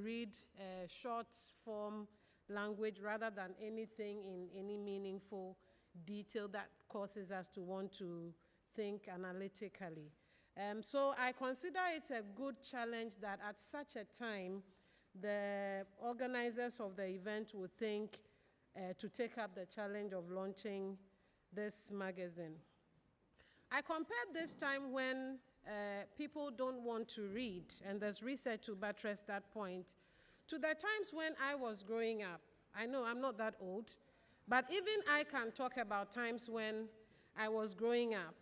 read short form language rather than anything in any meaningful detail that causes us to want to think analytically. So I consider it a good challenge that at such a time, the organizers of the event would think to take up the challenge of launching this magazine. I compared this time when people don't want to read, and there's research to buttress that point, to the times when I was growing up. I know I'm not that old, but even I can talk about times when I was growing up.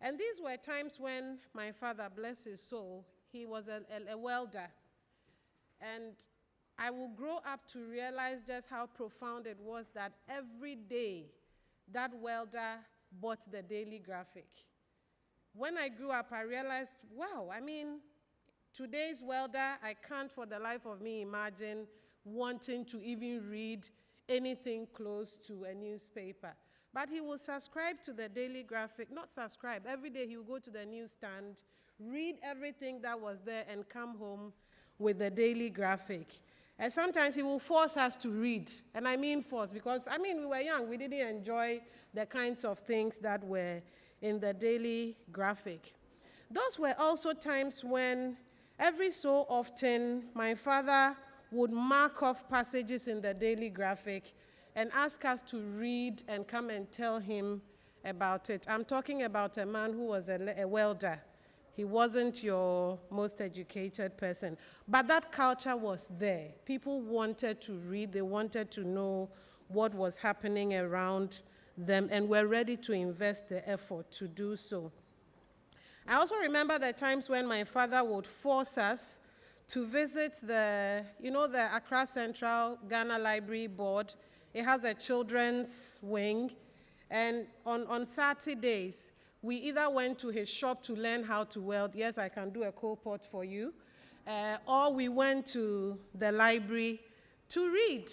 And these were times when my father, bless his soul, he was a welder. And I will grow up to realize just how profound it was that every day that welder bought the Daily Graphic. When I grew up, I realized, wow, I mean, today's welder, I can't for the life of me imagine wanting to even read anything close to a newspaper. But he will subscribe to the Daily Graphic, not subscribe. Every day he will go to the newsstand, read everything that was there, and come home with the Daily Graphic. And sometimes he will force us to read. And I mean force, because, I mean, we were young. We didn't enjoy the kinds of things that were in the Daily Graphic. Those were also times when every so often my father would mark off passages in the Daily Graphic and ask us to read and come and tell him about it. I'm talking about a man who was a welder. He wasn't your most educated person. But that culture was there. People wanted to read. They wanted to know what was happening around them and were ready to invest the effort to do so. I also remember the times when my father would force us to visit the Accra Central Ghana Library Board. It has a children's wing, and on Saturdays, we either went to his shop to learn how to weld. Yes, I can do a coal pot for you. Or we went to the library to read.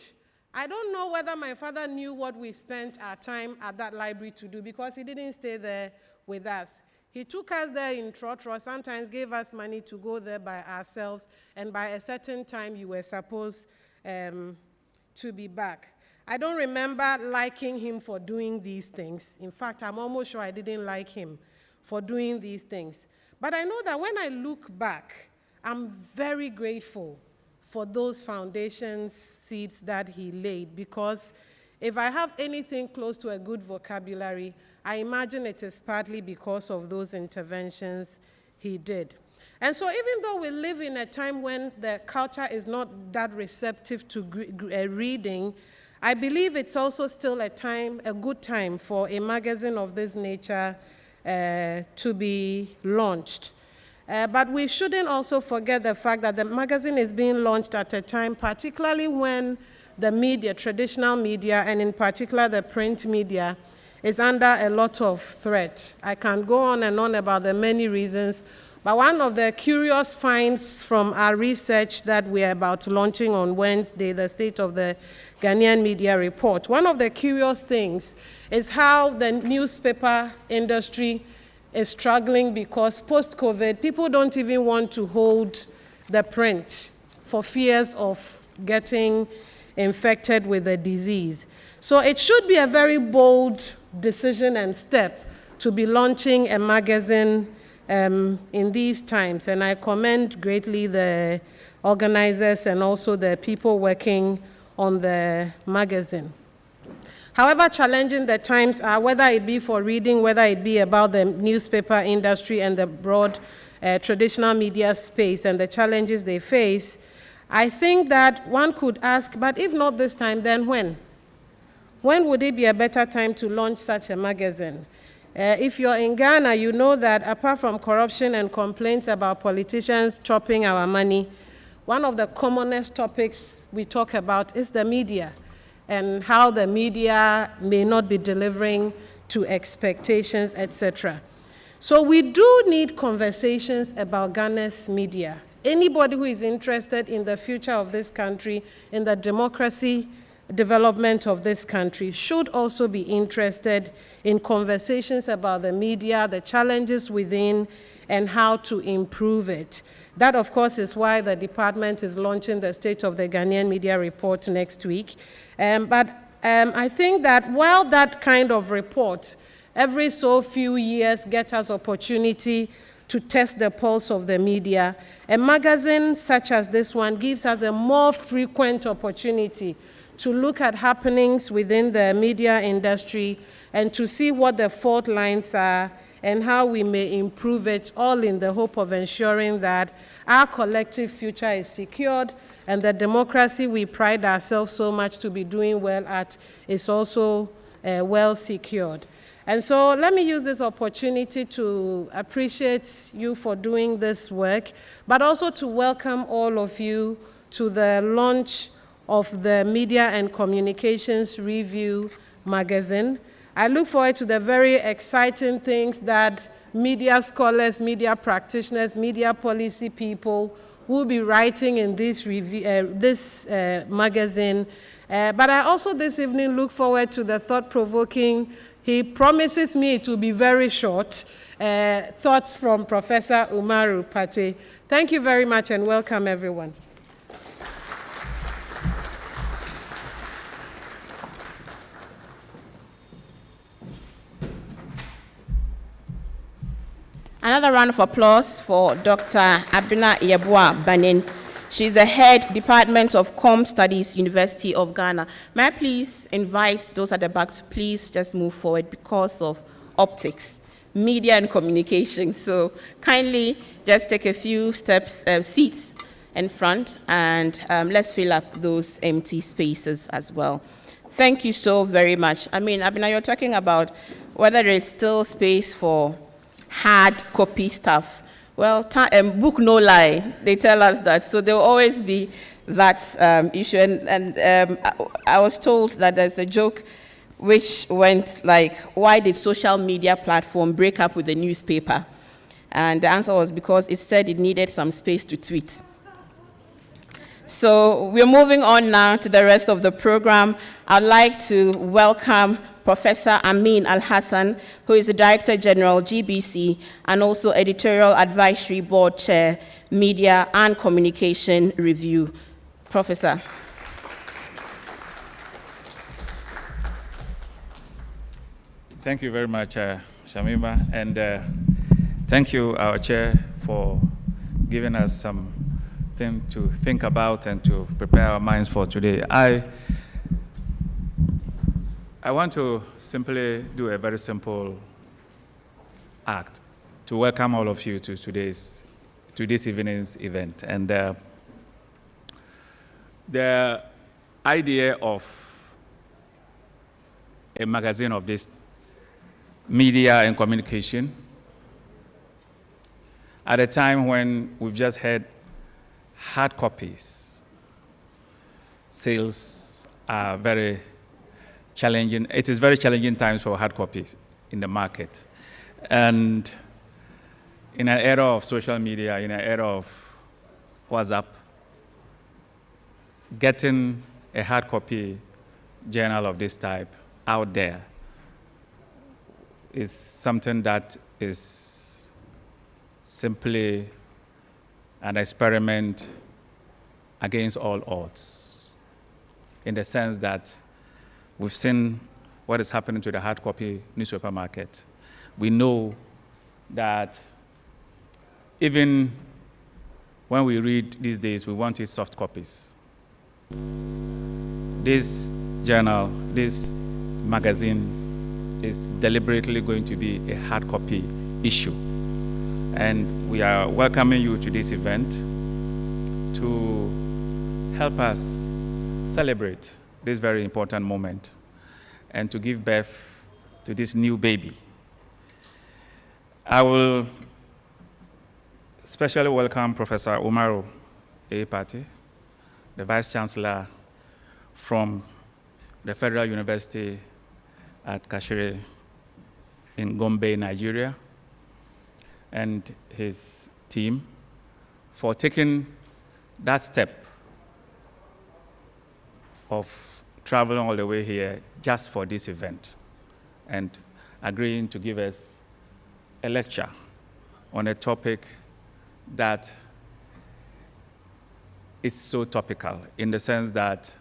I don't know whether my father knew what we spent our time at that library to do, because he didn't stay there with us. He took us there in trotro, sometimes gave us money to go there by ourselves, and by a certain time you were supposed to be back. I don't remember liking him for doing these things. In fact, I'm almost sure I didn't like him for doing these things. But I know that when I look back, I'm very grateful for those foundations seeds that he laid, because if I have anything close to a good vocabulary, I imagine it is partly because of those interventions he did. And so even though we live in a time when the culture is not that receptive to reading, I believe it's also still a good time for a magazine of this nature to be launched. But we shouldn't also forget the fact that the magazine is being launched at a time, particularly when the media, traditional media, and in particular the print media, is under a lot of threat. I can go on and on about the many reasons, but one of the curious finds from our research that we are about launching on Wednesday, the State of the Ghanaian Media Report, one of the curious things is how the newspaper industry is struggling, because post-COVID, people don't even want to hold the print for fears of getting infected with the disease. So it should be a very bold decision and step to be launching a magazine in these times, and I commend greatly the organizers and also the people working on the magazine. However challenging the times are, whether it be for reading, whether it be about the newspaper industry and the broad traditional media space and the challenges they face, I think that one could ask, but if not this time, then when? When would it be a better time to launch such a magazine? If you're in Ghana, you know that apart from corruption and complaints about politicians chopping our money, one of the commonest topics we talk about is the media and how the media may not be delivering to expectations, etc. So we do need conversations about Ghana's media. Anybody who is interested in the future of this country, in the democracy development of this country, should also be interested in conversations about the media, the challenges within, and how to improve it. That, of course, is why the department is launching the State of the Ghanaian Media Report next week. I think that while that kind of report, every so few years, gets us opportunity to test the pulse of the media, a magazine such as this one gives us a more frequent opportunity to look at happenings within the media industry and to see what the fault lines are and how we may improve it, all in the hope of ensuring that our collective future is secured and the democracy we pride ourselves so much to be doing well at is also well secured. And so let me use this opportunity to appreciate you for doing this work, but also to welcome all of you to the launch of the Media and Communications Review magazine. I look forward to the very exciting things that media scholars, media practitioners, media policy people will be writing in this magazine. But I also this evening look forward to the thought-provoking, he promises me it will be very short, thoughts from Professor Umaru Pate. Thank you very much and welcome everyone. Another round of applause for Dr. Abena Yeboah Banin. She's the head Department of Com Studies, University of Ghana. May I please invite those at the back to please just move forward because of optics, media and communication. So kindly just take a few seats in front and let's fill up those empty spaces as well. Thank you so very much. I mean, Abena, you're talking about whether there's still space for hard copy stuff. Well, book no lie, they tell us that. So there will always be that issue. And I was told that there's a joke which went like, why did social media platform break up with the newspaper? And the answer was because it said it needed some space to tweet. So we're moving on now to the rest of the program. I'd like to welcome Professor Amin Al-Hassan, who is the Director General, GBC, and also Editorial Advisory Board Chair, Media and Communication Review. Professor. Thank you very much, Shamima, and thank you, our chair, for giving us something to think about and to prepare our minds for today. I want to simply do a very simple act to welcome all of you to this evening's event. And the idea of a magazine of this media and communication at a time when we've just had hard copies, sales are very challenging. It is very challenging times for hard copies in the market. And in an era of social media, in an era of WhatsApp, getting a hard copy journal of this type out there is something that is simply an experiment against all odds, in the sense that we've seen what is happening to the hard copy newspaper market. We know that even when we read these days, we want it soft copies. This journal, this magazine is deliberately going to be a hard copy issue. And we are welcoming you to this event to help us celebrate this very important moment and to give birth to this new baby. I will especially welcome Professor Umaru Pate, the Vice Chancellor from the Federal University at Kashere in Gombe, Nigeria, and his team for taking that step of traveling all the way here just for this event and agreeing to give us a lecture on a topic that is so topical in the sense that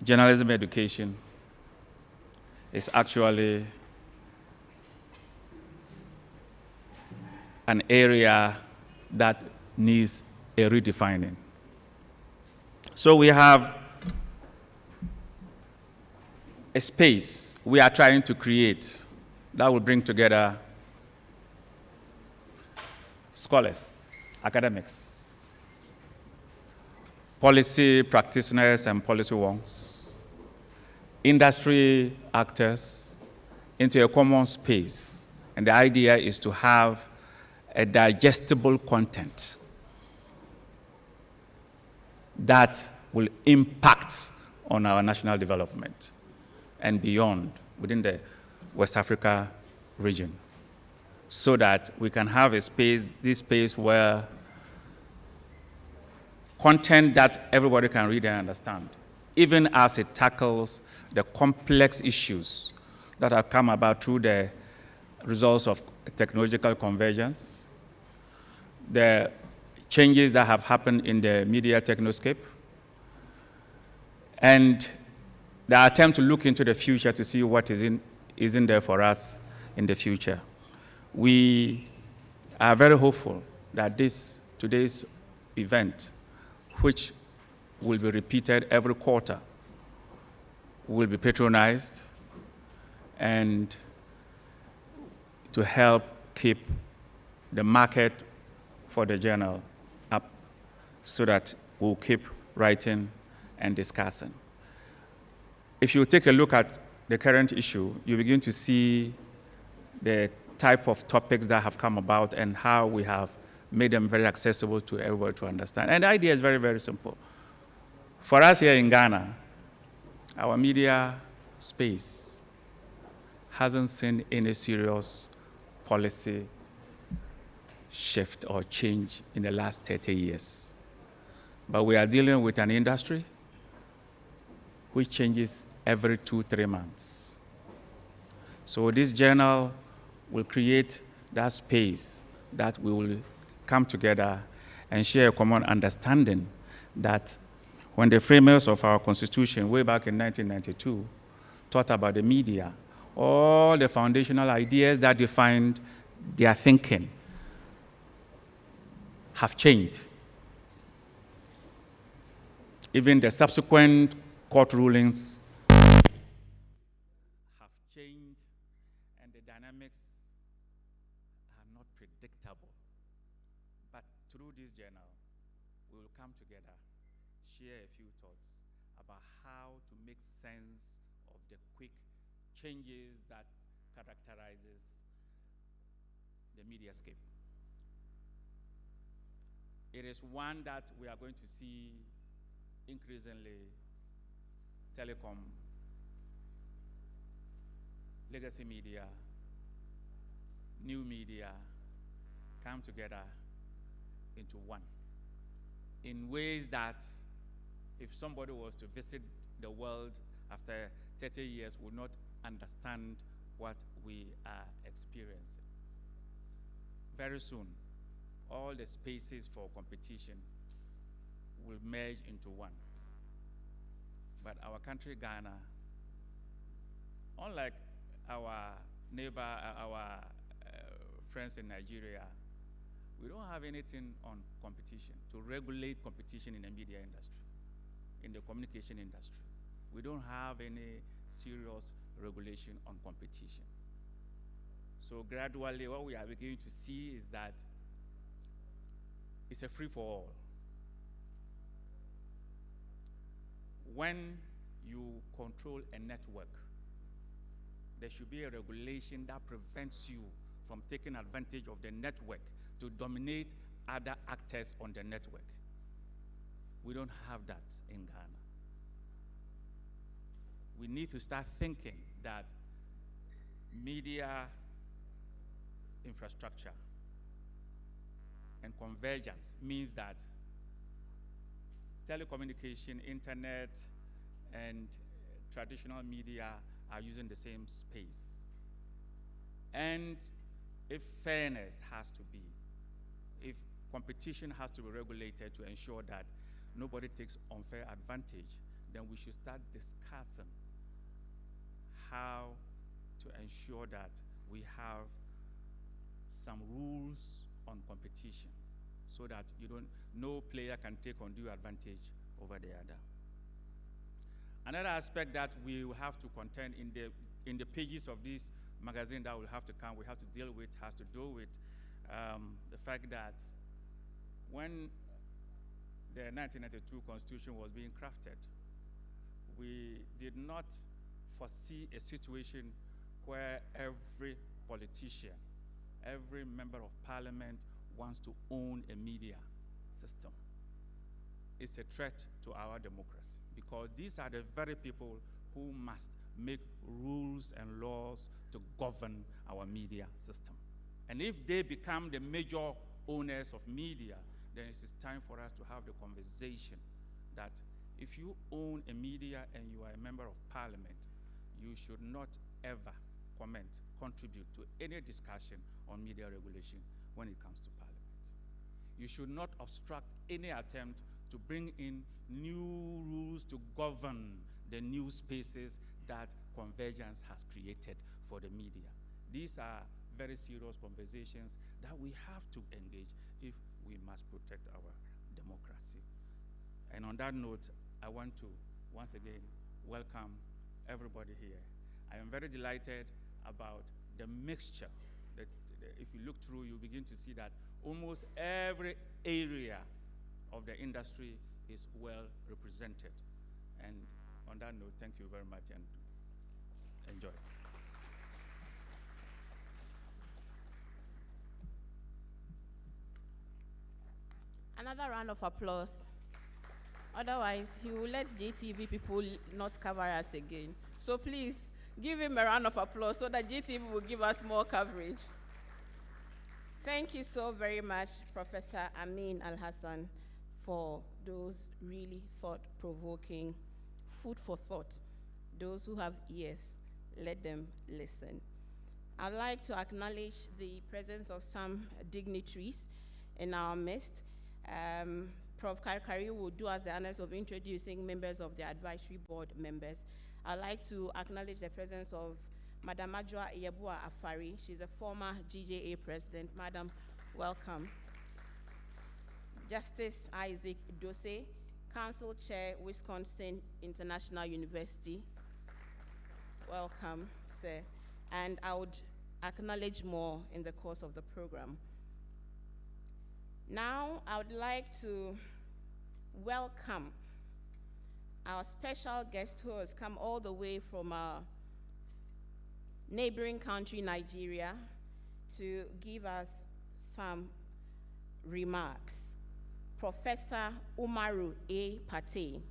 journalism education is actually an area that needs a redefining. So we have a space we are trying to create that will bring together scholars, academics, policy practitioners and policy wonks, industry actors into a common space. And the idea is to have a digestible content that will impact on our national development and beyond within the West Africa region, so that we can have a space, this space where content that everybody can read and understand, even as it tackles the complex issues that have come about through the results of technological convergence, the changes that have happened in the media technoscape, and the attempt to look into the future to see what isn't there for us in the future. We are very hopeful that today's event, which will be repeated every quarter, will be patronized and to help keep the market for the journal up so that we'll keep writing and discussing. If you take a look at the current issue, you begin to see the type of topics that have come about and how we have made them very accessible to everybody to understand. And the idea is very, very simple. For us here in Ghana, our media space hasn't seen any serious policy shift or change in the last 30 years. But we are dealing with an industry which changes every 2-3 months. So this journal will create that space that we will come together and share a common understanding that when the framers of our Constitution, way back in 1992, thought about the media, all the foundational ideas that defined their thinking have changed. Even the subsequent court rulings have changed, and the dynamics are not predictable. But through this journal, we will come together, share a few thoughts about how to make sense of the quick changes that characterizes the mediascape. It is one that we are going to see increasingly telecom, legacy media, new media come together into one in ways that if somebody was to visit the world after 30 years would not understand what we are experiencing. Very soon, all the spaces for competition will merge into one. But our country, Ghana, unlike our neighbor, our friends in Nigeria, we don't have anything on competition, to regulate competition in the media industry, in the communication industry. We don't have any serious regulation on competition. So gradually, what we are beginning to see is that it's a free-for-all. When you control a network, there should be a regulation that prevents you from taking advantage of the network to dominate other actors on the network. We don't have that in Ghana. We need to start thinking that media infrastructure and convergence means that telecommunication, internet, and traditional media are using the same space. And if fairness has to be, if competition has to be regulated to ensure that nobody takes unfair advantage, then we should start discussing how to ensure that we have some rules on competition so that no player can take undue advantage over the other. Another aspect that we will have to contend in the pages of this magazine that will have to come, we have to deal with, has to do with the fact that when the 1992 Constitution was being crafted, we did not foresee a situation where every politician, every member of parliament wants to own a media system. It's a threat to our democracy because these are the very people who must make rules and laws to govern our media system. And if they become the major owners of media, then it is time for us to have the conversation that if you own a media and you are a member of parliament, you should not ever contribute to any discussion on media regulation when it comes to parliament. You should not obstruct any attempt to bring in new rules to govern the new spaces that convergence has created for the media. These are very serious conversations that we have to engage if we must protect our democracy. And on that note, I want to once again welcome everybody here. I am very delighted about the mixture that if you look through, you begin to see that almost every area of the industry is well represented. And on that note, thank you very much and enjoy. Another round of applause. Otherwise, he will let GTV people not cover us again. So please, give him a round of applause so that GTV will give us more coverage. Thank you so very much, Professor Amin Al-Hassan, for those really thought-provoking, food for thought. Those who have ears, let them listen. I'd like to acknowledge the presence of some dignitaries in our midst. Prof. Karkari will do us the honors of introducing members of the advisory board members. I'd like to acknowledge the presence of Madam Ajwa Yebua Afari. She's a former GJA president. Madam, welcome. Justice Isaac Dose, Council Chair, Wisconsin International University. Welcome, sir. And I would acknowledge more in the course of the program. Now, I would like to welcome our special guest who has come all the way from our neighboring country, Nigeria, to give us some remarks. Professor Umaru A. Pate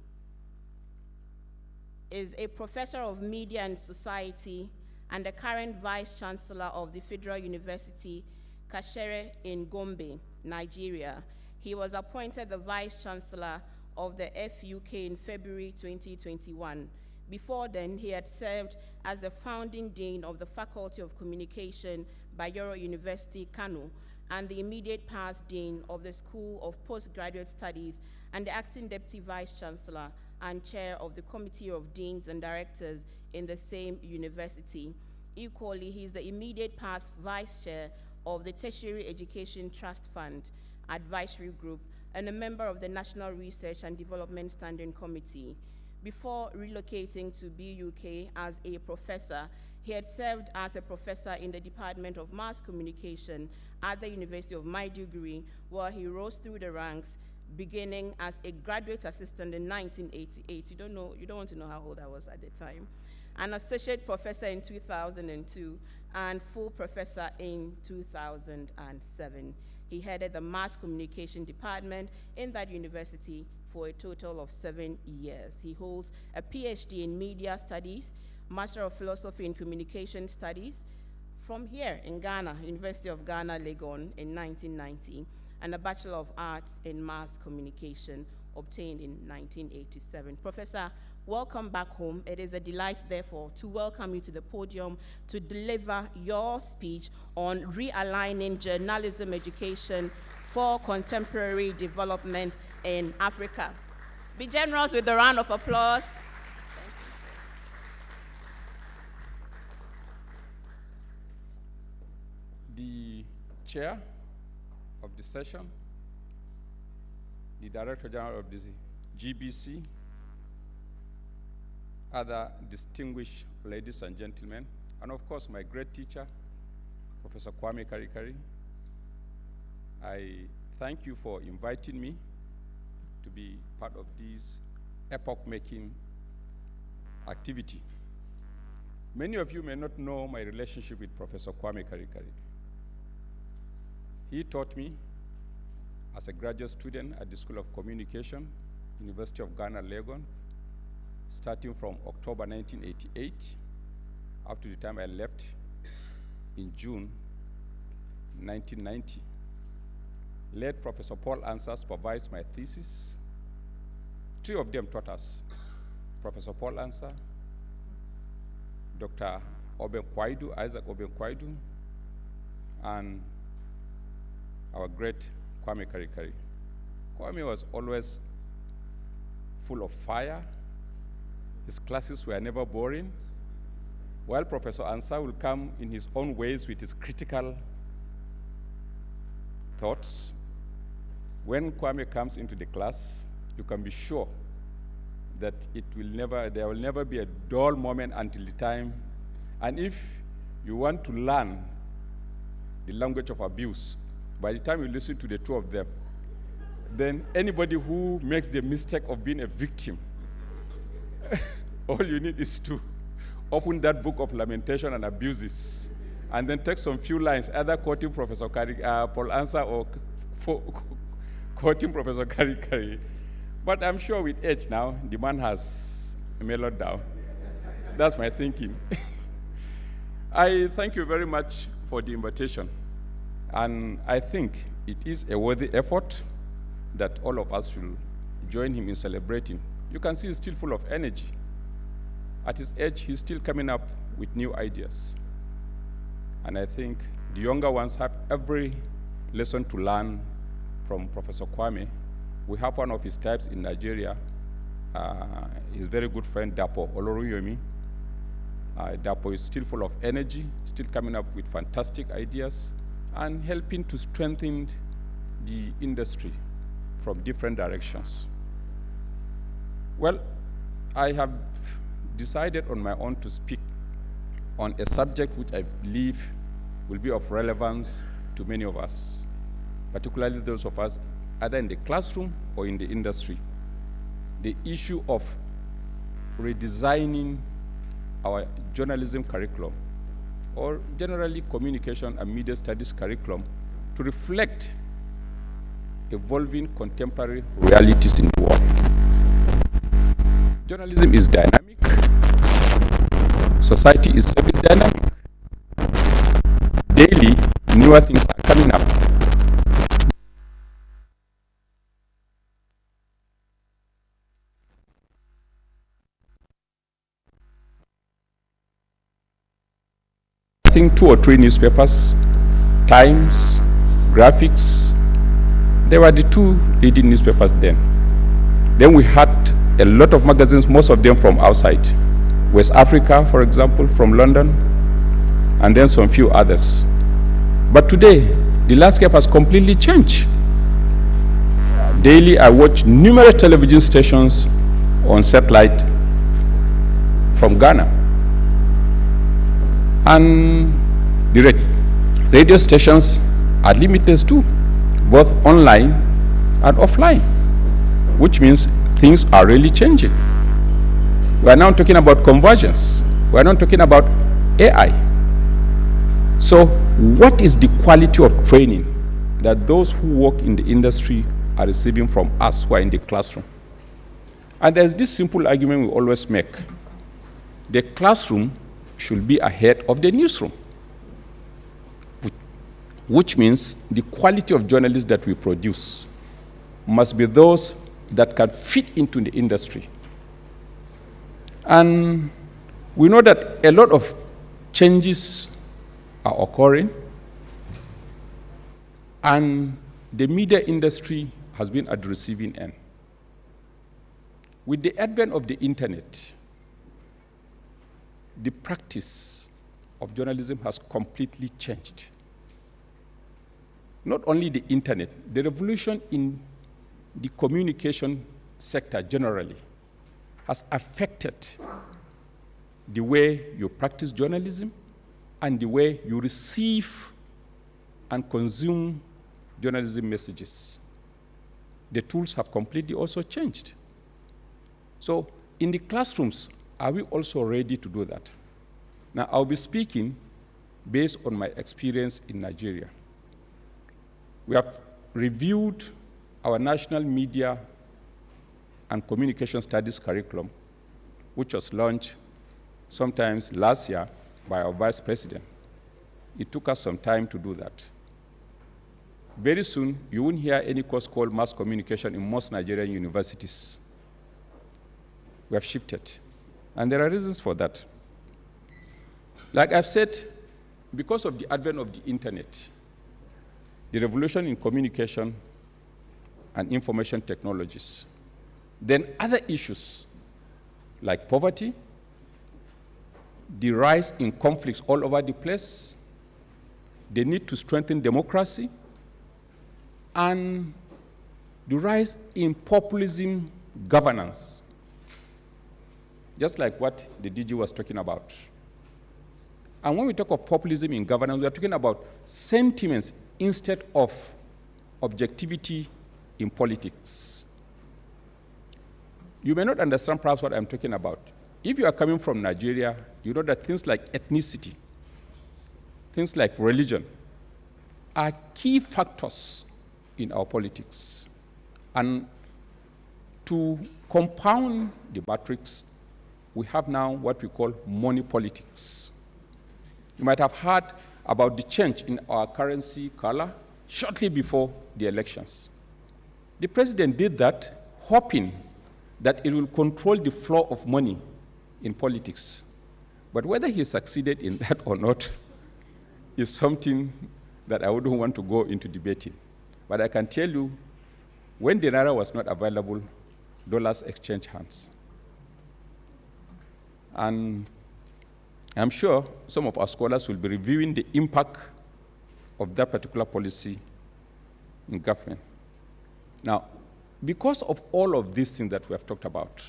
is a professor of media and society and the current vice chancellor of the Federal University, Kashere in Gombe, Nigeria. He was appointed the vice chancellor of the FUK in February 2021. Before then, he had served as the founding dean of the Faculty of Communication, Bayero University, Kano, and the immediate past dean of the School of Postgraduate Studies and the acting deputy vice chancellor and chair of the Committee of Deans and Directors in the same university. Equally, he is the immediate past vice chair of the Tertiary Education Trust Fund Advisory Group and a member of the National Research and Development Standing Committee. Before relocating to BUK as a professor, he had served as a professor in the Department of Mass Communication at the University of Maiduguri, where he rose through the ranks, beginning as a graduate assistant in 1988. You don't want to know how old I was at the time. An associate professor in 2002 and full professor in 2007. He headed the Mass Communication Department in that university for a total of 7 years. He holds a PhD in Media Studies, Master of Philosophy in Communication Studies from here in Ghana, University of Ghana, Legon in 1990, and a Bachelor of Arts in Mass Communication, obtained in 1987. Professor, welcome back home. It is a delight, therefore, to welcome you to the podium to deliver your speech on realigning journalism education for contemporary development in Africa. Be generous with a round of applause. The chair of the session, the Director General of the GBC, other distinguished ladies and gentlemen, and of course my great teacher, Professor Kwame Karikari. I thank you for inviting me to be part of this epoch-making activity. Many of you may not know my relationship with Professor Kwame Karikari. He taught me as a graduate student at the School of Communication, University of Ghana, Legon, starting from October 1988 up to the time I left in June 1990. Led Professor Paul Ansah supervised my thesis. 3 of them taught us. Professor Paul Ansah, Dr. Isaac Oben Kwaidu, and our great Kwame Karikari. Kwame was always full of fire. His classes were never boring. While Professor Ansah will come in his own ways with his critical thoughts, when Kwame comes into the class, you can be sure that there will never be a dull moment until the time. And if you want to learn the language of abuse, by the time you listen to the 2 of them, then anybody who makes the mistake of being a victim, all you need is to open that book of lamentation and abuses, and then take some few lines, either quoting Professor Paul Ansah or quoting Professor Karikari. But I'm sure with age now, the man has mellowed down. That's my thinking. I thank you very much for the invitation. And I think it is a worthy effort that all of us should join him in celebrating. You can see he's still full of energy. At his age, he's still coming up with new ideas. And I think the younger ones have every lesson to learn from Professor Kwame. We have one of his types in Nigeria, his very good friend, Dapo Oloruyomi. Dapo is still full of energy, still coming up with fantastic ideas, and helping to strengthen the industry from different directions. Well, I have decided on my own to speak on a subject which I believe will be of relevance to many of us, particularly those of us either in the classroom or in the industry. The issue of redesigning our journalism curriculum, or generally communication and media studies curriculum, to reflect evolving contemporary realities in the world. Journalism is dynamic. Society is service dynamic. Daily, newer things are coming up. I think 2 or 3 newspapers, Times, Graphics, they were the 2 leading newspapers then. Then we had a lot of magazines, most of them from outside. West Africa, for example, from London, and then some few others. But today, the landscape has completely changed. Daily, I watch numerous television stations on satellite from Ghana. And the radio stations are limited too, both online and offline, which means things are really changing. We are now talking about convergence. We are not talking about AI. So what is the quality of training that those who work in the industry are receiving from us who are in the classroom? And there's this simple argument we always make. The classroom should be ahead of the newsroom, which means the quality of journalists that we produce must be those that can fit into the industry. And we know that a lot of changes are occurring, and the media industry has been at the receiving end. With the advent of the internet, the practice of journalism has completely changed. Not only the internet, the revolution in the communication sector generally has affected the way you practice journalism and the way you receive and consume journalism messages. The tools have completely also changed. So in the classrooms, are we also ready to do that? Now, I'll be speaking based on my experience in Nigeria. We have reviewed our national media and communication studies curriculum, which was launched sometimes last year by our vice president. It took us some time to do that. Very soon, you won't hear any course called mass communication in most Nigerian universities. We have shifted, and there are reasons for that. Like I've said, because of the advent of the internet, the revolution in communication and information technologies, then other issues like poverty, the rise in conflicts all over the place, the need to strengthen democracy, and the rise in populism governance, just like what the DG was talking about. And when we talk of populism in governance, we are talking about sentiments instead of objectivity in politics. You may not understand perhaps what I'm talking about. If you are coming from Nigeria, you know that things like ethnicity, things like religion, are key factors in our politics. And to compound the matrix, we have now what we call money politics. You might have heard about the change in our currency color shortly before the elections. The president did that hoping that it will control the flow of money in politics. But whether he succeeded in that or not is something that I wouldn't want to go into debating. But I can tell you, when the naira was not available, dollars exchanged hands. And I'm sure some of our scholars will be reviewing the impact of that particular policy in government. Now, because of all of these things that we have talked about,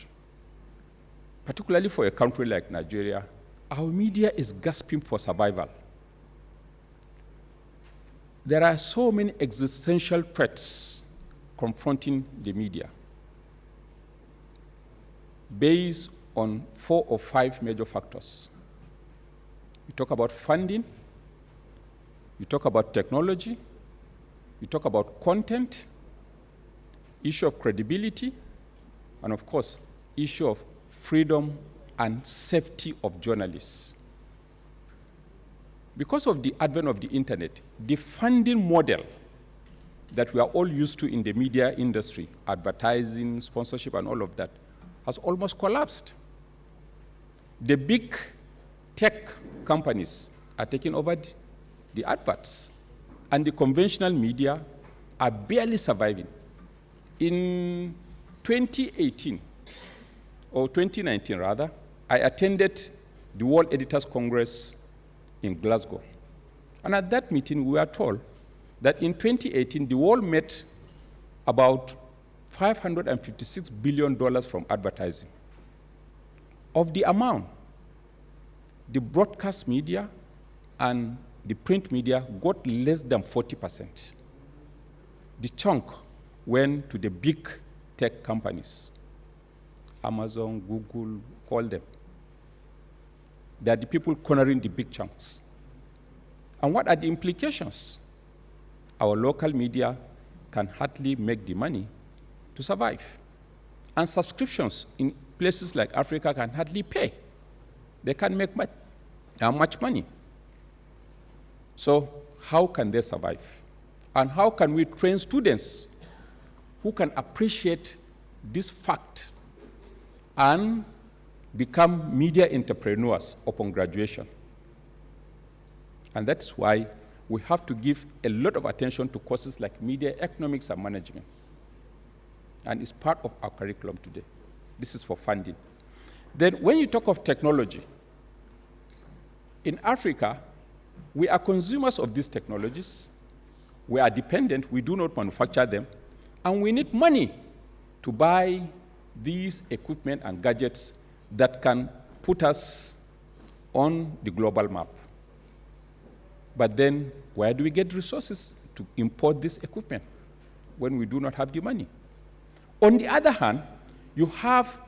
particularly for a country like Nigeria, our media is gasping for survival. There are so many existential threats confronting the media based on 4 or 5 major factors. You talk about funding, you talk about technology, you talk about content, issue of credibility, and of course, issue of freedom and safety of journalists. Because of the advent of the internet, the funding model that we are all used to in the media industry, advertising, sponsorship, and all of that, has almost collapsed. The big tech companies are taking over the adverts, and the conventional media are barely surviving. In 2018, or 2019 rather, I attended the World Editors Congress in Glasgow. And at that meeting, we were told that in 2018, the world made about $556 billion from advertising. Of the amount, the broadcast media and the print media got less than 40%. The chunk went to the big tech companies, Amazon, Google, call them. They are the people cornering the big chunks. And what are the implications? Our local media can hardly make the money to survive. And subscriptions in places like Africa can hardly pay. They can't make much money. So how can they survive? And how can we train students who can appreciate this fact and become media entrepreneurs upon graduation. And that's why we have to give a lot of attention to courses like media economics and management. And it's part of our curriculum today. This is for funding. Then when you talk of technology, in Africa, we are consumers of these technologies. We are dependent, we do not manufacture them, and we need money to buy these equipment and gadgets that can put us on the global map. But then, where do we get resources to import this equipment when we do not have the money? On the other hand, you have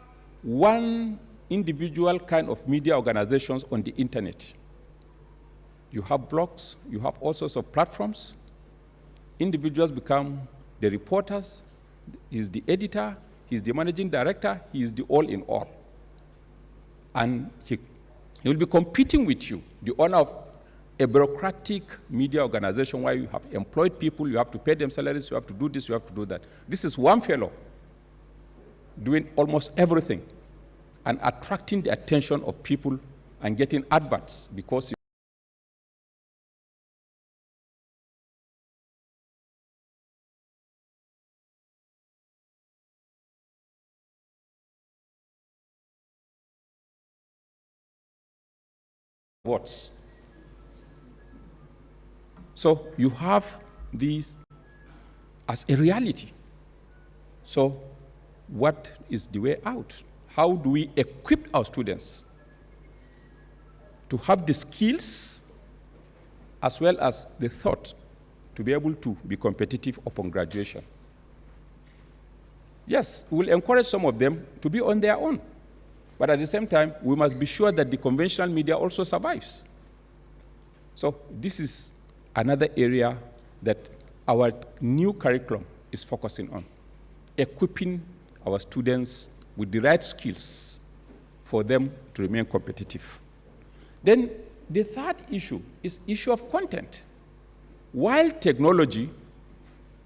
one individual kind of media organizations on the internet. You have blogs, you have all sorts of platforms. Individuals become the reporters, he's the editor, he's the managing director, he is the all-in-all. And he will be competing with you, the owner of a bureaucratic media organization where you have employed people, you have to pay them salaries, you have to do this, you have to do that. This is one fellow doing almost everything and attracting the attention of people and getting adverts because votes. So you have these as a reality. So what is the way out? How do we equip our students to have the skills as well as the thought to be able to be competitive upon graduation? Yes, we'll encourage some of them to be on their own. But at the same time, we must be sure that the conventional media also survives. So this is another area that our new curriculum is focusing on, equipping our students with the right skills for them to remain competitive. Then the third issue is issue of content. While technology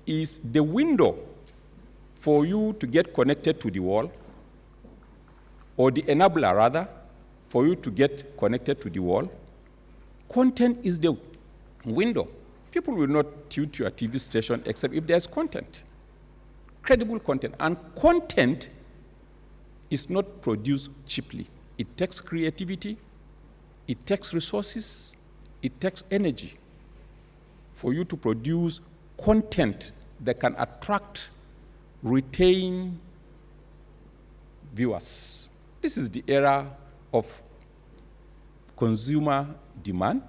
is the window for you to get connected to the world, or the enabler rather, for you to get connected to the world, content is the window. People will not tune to your TV station except if there's content, credible content. And content is not produced cheaply. It takes creativity, it takes resources, it takes energy for you to produce content that can attract, retain viewers. This is the era of consumer demand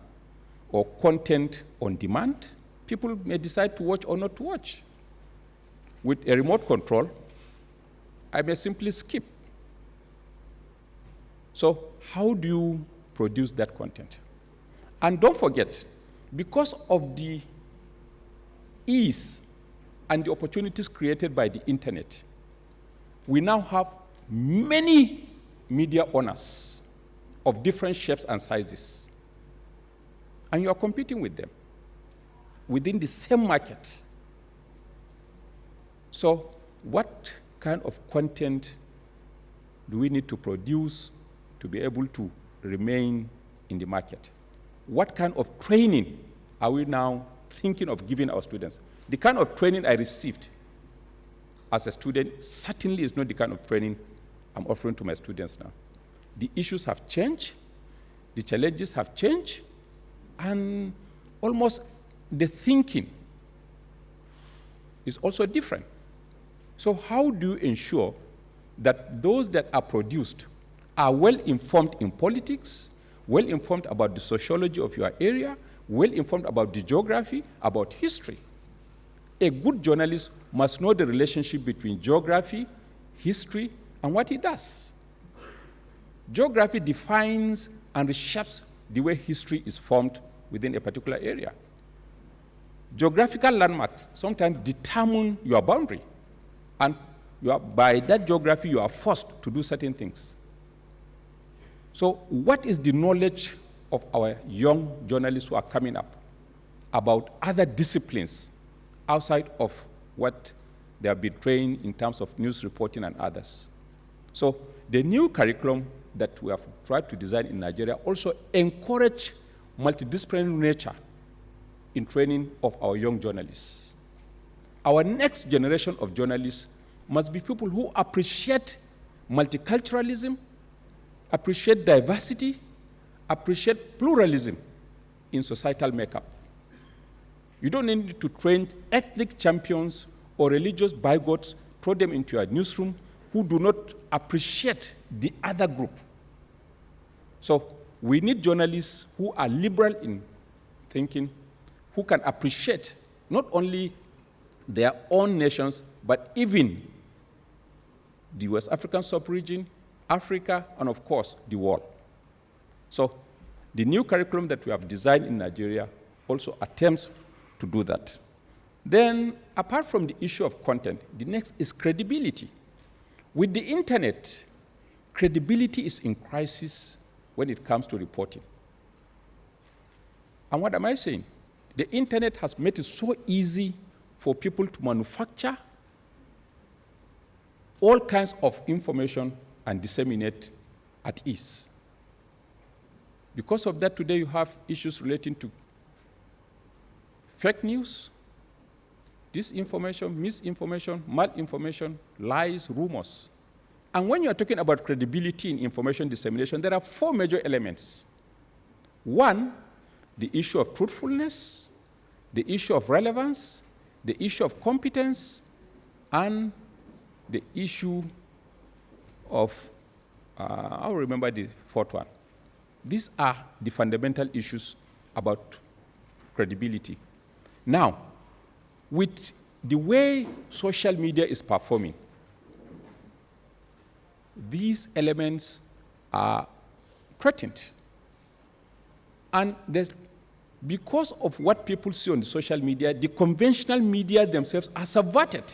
or content on demand. People may decide to watch or not to watch. With a remote control, I may simply skip. So how do you produce that content? And don't forget, because of the ease and the opportunities created by the internet, we now have many media owners of different shapes and sizes. And you are competing with them within the same market. So what kind of content do we need to produce to be able to remain in the market? What kind of training are we now thinking of giving our students? The kind of training I received as a student certainly is not the kind of training I'm offering to my students now. The issues have changed, the challenges have changed, and almost the thinking is also different. So how do you ensure that those that are produced are well informed in politics, well informed about the sociology of your area, well informed about the geography, about history? A good journalist must know the relationship between geography, history, and what it does. Geography defines and reshapes the way history is formed within a particular area. Geographical landmarks sometimes determine your boundary, and by that geography you are forced to do certain things. So what is the knowledge of our young journalists who are coming up about other disciplines outside of what they have been trained in terms of news reporting and others. So the new curriculum that we have tried to design in Nigeria also encourage multidisciplinary nature in training of our young journalists. Our next generation of journalists must be people who appreciate multiculturalism, appreciate diversity, appreciate pluralism in societal makeup. You don't need to train ethnic champions or religious bigots, throw them into your newsroom, who do not appreciate the other group. So we need journalists who are liberal in thinking, who can appreciate not only their own nations, but even the West African sub-region, Africa, and of course, the world. So the new curriculum that we have designed in Nigeria also attempts to do that. Then, apart from the issue of content, the next is credibility. With the internet, credibility is in crisis when it comes to reporting. And what am I saying? The internet has made it so easy for people to manufacture all kinds of information and disseminate at ease. Because of that, today you have issues relating to fake news, disinformation, misinformation, malinformation, lies, rumors. And when you are talking about credibility in information dissemination, there are 4 major elements. 1, the issue of truthfulness, the issue of relevance, the issue of competence, and the issue of, I'll remember the 4th one. These are the fundamental issues about credibility. Now, with the way social media is performing, these elements are threatened. And because of what people see on the social media, the conventional media themselves are subverted.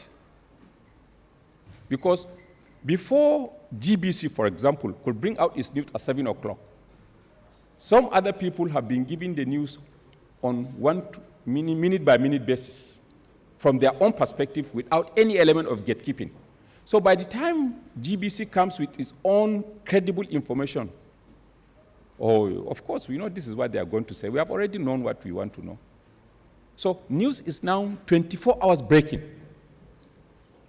Because before GBC, for example, could bring out its news at 7 o'clock, some other people have been giving the news on minute-by-minute basis from their own perspective without any element of gatekeeping. So by the time GBC comes with its own credible information, of course, we know this is what they are going to say. We have already known what we want to know. So news is now 24 hours breaking.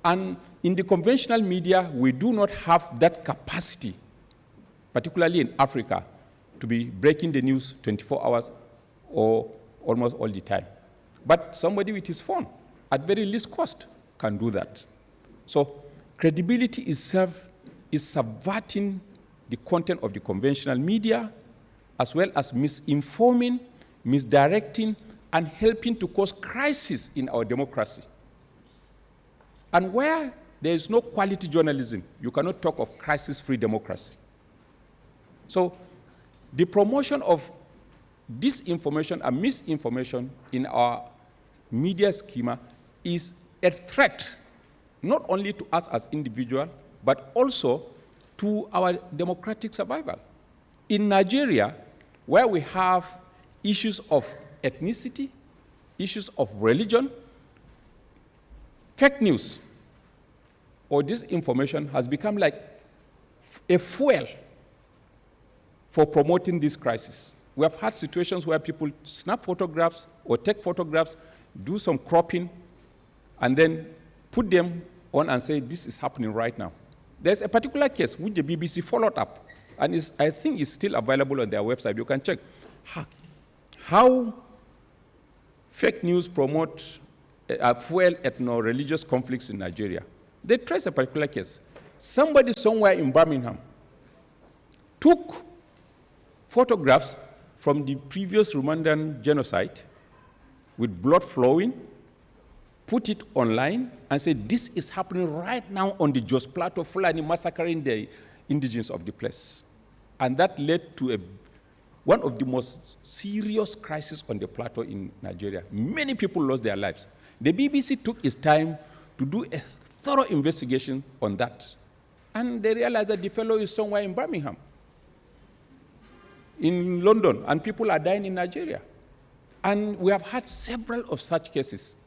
And in the conventional media, we do not have that capacity, particularly in Africa, to be breaking the news 24 hours or almost all the time. But somebody with his phone, at very least cost, can do that. So credibility itself is subverting the content of the conventional media, as well as misinforming, misdirecting, and helping to cause crisis in our democracy. And where there is no quality journalism, you cannot talk of crisis-free democracy. So the promotion of disinformation and misinformation in our media schema is a threat, not only to us as individuals, but also to our democratic survival. In Nigeria, where we have issues of ethnicity, issues of religion, fake news or disinformation has become like a fuel for promoting this crisis. We have had situations where people snap photographs or take photographs, do some cropping, and then put them on and say, this is happening right now. There's a particular case which the BBC followed up, and I think it's still available on their website. You can check how fake news promote fuel ethno-religious conflicts in Nigeria. They trace a particular case. Somebody somewhere in Birmingham took photographs from the previous Rwandan genocide with blood flowing, put it online, and said, this is happening right now on the Jos Plateau, Fulani massacring the indigenes of the place. And that led to one of the most serious crises on the plateau in Nigeria. Many people lost their lives. The BBC took its time to do a thorough investigation on that. And they realized that the fellow is somewhere in Birmingham, in London, and people are dying in Nigeria. And we have had several of such cases,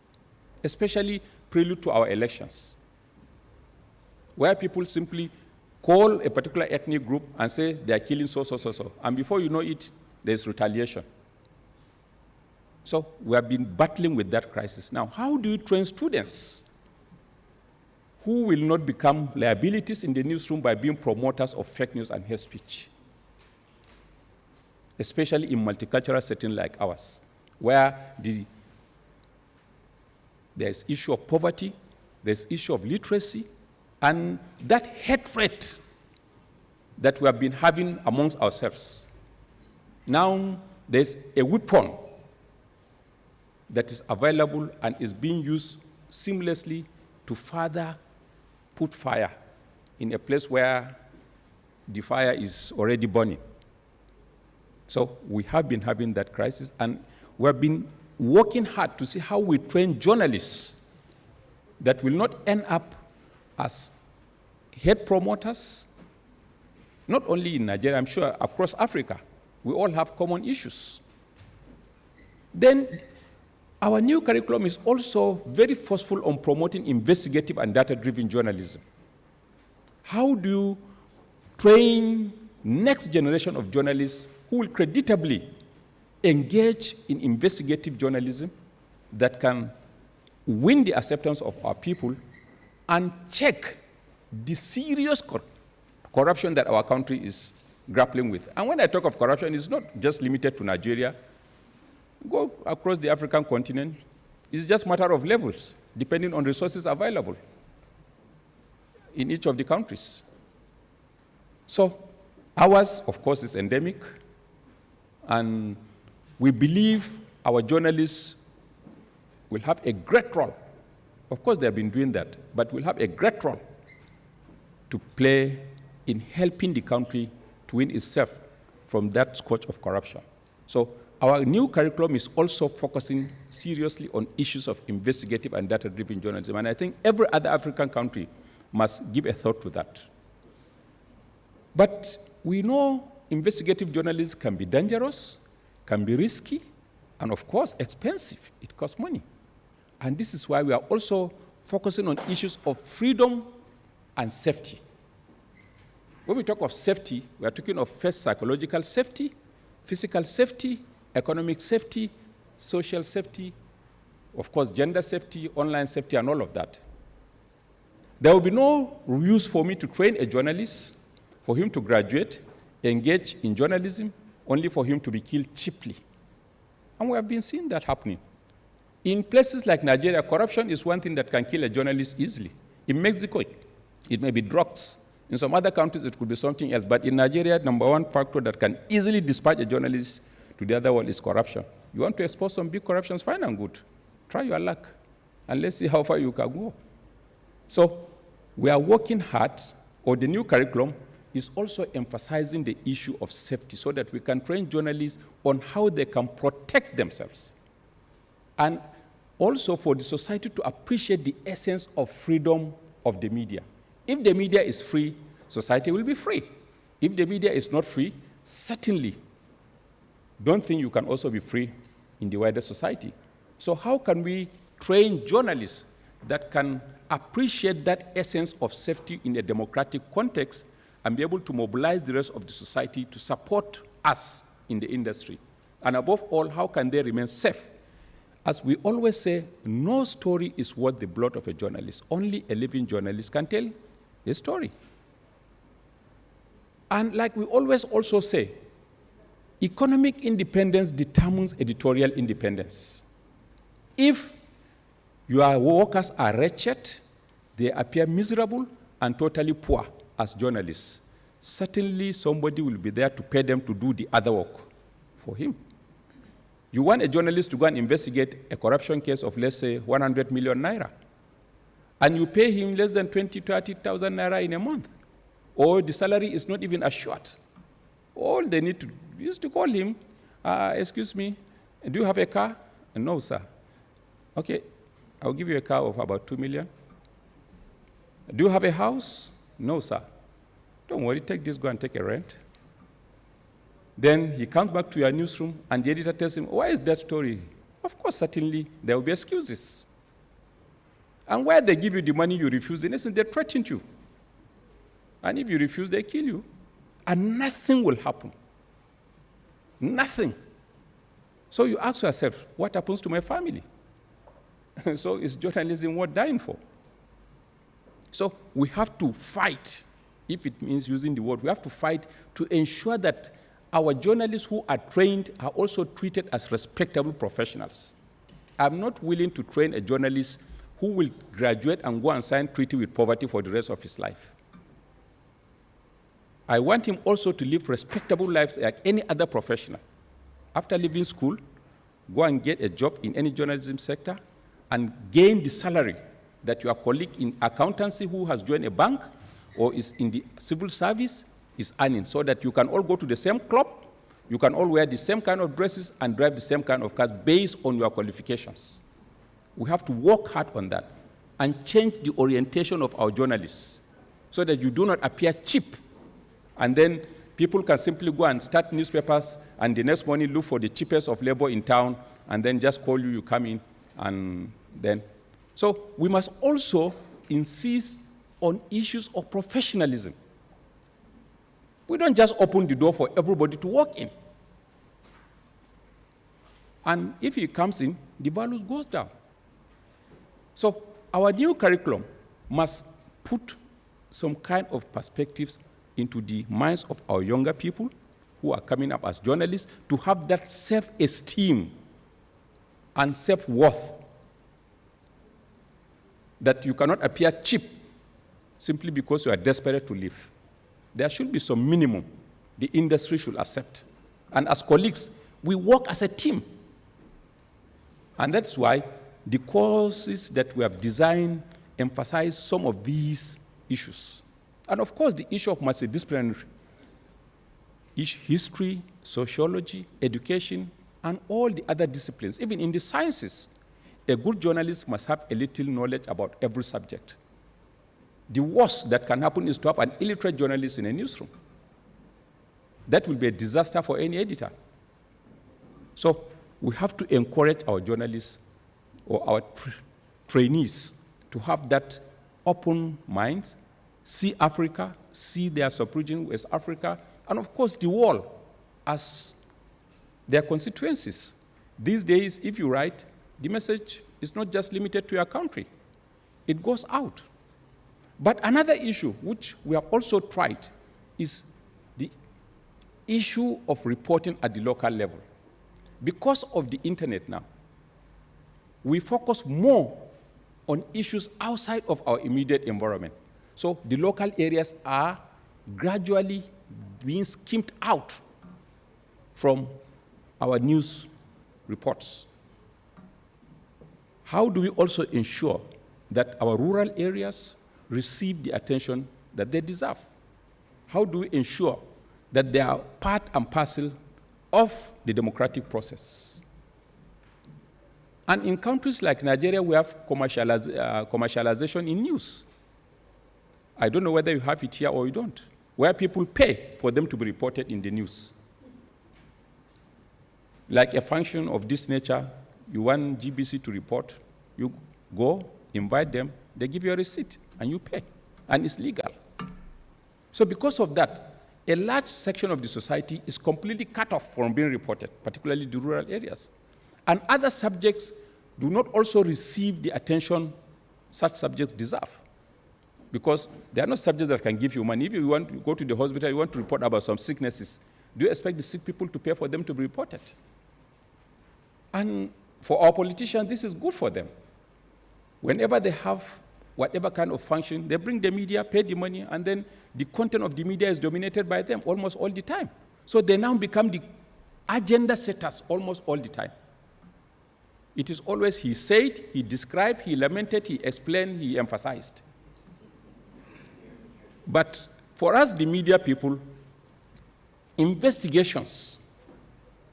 especially prelude to our elections, where people simply call a particular ethnic group and say they are killing so. And before you know it, there's retaliation. So we have been battling with that crisis. Now, how do you train students who will not become liabilities in the newsroom by being promoters of fake news and hate speech? Especially in multicultural settings like ours, where there's issue of poverty, there's issue of literacy, and that hatred that we have been having amongst ourselves. Now there's a weapon that is available and is being used seamlessly to further put fire in a place where the fire is already burning. So we have been having that crisis, and we have been working hard to see how we train journalists that will not end up as hate promoters, not only in Nigeria, I'm sure across Africa. We all have common issues. Then our new curriculum is also very forceful on promoting investigative and data-driven journalism. How do you train next generation of journalists who will creditably engage in investigative journalism that can win the acceptance of our people and check the serious corruption that our country is grappling with? And when I talk of corruption, it's not just limited to Nigeria. Go across the African continent, it's just a matter of levels, depending on resources available in each of the countries. So ours, of course, is endemic, and we believe our journalists will have a great role. Of course, they have been doing that, but will have a great role to play in helping the country to win itself from that scourge of corruption. So our new curriculum is also focusing seriously on issues of investigative and data-driven journalism, and I think every other African country must give a thought to that. But we know investigative journalism can be dangerous, can be risky, and of course expensive. It costs money. And this is why we are also focusing on issues of freedom and safety. When we talk of safety, we are talking of first psychological safety, physical safety, economic safety, social safety, of course gender safety, online safety, and all of that. There will be no use for me to train a journalist, for him to graduate, engage in journalism, only for him to be killed cheaply. And we have been seeing that happening. In places like Nigeria, corruption is one thing that can kill a journalist easily. In Mexico, it may be drugs. In some other countries, it could be something else. But in Nigeria, number one factor that can easily dispatch a journalist to the other world is corruption. You want to expose some big corruptions, fine and good. Try your luck, and let's see how far you can go. So we are working hard, or the new curriculum is also emphasizing the issue of safety so that we can train journalists on how they can protect themselves. And also for the society to appreciate the essence of freedom of the media. If the media is free, society will be free. If the media is not free, certainly don't think you can also be free in the wider society. So how can we train journalists that can appreciate that essence of safety in a democratic context and be able to mobilize the rest of the society to support us in the industry? And above all, how can they remain safe? As we always say, no story is worth the blood of a journalist. Only a living journalist can tell a story. And like we always also say, economic independence determines editorial independence. If your workers are wretched, they appear miserable and totally poor as journalists, certainly somebody will be there to pay them to do the other work for him. You want a journalist to go and investigate a corruption case of, let's say, 100 million naira, and you pay him less than 20, 30,000 naira in a month, or the salary is not even assured. All they need to do is to call him, excuse me, do you have a car? No, sir. Okay, I'll give you a car of about 2 million. Do you have a house? No, sir. Don't worry, take this, go and take a rent. Then he comes back to your newsroom, and the editor tells him, why is that story? Of course, certainly, there will be excuses. And where they give you the money, you refuse, in essence, they threaten you. And if you refuse, they kill you. And nothing will happen. Nothing. So you ask yourself, what happens to my family? So is journalism worth dying for? So we have to fight, if it means using the word, we have to fight to ensure that our journalists who are trained are also treated as respectable professionals. I'm not willing to train a journalist who will graduate and go and sign treaty with poverty for the rest of his life. I want him also to live respectable lives like any other professional. After leaving school, go and get a job in any journalism sector and gain the salary that your colleague in accountancy who has joined a bank or is in the civil service is earning, so that you can all go to the same club, you can all wear the same kind of dresses and drive the same kind of cars based on your qualifications. We have to work hard on that and change the orientation of our journalists so that you do not appear cheap. And then people can simply go and start newspapers and the next morning look for the cheapest of labor in town and then just call you, you come in, and then. So we must also insist on issues of professionalism. We don't just open the door for everybody to walk in. And if he comes in, the values goes down. So our new curriculum must put some kind of perspectives into the minds of our younger people who are coming up as journalists to have that self-esteem and self-worth, that you cannot appear cheap simply because you are desperate to live. There should be some minimum the industry should accept. And as colleagues, we work as a team. And that's why the courses that we have designed emphasize some of these issues. And of course, the issue of multidisciplinary, history, sociology, education, and all the other disciplines, even in the sciences, a good journalist must have a little knowledge about every subject. The worst that can happen is to have an illiterate journalist in a newsroom. That will be a disaster for any editor. So we have to encourage our journalists or our trainees to have that open minds, see Africa, see their sub-region, West Africa, and of course the world as their constituencies. These days, if you write, the message is not just limited to your country. It goes out. But another issue which we have also tried is the issue of reporting at the local level. Because of the internet now, we focus more on issues outside of our immediate environment. So the local areas are gradually being skimmed out from our news reports. How do we also ensure that our rural areas receive the attention that they deserve? How do we ensure that they are part and parcel of the democratic process? And in countries like Nigeria, we have commercialization in news. I don't know whether you have it here or you don't, where people pay for them to be reported in the news. Like a function of this nature, you want GBC to report, you go, invite them, they give you a receipt, and you pay, and it's legal. So because of that, a large section of the society is completely cut off from being reported, particularly the rural areas. And other subjects do not also receive the attention such subjects deserve, because they are not subjects that can give you money. If you want to go to the hospital, you want to report about some sicknesses, do you expect the sick people to pay for them to be reported? And for our politicians, this is good for them. Whenever they have whatever kind of function, they bring the media, pay the money, and then the content of the media is dominated by them almost all the time. So they now become the agenda setters almost all the time. It is always he said, he described, he lamented, he explained, he emphasized. But for us, the media people, investigations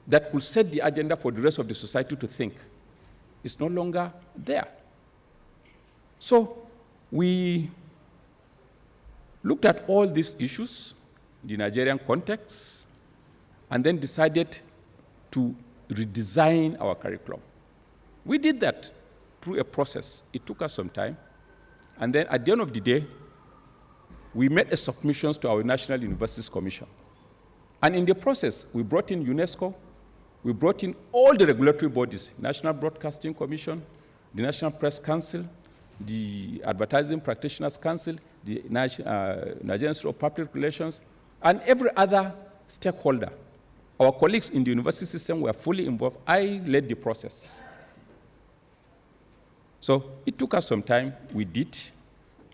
that could set the agenda for the rest of the society to think is no longer there. So we looked at all these issues, the Nigerian context, and then decided to redesign our curriculum. We did that through a process. It took us some time. And then at the end of the day, we made a submissions to our National Universities Commission. And in the process, we brought in UNESCO, we brought in all the regulatory bodies, National Broadcasting Commission, the National Press Council, the Advertising Practitioners Council, the Nigerian Institute of Public Relations, and every other stakeholder. Our colleagues in the university system were fully involved. I led the process. So it took us some time, we did,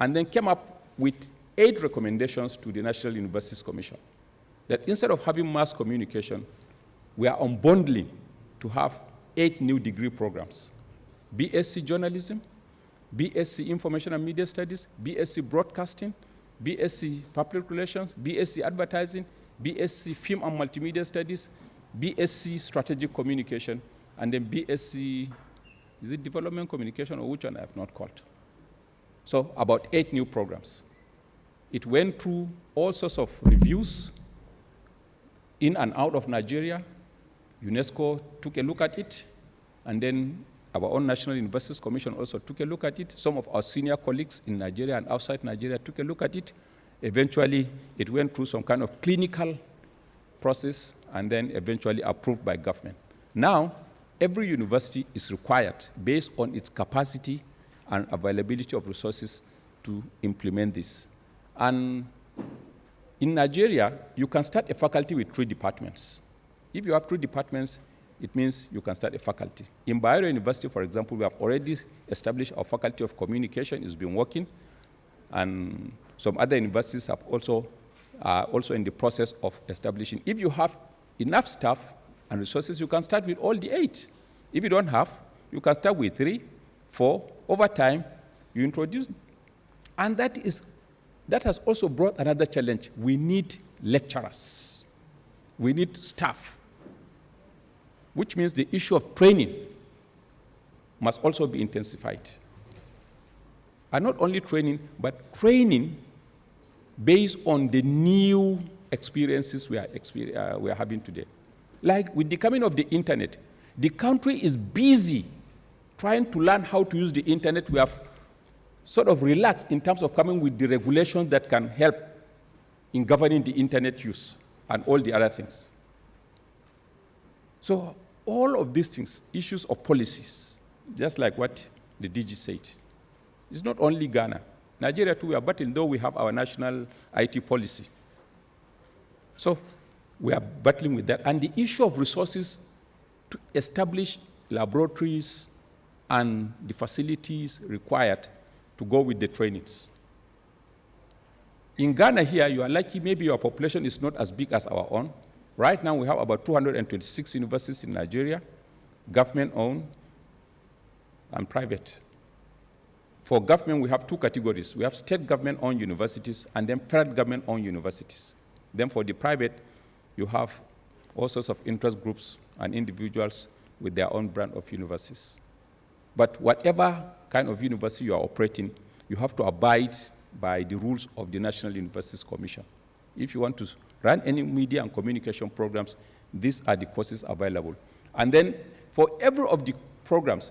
and then came up with 8 recommendations to the National Universities Commission, that instead of having mass communication, we are unbundling to have 8 new degree programs: BSc Journalism, BSc Information and Media Studies, BSc Broadcasting, BSc Public Relations, BSc Advertising, BSc Film and Multimedia Studies, BSc Strategic Communication, and then BSc, is it Development Communication, or which one I have not called? So about 8 new programs. It went through all sorts of reviews in and out of Nigeria. UNESCO took a look at it, and then our own National Universities Commission also took a look at it. Some of our senior colleagues in Nigeria and outside Nigeria took a look at it. Eventually, it went through some kind of clinical process and then eventually approved by government. Now, every university is required, based on its capacity and availability of resources, to implement this. And in Nigeria, you can start a faculty with 3 departments. If you have 3 departments, it means you can start a faculty. In Bayero University, for example, we have already established our Faculty of Communication. It's been working. And some other universities have also in the process of establishing. If you have enough staff and resources, you can start with all the 8. If you don't have, you can start with 3, 4. Over time, you introduce. And that has also brought another challenge. We need lecturers. We need staff, which means the issue of training must also be intensified. And not only training, but training based on the new experiences we are having today. Like with the coming of the internet, the country is busy trying to learn how to use the internet. We have sort of relaxed in terms of coming with the regulations that can help in governing the internet use and all the other things. So all of these things, issues of policies, just like what the DG said, it's not only Ghana. Nigeria too, we are battling, though we have our national IT policy. So we are battling with that. And the issue of resources to establish laboratories and the facilities required to go with the trainings. In Ghana here, you are lucky, maybe your population is not as big as our own. Right now, we have about 226 universities in Nigeria, government-owned and private. For government, we have 2 categories. We have state government-owned universities and then federal government-owned universities. Then for the private, you have all sorts of interest groups and individuals with their own brand of universities. But whatever kind of university you are operating, you have to abide by the rules of the National Universities Commission. If you want to run any media and communication programs, these are the courses available. And then for every of the programs,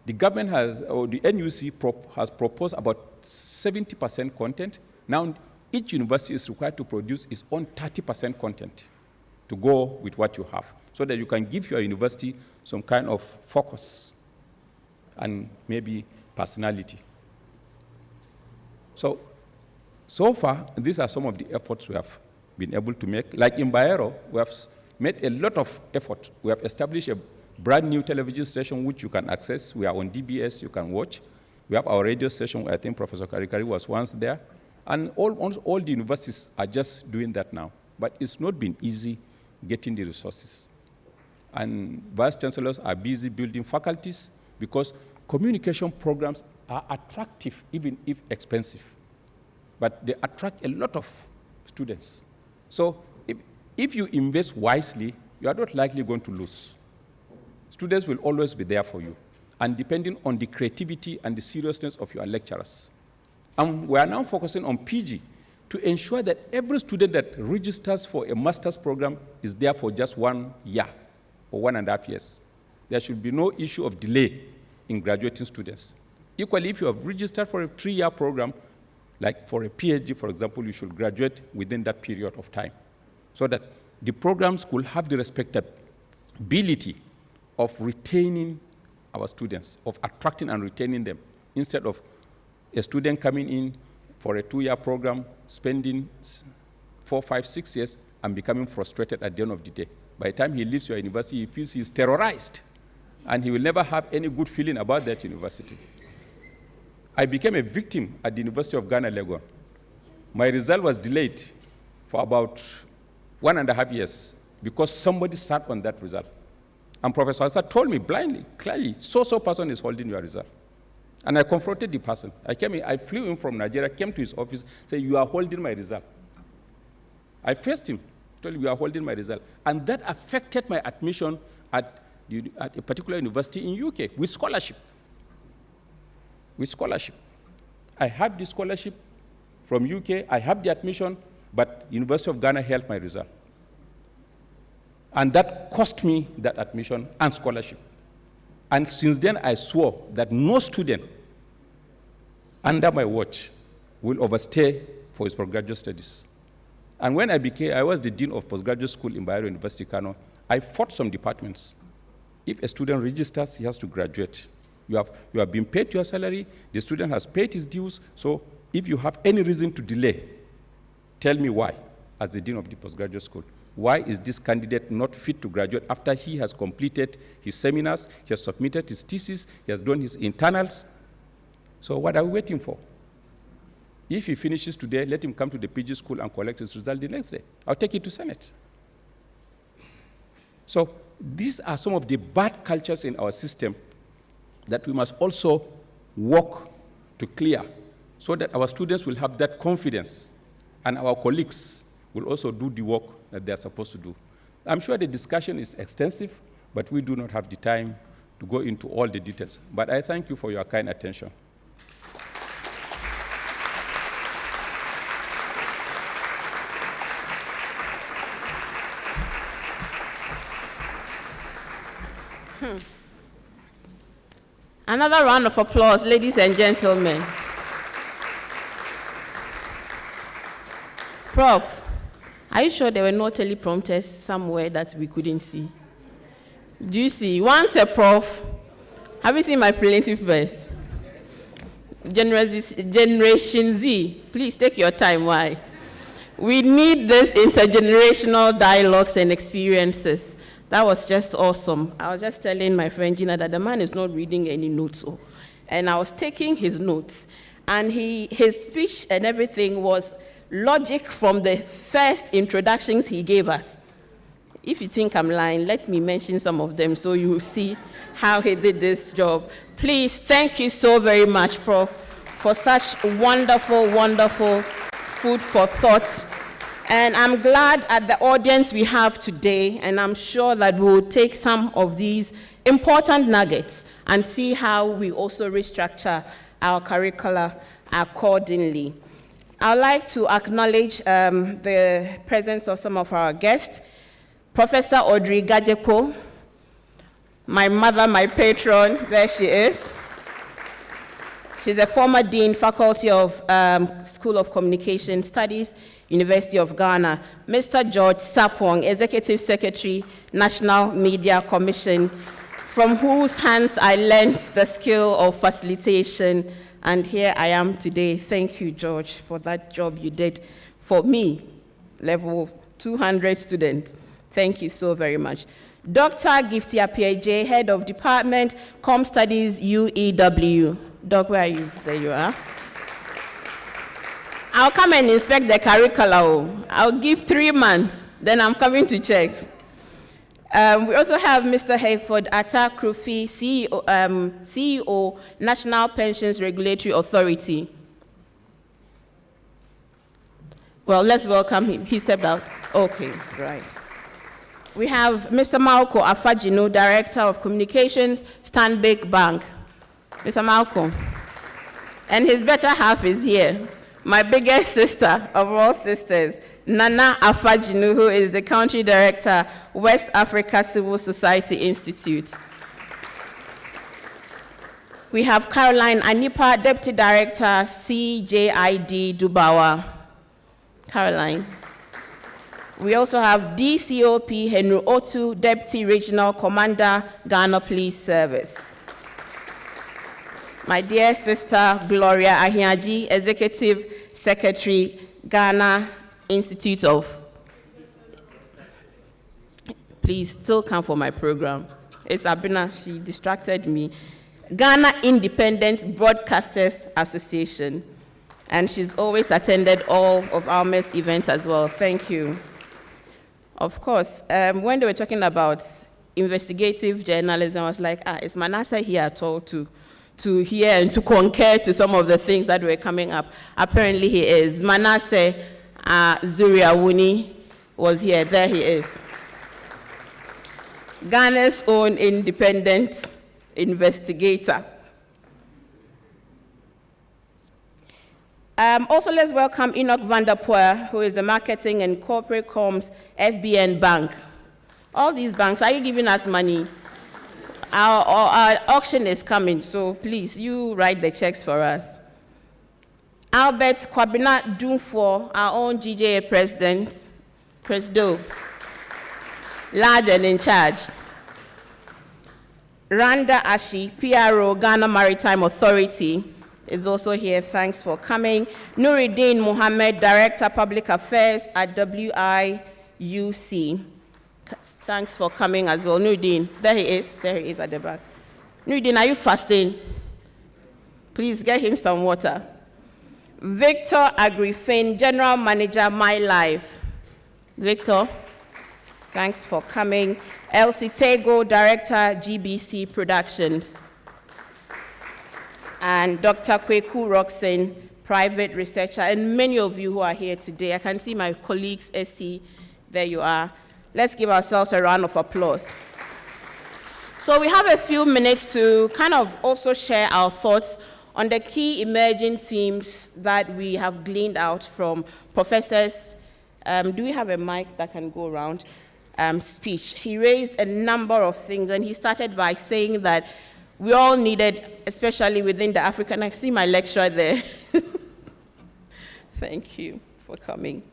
the government has, or the NUC has proposed about 70% content. Now, each university is required to produce its own 30% content to go with what you have, so that you can give your university some kind of focus and maybe personality. So far, these are some of the efforts we have been able to make. Like in Bayero, we have made a lot of effort. We have established a brand new television station which you can access. We are on DBS, you can watch. We have our radio station where I think Professor Karikari was once there. And all the universities are just doing that now. But it's not been easy getting the resources. And vice chancellors are busy building faculties because communication programs are attractive, even if expensive. But they attract a lot of students. So if you invest wisely, you are not likely going to lose. Students will always be there for you, and depending on the creativity and the seriousness of your lecturers. And we are now focusing on PG to ensure that every student that registers for a master's program is there for just 1 year or 1.5 years. There should be no issue of delay in graduating students. Equally, if you have registered for a 3-year program, like for a PhD, for example, you should graduate within that period of time, so that the programs could have the respectability of retaining our students, of attracting and retaining them, instead of a student coming in for a 2-year program, spending 4, 5, 6 years, and becoming frustrated at the end of the day. By the time he leaves your university, he feels he's terrorized, and he will never have any good feeling about that university. I became a victim at the University of Ghana, Legon. My result was delayed for about 1.5 years because somebody sat on that result. And Professor Asa told me blindly, clearly, so-so person is holding your result. And I confronted the person. I flew in from Nigeria, came to his office, said, you are holding my result. I faced him, told him, you are holding my result. And that affected my admission at a particular university in UK with scholarship. With scholarship. I have the scholarship from UK, I have the admission, but University of Ghana held my result. And that cost me that admission and scholarship. And since then, I swore that no student under my watch will overstay for his postgraduate studies. And when I was the dean of postgraduate school in Bayero University, Kano, I fought some departments. If a student registers, he has to graduate. You have been paid your salary, the student has paid his dues, so if you have any reason to delay, tell me why, as the dean of the postgraduate school. Why is this candidate not fit to graduate after he has completed his seminars, he has submitted his thesis, he has done his internals? So what are we waiting for? If he finishes today, let him come to the PG school and collect his result the next day. I'll take it to Senate. So these are some of the bad cultures in our system that we must also work to clear, so that our students will have that confidence and our colleagues will also do the work that they are supposed to do. I'm sure the discussion is extensive, but we do not have the time to go into all the details. But I thank you for your kind attention. Another round of applause, ladies and gentlemen. Prof, are you sure there were no teleprompters somewhere that we couldn't see? Do you see? Once a prof, have you seen my plaintive verse? Generation Z, please take your time. Why? We need this intergenerational dialogues and experiences. That was just awesome. I was just telling my friend Gina that the man is not reading any notes. And I was taking his notes. And his speech and everything was logic from the first introductions he gave us. If you think I'm lying, let me mention some of them so you see how he did this job. Please, thank you so very much, Prof, for such wonderful, wonderful food for thought. And I'm glad at the audience we have today, and I'm sure that we'll take some of these important nuggets and see how we also restructure our curricula accordingly. I'd like to acknowledge the presence of some of our guests. Professor Audrey Gajepo, my mother, my patron, there she is. She's a former dean, Faculty of School of Communication Studies, University of Ghana. Mr. George Sapong, Executive Secretary, National Media Commission, from whose hands I learned the skill of facilitation, and here I am today. Thank you, George, for that job you did for me, level 200 students. Thank you so very much. Dr. Gifty Apiaje, Head of Department, Com Studies, UEW. Doc, where are you? There you are. I'll come and inspect the curricula. I'll give 3 months, then I'm coming to check. We also have Mr. Hayford Atta Krufi, CEO, National Pensions Regulatory Authority. Well, let's welcome him. He stepped out. Okay, right. We have Mr. Malco Afajino, Director of Communications, Stanbic Bank. Mr. Malco. And his better half is here. My biggest sister of all sisters, Nana Afajinu, who is the Country Director, West Africa Civil Society Institute. We have Caroline Anipa, Deputy Director, CJID Dubawa. Caroline. We also have DCOP Henry Otu, Deputy Regional Commander, Ghana Police Service. My dear sister, Gloria Ahiaji, Executive Secretary, Ghana Institute of... Please, still come for my program. It's Abina, she distracted me. Ghana Independent Broadcasters Association. And she's always attended all of our MES events as well. Thank you. Of course, when they were talking about investigative journalism, I was like, is Manasseh here at all to hear and to concur to some of the things that were coming up? Apparently he is. Manasseh Zuria Wuni was here. There he is. Ghana's own independent investigator. Also, let's welcome Enoch van der Poel, who is the Marketing and Corporate Comms FBN Bank. All these banks, are you giving us money? Our auction is coming, so please, you write the checks for us. Albert Kwabena Dunfor, our own GJA president, Presido, large and in charge. Randa Ashi, PRO, Ghana Maritime Authority, is also here. Thanks for coming. Nuruddin Mohammed, Director Public Affairs at WIUC. Thanks for coming as well. Nuruddin, there he is at the back. Nuruddin, are you fasting? Please get him some water. Victor Agrifin, General Manager, My Life. Victor, thanks for coming. Elsie Tego, Director, GBC Productions. And Dr. Kweku Roxen, Private Researcher, and many of you who are here today. I can see my colleagues, SC, there you are. Let's give ourselves a round of applause. So we have a few minutes to kind of also share our thoughts on the key emerging themes that we have gleaned out from professors. Do we have a mic that can go around? Speech. He raised a number of things, and he started by saying that we all needed, especially within the African, I see my lecturer there. Thank you for coming.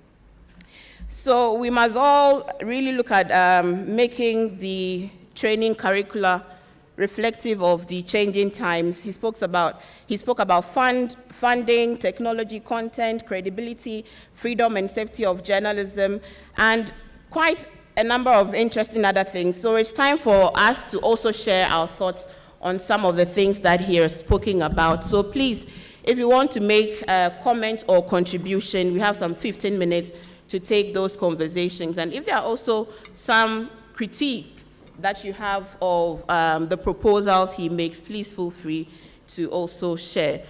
So we must all really look at making the training curricula reflective of the changing times. He spoke about funding, technology, content, credibility, freedom and safety of journalism, and quite a number of interesting other things. So it's time for us to also share our thoughts on some of the things that he has spoken about. So please, if you want to make a comment or contribution, we have some 15 minutes to take those conversations. And if there are also some critique that you have of the proposals he makes, please feel free to also share.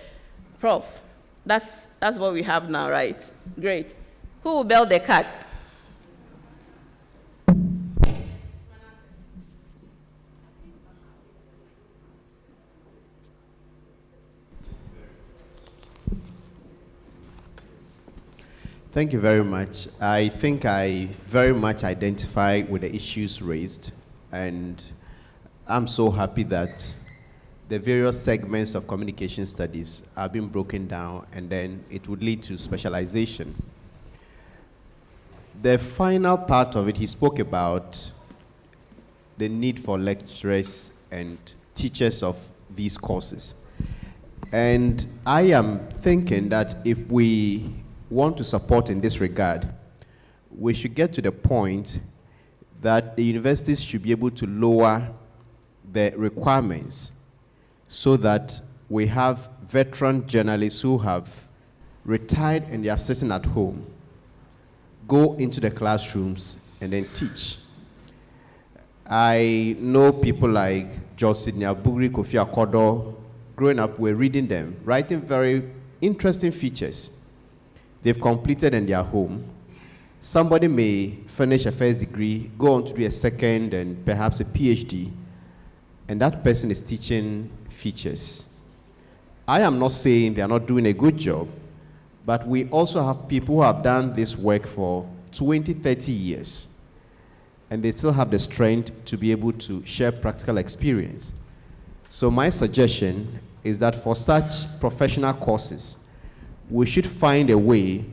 Prof, that's what we have now, right? Great. Who will bail the cat? Thank you very much. I think I very much identify with the issues raised, and I'm so happy that the various segments of communication studies are being broken down, and then it would lead to specialization. The final part of it, he spoke about the need for lecturers and teachers of these courses. And I am thinking that if we want to support in this regard, we should get to the point that the universities should be able to lower the requirements so that we have veteran journalists who have retired and they are sitting at home, go into the classrooms and then teach. I know people like George Sidney Abugri, Kofi Akodo. Growing up, we're reading them, writing very interesting features. They've completed and they are home. Somebody may finish a first degree, go on to do a second and perhaps a PhD, and that person is teaching features. I am not saying they are not doing a good job, but we also have people who have done this work for 20, 30 years, and they still have the strength to be able to share practical experience. So my suggestion is that for such professional courses, we should find a way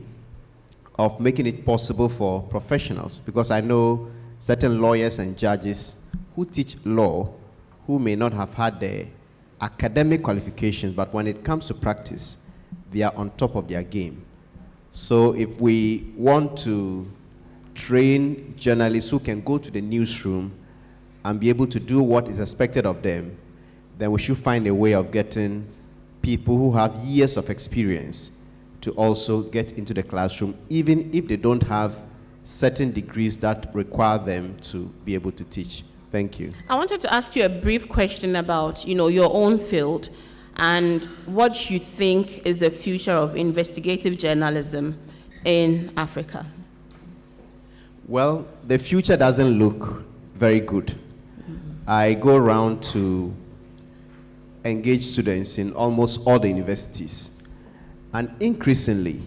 of making it possible for professionals, because I know certain lawyers and judges who teach law who may not have had the academic qualifications, but when it comes to practice, they are on top of their game. So if we want to train journalists who can go to the newsroom and be able to do what is expected of them, then we should find a way of getting people who have years of experience to also get into the classroom, even if they don't have certain degrees that require them to be able to teach. Thank you. I wanted to ask you a brief question about, your own field and what you think is the future of investigative journalism in Africa. Well, the future doesn't look very good. I go around to engage students in almost all the universities. And increasingly,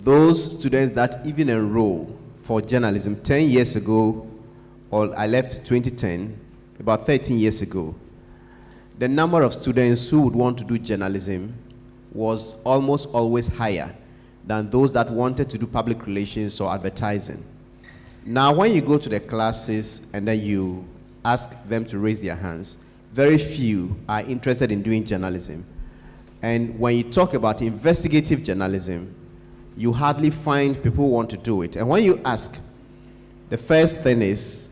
those students that even enroll for journalism 10 years ago, or I left 2010, about 13 years ago, the number of students who would want to do journalism was almost always higher than those that wanted to do public relations or advertising. Now, when you go to the classes and then you ask them to raise their hands, very few are interested in doing journalism. And when you talk about investigative journalism, you hardly find people who want to do it. And when you ask, the first thing is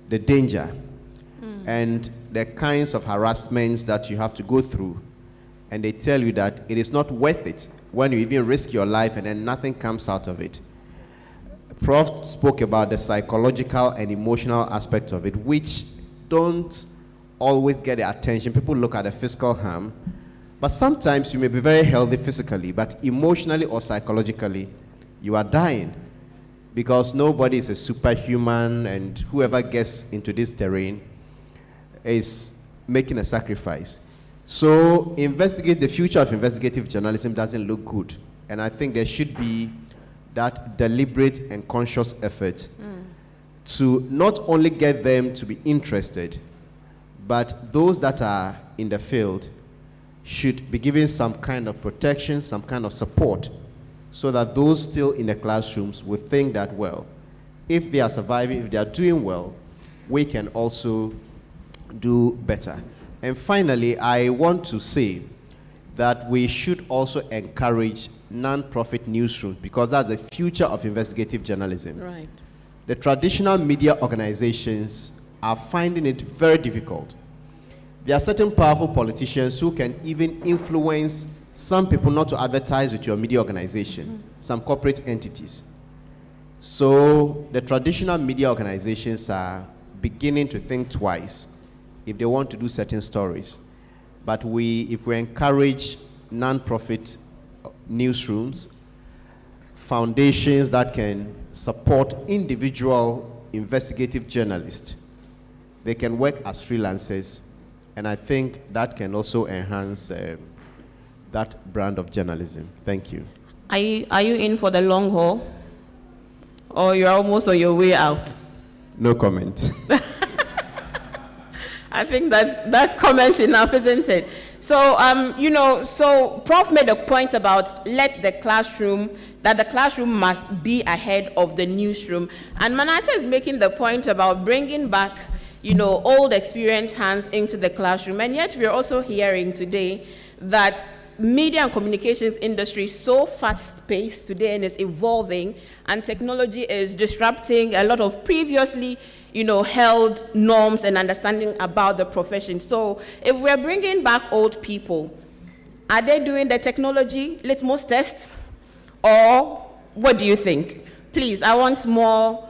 the danger and the kinds of harassments that you have to go through. And they tell you that it is not worth it when you even risk your life and then nothing comes out of it. Prof spoke about the psychological and emotional aspects of it, which don't always get the attention. People look at the physical harm, but sometimes you may be very healthy physically, but emotionally or psychologically, you are dying, because nobody is a superhuman, and whoever gets into this terrain is making a sacrifice. So the future of investigative journalism doesn't look good, and I think there should be that deliberate and conscious effort to not only get them to be interested, but those that are in the field should be given some kind of protection, some kind of support, so that those still in the classrooms will think that, well, if they are surviving, if they are doing well, we can also do better. And finally, I want to say that we should also encourage non-profit newsrooms, because that's the future of investigative journalism. Right. The traditional media organizations are finding it very difficult. There are certain powerful politicians who can even influence some people not to advertise with your media organization, some corporate entities. So the traditional media organizations are beginning to think twice if they want to do certain stories. But if we encourage non-profit newsrooms, foundations that can support individual investigative journalists, they can work as freelancers, and I think that can also enhance that brand of journalism. Thank you. Are you in for the long haul, or you're almost on your way out? No comment. I think that's comment enough, isn't it? So, so Prof made a point about that the classroom must be ahead of the newsroom. And Manasseh is making the point about bringing back, old experienced hands into the classroom. And yet we're also hearing today that media and communications industry is so fast-paced today and is evolving, and technology is disrupting a lot of previously held norms and understanding about the profession. So if we're bringing back old people, are they doing the technology litmus test, or what do you think? Please, I want more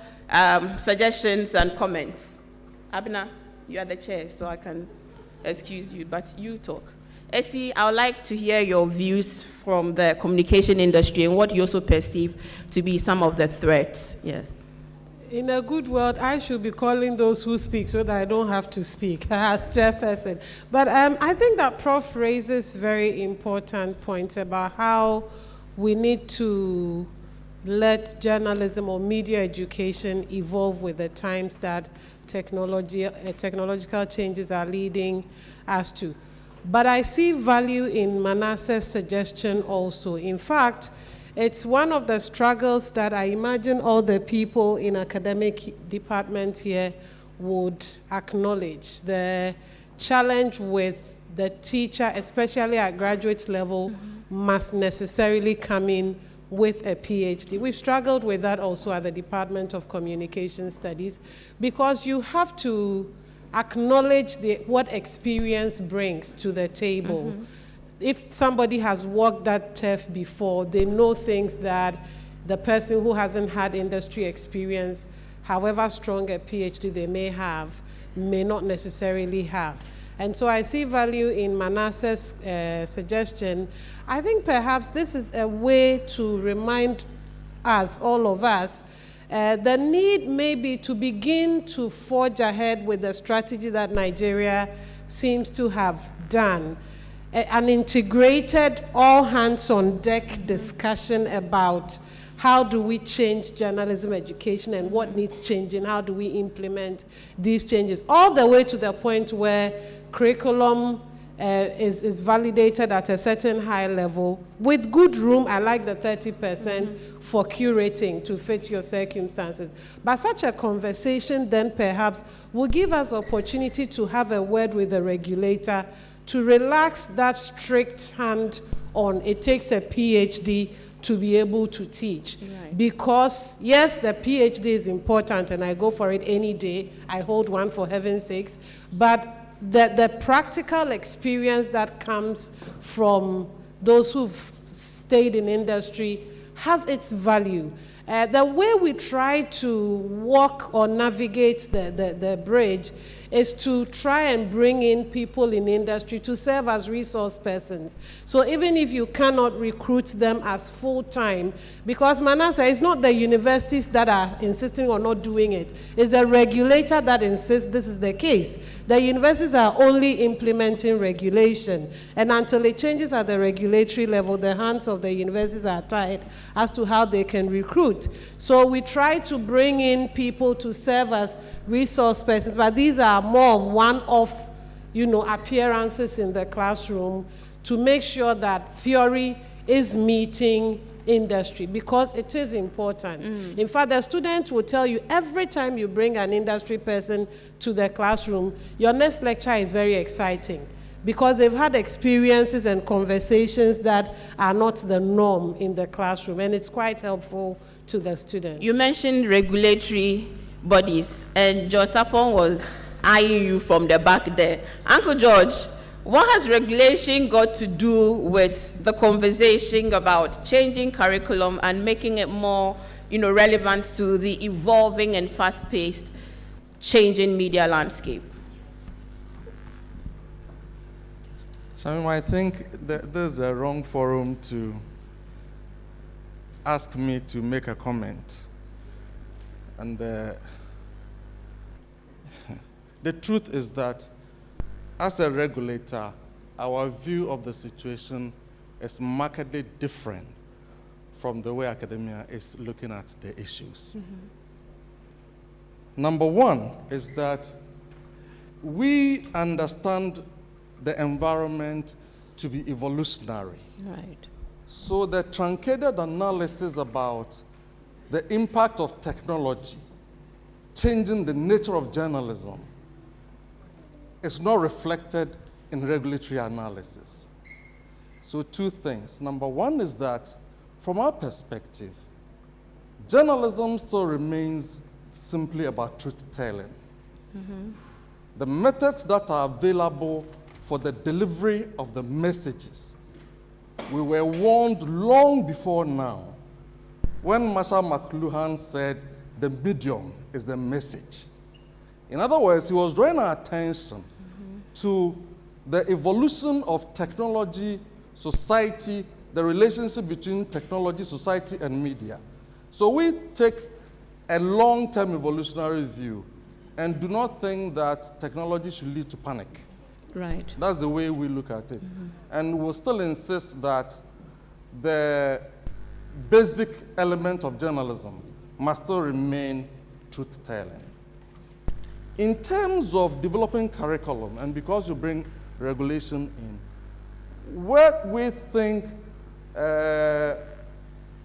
suggestions and comments. Abena, you are the chair, so I can excuse you, but you talk. Essie, I would like to hear your views from the communication industry and what you also perceive to be some of the threats. Yes. In a good world, I should be calling those who speak so that I don't have to speak as chairperson. But I think that Prof raises very important points about how we need to let journalism or media education evolve with the times that technological changes are leading us to. But I see value in Manasseh's suggestion also. In fact, it's one of the struggles that I imagine all the people in academic departments here would acknowledge. The challenge with the teacher, especially at graduate level, must necessarily come in with a PhD. We've struggled with that also at the Department of Communication Studies, because you have to acknowledge what experience brings to the table. If somebody has walked that turf before, they know things that the person who hasn't had industry experience, however strong a PhD they may have, may not necessarily have. And so I see value in Manasseh's suggestion. I think perhaps this is a way to remind us, all of us, the need maybe to begin to forge ahead with the strategy that Nigeria seems to have done. An integrated, all-hands-on-deck discussion about how do we change journalism education and what needs changing, how do we implement these changes, all the way to the point where curriculum is validated at a certain high level with good room. I like the 30% for curating to fit your circumstances. But such a conversation then perhaps will give us opportunity to have a word with the regulator to relax that strict hand on it takes a PhD to be able to teach. Right. Because yes, the PhD is important and I go for it any day. I hold one for heaven's sakes. But the practical experience that comes from those who've stayed in industry has its value. The way we try to walk or navigate the bridge is to try and bring in people in industry to serve as resource persons. So even if you cannot recruit them as full-time, because Manasseh, it's not the universities that are insisting on not doing it, it's the regulator that insists this is the case. The universities are only implementing regulation, and until it changes at the regulatory level, the hands of the universities are tied as to how they can recruit. So we try to bring in people to serve as resource persons, but these are more of one-off, appearances in the classroom to make sure that theory is meeting industry, because it is important. In fact, the students will tell you every time you bring an industry person to the classroom, your next lecture is very exciting because they've had experiences and conversations that are not the norm in the classroom, and it's quite helpful to the students. You mentioned regulatory bodies, and George Sapon was eyeing you from the back there. Uncle George, what has regulation got to do with the conversation about changing curriculum and making it more, relevant to the evolving and fast-paced changing media landscape? So I think that there's a wrong forum to ask me to make a comment. And the truth is that as a regulator, our view of the situation is markedly different from the way academia is looking at the issues. Number one is that we understand the environment to be evolutionary. Right. So the truncated analysis about the impact of technology changing the nature of journalism is not reflected in regulatory analysis. So two things. Number one is that from our perspective, journalism still remains simply about truth-telling. The methods that are available for the delivery of the messages, we were warned long before now when Marshall McLuhan said the medium is the message. In other words, he was drawing our attention to the evolution of technology, society, the relationship between technology, society, and media. So we take a long-term evolutionary view and do not think that technology should lead to panic. Right. That's the way we look at it. And we'll still insist that the basic element of journalism must still remain truth-telling. In terms of developing curriculum, and because you bring regulation in. What we think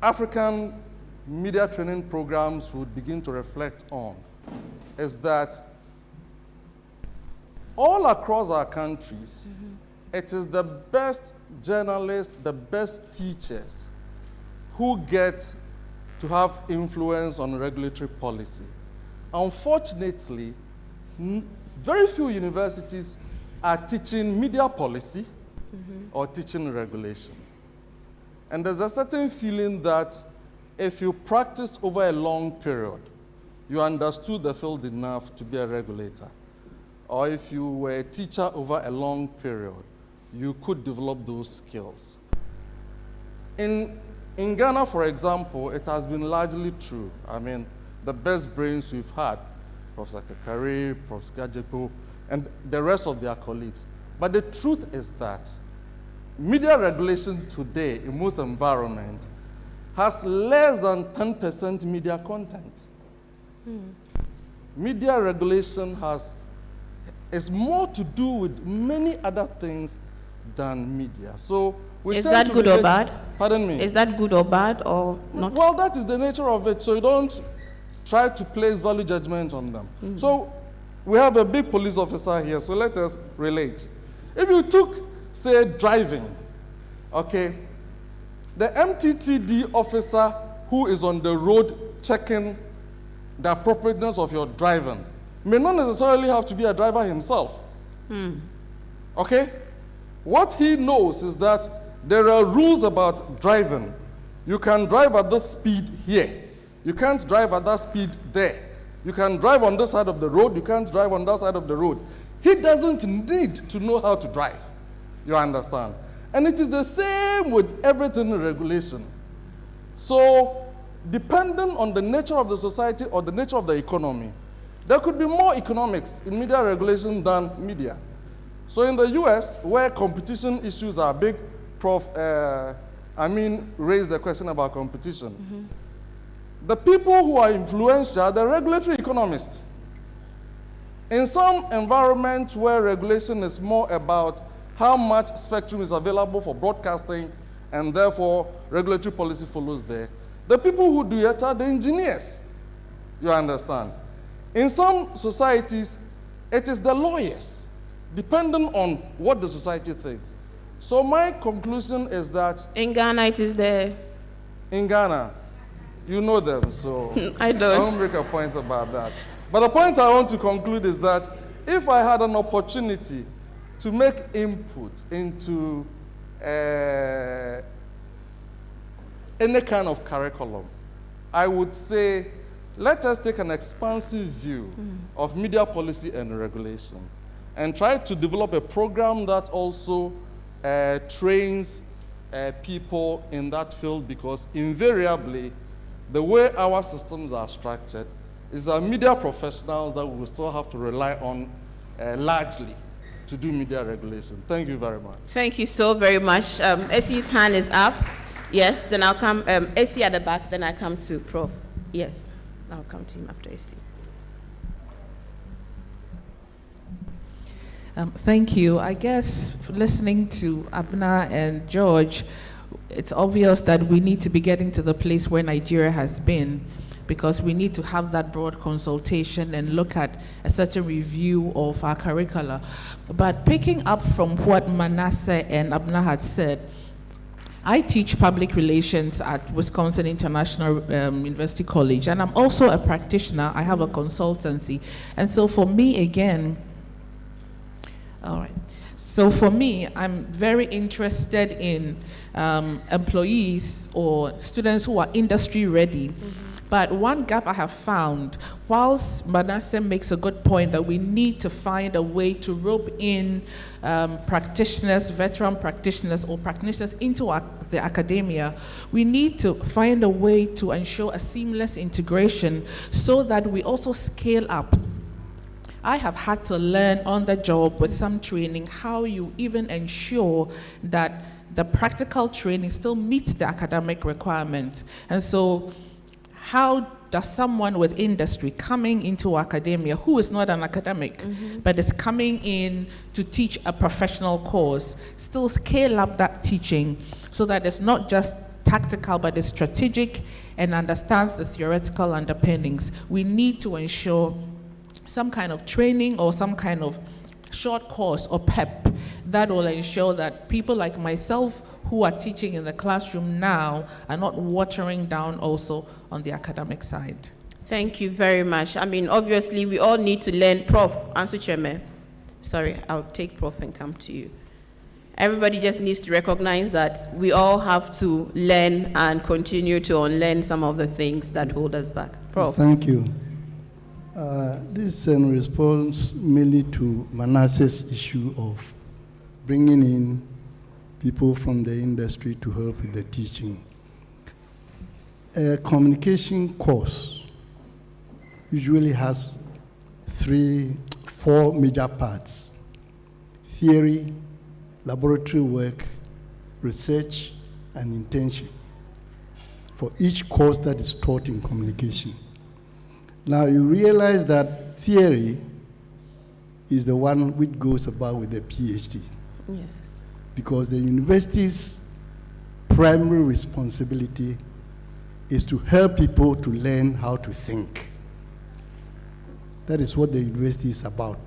African media training programs would begin to reflect on is that all across our countries, it is the best journalists, the best teachers who get to have influence on regulatory policy. Unfortunately, very few universities are teaching media policy or teaching regulation. And there's a certain feeling that if you practiced over a long period, you understood the field enough to be a regulator. Or if you were a teacher over a long period, you could develop those skills. In Ghana, for example, it has been largely true. I mean, the best brains we've had, Professor Kakari, Professor Gajepo, and the rest of their colleagues. But the truth is that media regulation today in most environments has less than 10% media content. Media regulation is more to do with many other things than media. So is that good or bad? Pardon me? Is that good or bad or not? Well, that is the nature of it. So you don't try to place value judgment on them. So we have a big police officer here, so let us relate. If you took, say, driving, okay, the MTTD officer who is on the road checking the appropriateness of your driving may not necessarily have to be a driver himself. Okay? What he knows is that there are rules about driving. You can drive at this speed here. You can't drive at that speed there. You can drive on this side of the road. You can't drive on that side of the road. He doesn't need to know how to drive. You understand? And it is the same with everything in regulation. So, depending on the nature of the society or the nature of the economy, there could be more economics in media regulation than media. So in the US, where competition issues are big, Prof. Amin raised the question about competition. The people who are influential are the regulatory economists. In some environments where regulation is more about how much spectrum is available for broadcasting, and therefore regulatory policy follows there, the people who do it are the engineers. You understand? In some societies, it is the lawyers, depending on what the society thinks. So my conclusion is that in Ghana, it is there. In Ghana, you know them, so I don't. I won't make a point about that. But the point I want to conclude is that if I had an opportunity to make input into any kind of curriculum, I would say, let us take an expansive view of media policy and regulation and try to develop a program that also trains people in that field, because invariably, the way our systems are structured is our media professionals that we will still have to rely on largely to do media regulation. Thank you very much. Thank you so very much. Essie's hand is up. Yes, then I'll come, Essie at the back, then I come to Prof. Yes, I'll come to him after Essie. Thank you. I guess listening to Abna and George, it's obvious that we need to be getting to the place where Nigeria has been, because we need to have that broad consultation and look at a certain review of our curricula. But picking up from what Manasseh and Abna had said, I teach public relations at Wisconsin International University College, and I'm also a practitioner. I have a consultancy. And so for me, again, all right. So for me, I'm very interested in employees or students who are industry ready. But one gap I have found, whilst Manasseh makes a good point that we need to find a way to rope in practitioners, veteran practitioners, or practitioners into the academia, we need to find a way to ensure a seamless integration so that we also scale up. I have had to learn on the job with some training how you even ensure that the practical training still meets the academic requirements. And so how does someone with industry coming into academia who is not an academic, but is coming in to teach a professional course, still scale up that teaching so that it's not just tactical, but it's strategic and understands the theoretical underpinnings? We need to ensure some kind of training or some kind of short course or PEP that will ensure that people like myself who are teaching in the classroom now are not watering down also on the academic side. Thank you very much. I mean, obviously, we all need to learn. Prof, answer chairman. Sorry, I'll take Prof and come to you. Everybody just needs to recognize that we all have to learn and continue to unlearn some of the things that hold us back. Prof. Thank you. This is in response mainly to Manasseh's issue of bringing in people from the industry to help with the teaching. A communication course usually has 4 major parts: theory, laboratory work, research, and internship for each course that is taught in communication. Now you realize that theory is the one which goes about with the PhD. Yes. Because the university's primary responsibility is to help people to learn how to think. That is what the university is about,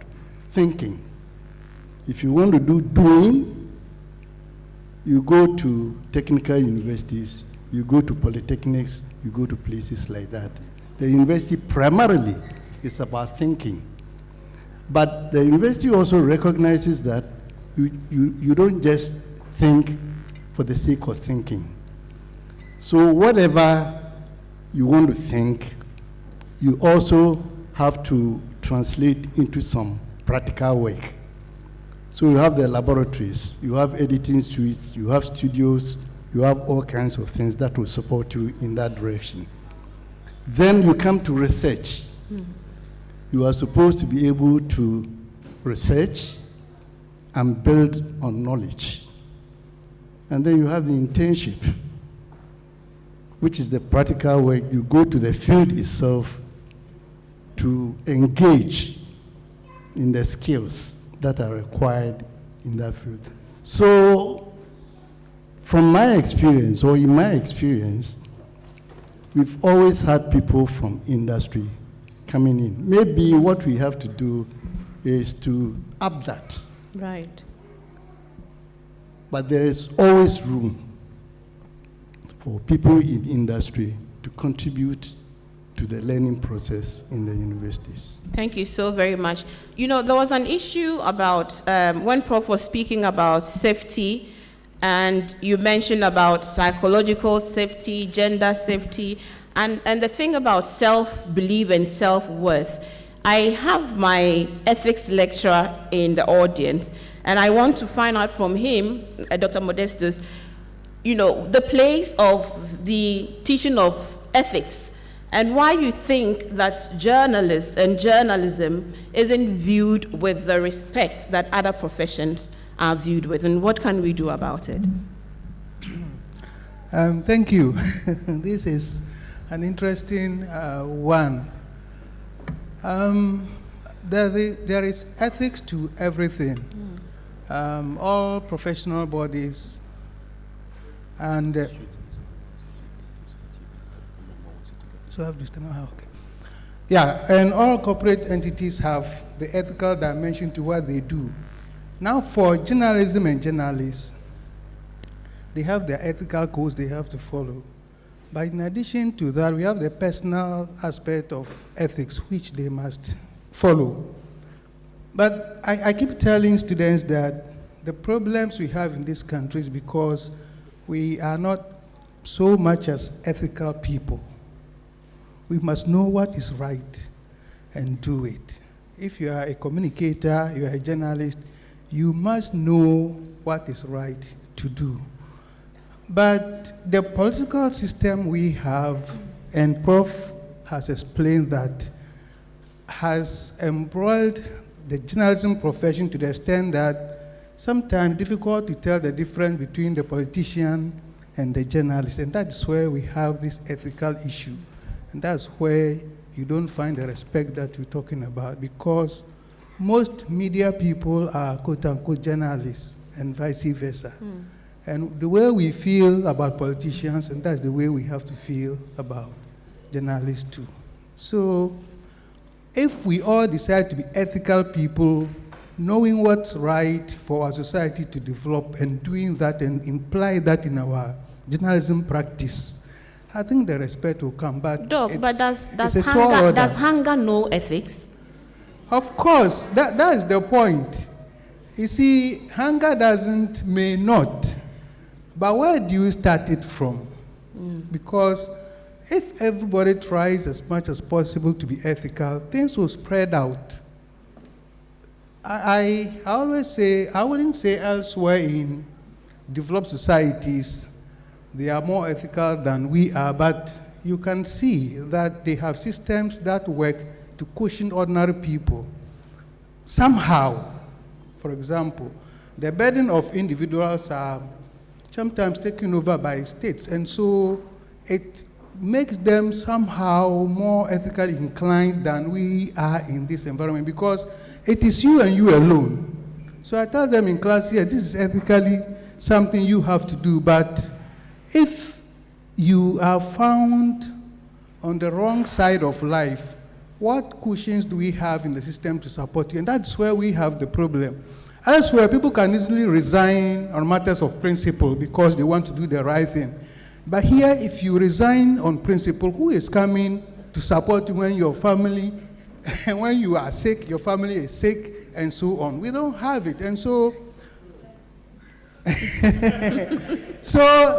thinking. If you want to do doing, you go to technical universities, you go to polytechnics, you go to places like that. The university primarily is about thinking. But the university also recognizes that you don't just think for the sake of thinking. So whatever you want to think, you also have to translate into some practical work. So you have the laboratories, you have editing suites, you have studios, you have all kinds of things that will support you in that direction. Then you come to research. You are supposed to be able to research and build on knowledge. And then you have the internship, which is the practical work. You go to the field itself to engage in the skills that are required in that field. So, from my experience, or in my experience, we've always had people from industry coming in. Maybe what we have to do is to up that. Right. But there is always room for people in industry to contribute to the learning process in the universities. Thank you so very much. You know, there was an issue about when Prof was speaking about safety, and you mentioned about psychological safety, gender safety, and the thing about self-belief and self-worth. I have my ethics lecturer in the audience, and I want to find out from him, Dr. Modestus, you know, the place of the teaching of ethics and why you think that journalists and journalism isn't viewed with the respect that other professions are viewed with, and what can we do about it? Thank you. This is an interesting one. There is ethics to everything. All professional bodies and and all corporate entities have the ethical dimension to what they do. Now, for journalism and journalists, they have their ethical codes they have to follow. But in addition to that, we have the personal aspect of ethics, which they must follow. But I keep telling students that the problems we have in this country is because we are not so much as ethical people. We must know what is right and do it. If you are a communicator, you are a journalist, you must know what is right to do. But the political system we have, and Prof has explained that, has embroiled the journalism profession to the extent that sometimes difficult to tell the difference between the politician and the journalist, and that is where we have this ethical issue. And that's where you don't find the respect that you're talking about, because most media people are quote-unquote journalists and vice versa. And the way we feel about politicians, and that's the way we have to feel about journalists too. So if we all decide to be ethical people, knowing what's right for our society to develop and doing that and imply that in our journalism practice, I think the respect will come. But Doc, but does hunger know ethics? Of course, that is the point. You see, hunger may not, but where do you start it from? Because if everybody tries as much as possible to be ethical, things will spread out. I always say, I wouldn't say elsewhere in developed societies, they are more ethical than we are, but you can see that they have systems that work to cushion ordinary people. Somehow, for example, the burden of individuals are sometimes taken over by states, and so it makes them somehow more ethically inclined than we are in this environment, because it is you and you alone. So I tell them in class here, this is ethically something you have to do, but if you are found on the wrong side of life, what cushions do we have in the system to support you? And that's where we have the problem. Elsewhere, people can easily resign on matters of principle because they want to do the right thing. But here, if you resign on principle, who is coming to support you when your family, when you are sick, your family is sick, and so on? We don't have it. And so,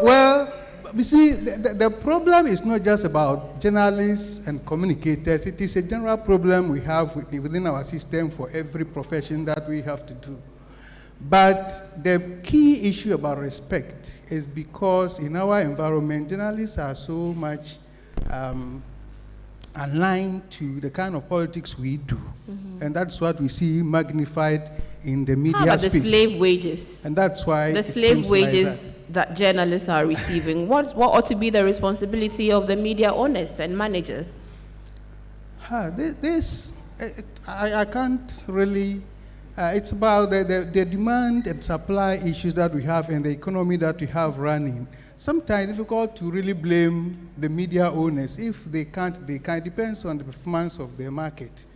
well, you see, the problem is not just about journalists and communicators. It is a general problem we have within our system for every profession that we have to do. But the key issue about respect is because in our environment, journalists are so much aligned to the kind of politics we do. And that's what we see magnified in the media space. How about the slave wages? And that's why the slave wages that journalists are receiving. What ought to be the responsibility of the media owners and managers? I can't really. It's about the demand and supply issues that we have and the economy that we have running. Sometimes it's difficult to really blame the media owners. If they can't, they can. It depends on the performance of the market.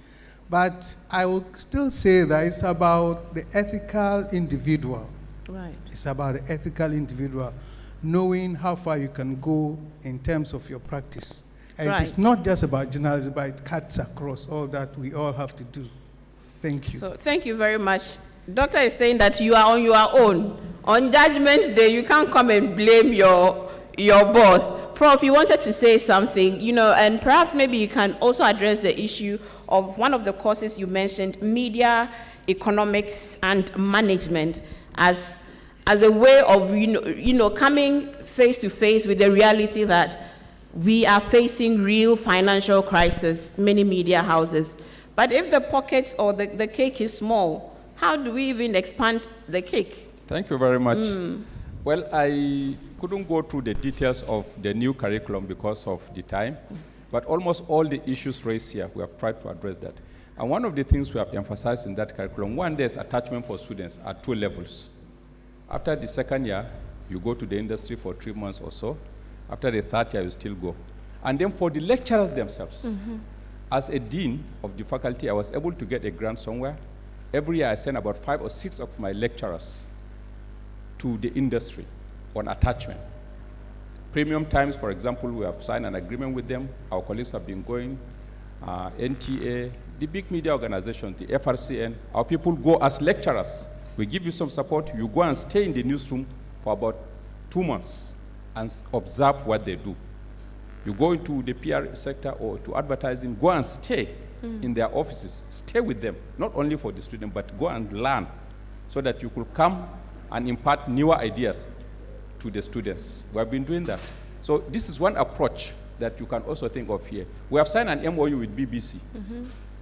But I will still say that it's about the ethical individual. Right. It's about the ethical individual, knowing how far you can go in terms of your practice. And right. It's not just about journalism, but it cuts across all that we all have to do. Thank you. So thank you very much. Doctor is saying that you are on your own. On Judgment Day, you can't come and blame your boss. Prof, you wanted to say something, and perhaps maybe you can also address the issue of one of the courses you mentioned, media, economics, and management, as a way of, coming face to face with the reality that we are facing real financial crisis, many media houses. But if the pockets or the cake is small, how do we even expand the cake? Thank you very much. Well, I couldn't go through the details of the new curriculum because of the time, but almost all the issues raised here, we have tried to address that. And one of the things we have emphasized in that curriculum, one, there's attachment for students at 2 levels. After the second year, you go to the industry for 3 months or so. After the third year, you still go. And then for the lecturers themselves, as a dean of the faculty, I was able to get a grant somewhere. Every year, I send about 5 or 6 of my lecturers to the industry on attachment. Premium Times, for example, we have signed an agreement with them. Our colleagues have been going. NTA, the big media organizations, the FRCN, our people go as lecturers. We give you some support. You go and stay in the newsroom for about 2 months and observe what they do. You go into the PR sector or to advertising, go and stay in their offices. Stay with them, not only for the student, but go and learn so that you could come and impart newer ideas to the students. We have been doing that. So this is one approach that you can also think of here. We have signed an MOU with BBC.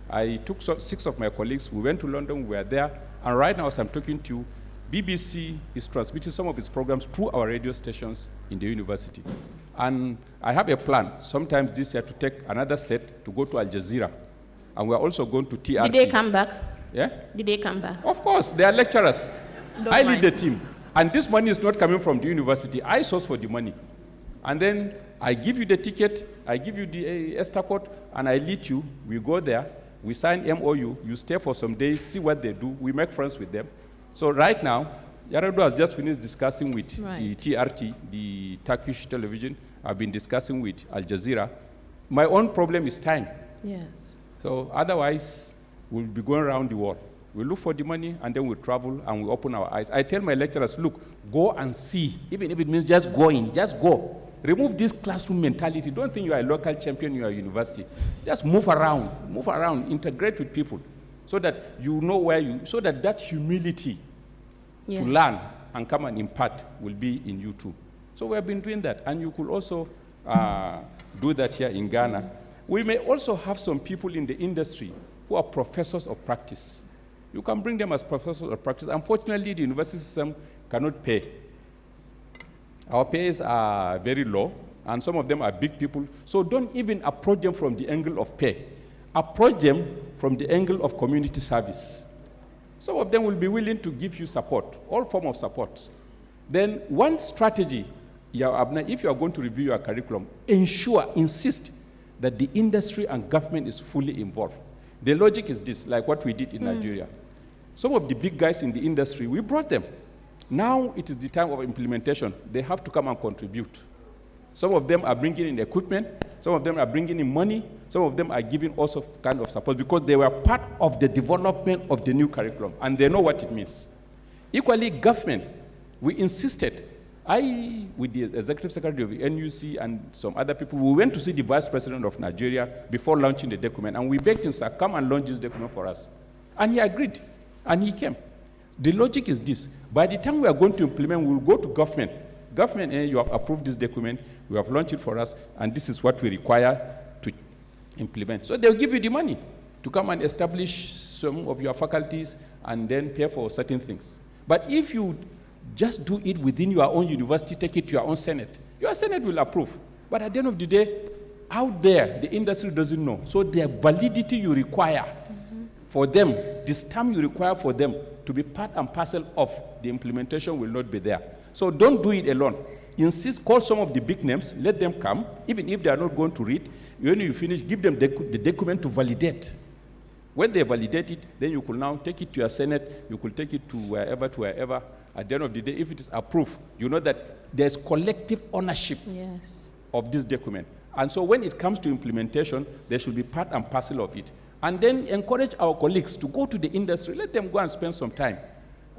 I took 6 of my colleagues. We went to London. We were there. And right now, as I'm talking to you, BBC is transmitting some of its programs through our radio stations in the university. And I have a plan, sometimes this year, to take another set to go to Al Jazeera. And we're also going to TRT. Did they come back? Yeah? Did they come back? Of course, they are lecturers. Don't I mind. lead the team. And this money is not coming from the university. I source for the money. And then I give you the ticket, I give you the Estacot, and I lead you. We go there, we sign MOU, you stay for some days, see what they do, we make friends with them. So right now, Yaredo has just finished discussing with the TRT, the Turkish television. I've been discussing with Al Jazeera. My own problem is time. Yes. So otherwise, we'll be going around the world. We look for the money, and then we travel, and we open our eyes. I tell my lecturers, look, go and see. Even if it means just going, just go. Remove this classroom mentality. Don't think you are a local champion, you are a university. Just move around, integrate with people, so that you know where you, so that that humility to learn and come and impart will be in you too. So we have been doing that, and you could also do that here in Ghana. We may also have some people in the industry who are professors of practice. You can bring them as professors of practice. Unfortunately, the university system cannot pay. Our pays are very low, and some of them are big people. So don't even approach them from the angle of pay. Approach them from the angle of community service. Some of them will be willing to give you support, all form of support. Then one strategy, if you are going to review your curriculum, insist that the industry and government is fully involved. The logic is this, like what we did in Nigeria. Some of the big guys in the industry, we brought them. Now it is the time of implementation. They have to come and contribute. Some of them are bringing in equipment, some of them are bringing in money, some of them are giving also kind of support because they were part of the development of the new curriculum, and they know what it means. Equally, government, we insisted. With the executive secretary of the NUC and some other people, we went to see the vice president of Nigeria before launching the document, and we begged him, sir, come and launch this document for us. And he agreed, and he came. The logic is this. By the time we are going to implement, we will go to government. Government, you have approved this document, you have launched it for us, and this is what we require to implement. So they'll give you the money to come and establish some of your faculties and then pay for certain things. But if you just do it within your own university, take it to your own Senate. Your Senate will approve. But at the end of the day, out there, the industry doesn't know. So the validity you require for them, the stamp you require for them to be part and parcel of the implementation will not be there. So don't do it alone. Insist, call some of the big names, let them come, even if they are not going to read. When you finish, give them the document to validate. When they validate it, then you could now take it to your Senate, you could take it to wherever. At the end of the day, if it is approved, you know that there's collective ownership of this document. And so when it comes to implementation, there should be part and parcel of it. And then encourage our colleagues to go to the industry. Let them go and spend some time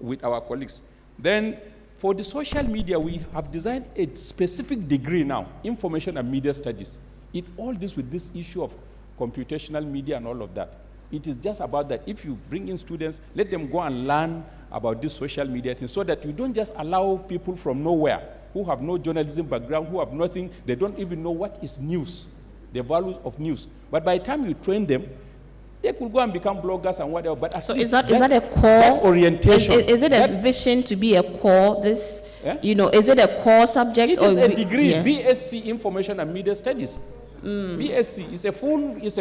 with our colleagues. Then for the social media, we have designed a specific degree now, Information and Media Studies. It all deals with this issue of computational media and all of that. It is just about that. If you bring in students, let them go and learn about this social media thing so that you don't just allow people from nowhere who have no journalism background, who have nothing, they don't even know what is news, the values of news. But by the time you train them, they could go and become bloggers and whatever. But so is that a core orientation? Is it a vision to be a core? Is it a core subject? It is a degree, BSc Information and Media Studies. BSc is a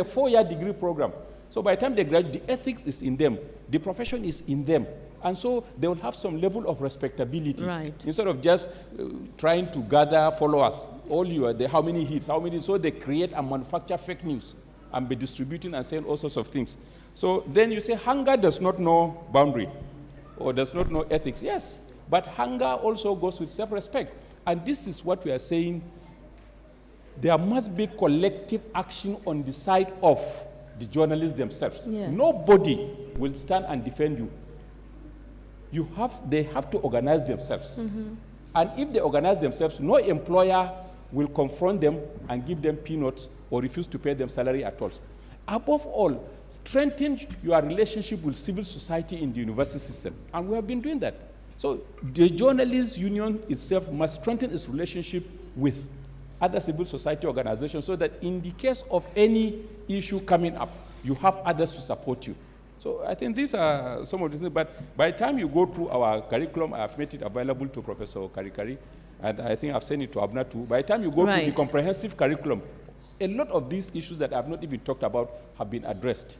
4-year degree program. So by the time they graduate, the ethics is in them, the profession is in them. And so they will have some level of respectability. Right. Instead of just trying to gather followers, how many hits, so they create and manufacture fake news and be distributing and saying all sorts of things. So then you say hunger does not know boundary or does not know ethics. Yes, but hunger also goes with self-respect. And this is what we are saying. There must be collective action on the side of the journalists themselves. Yes. Nobody will stand and defend you. They have to organize themselves. And if they organize themselves, no employer will confront them and give them peanuts or refuse to pay them salary at all. Above all, strengthen your relationship with civil society in the university system. And we have been doing that. So the journalists union itself must strengthen its relationship with other civil society organizations so that in the case of any issue coming up, you have others to support you. So I think these are some of the things, but by the time you go through our curriculum, I have made it available to Professor Karikari. and I think I've sent it to Abna too. By the time you go to the comprehensive curriculum, a lot of these issues that I've not even talked about have been addressed.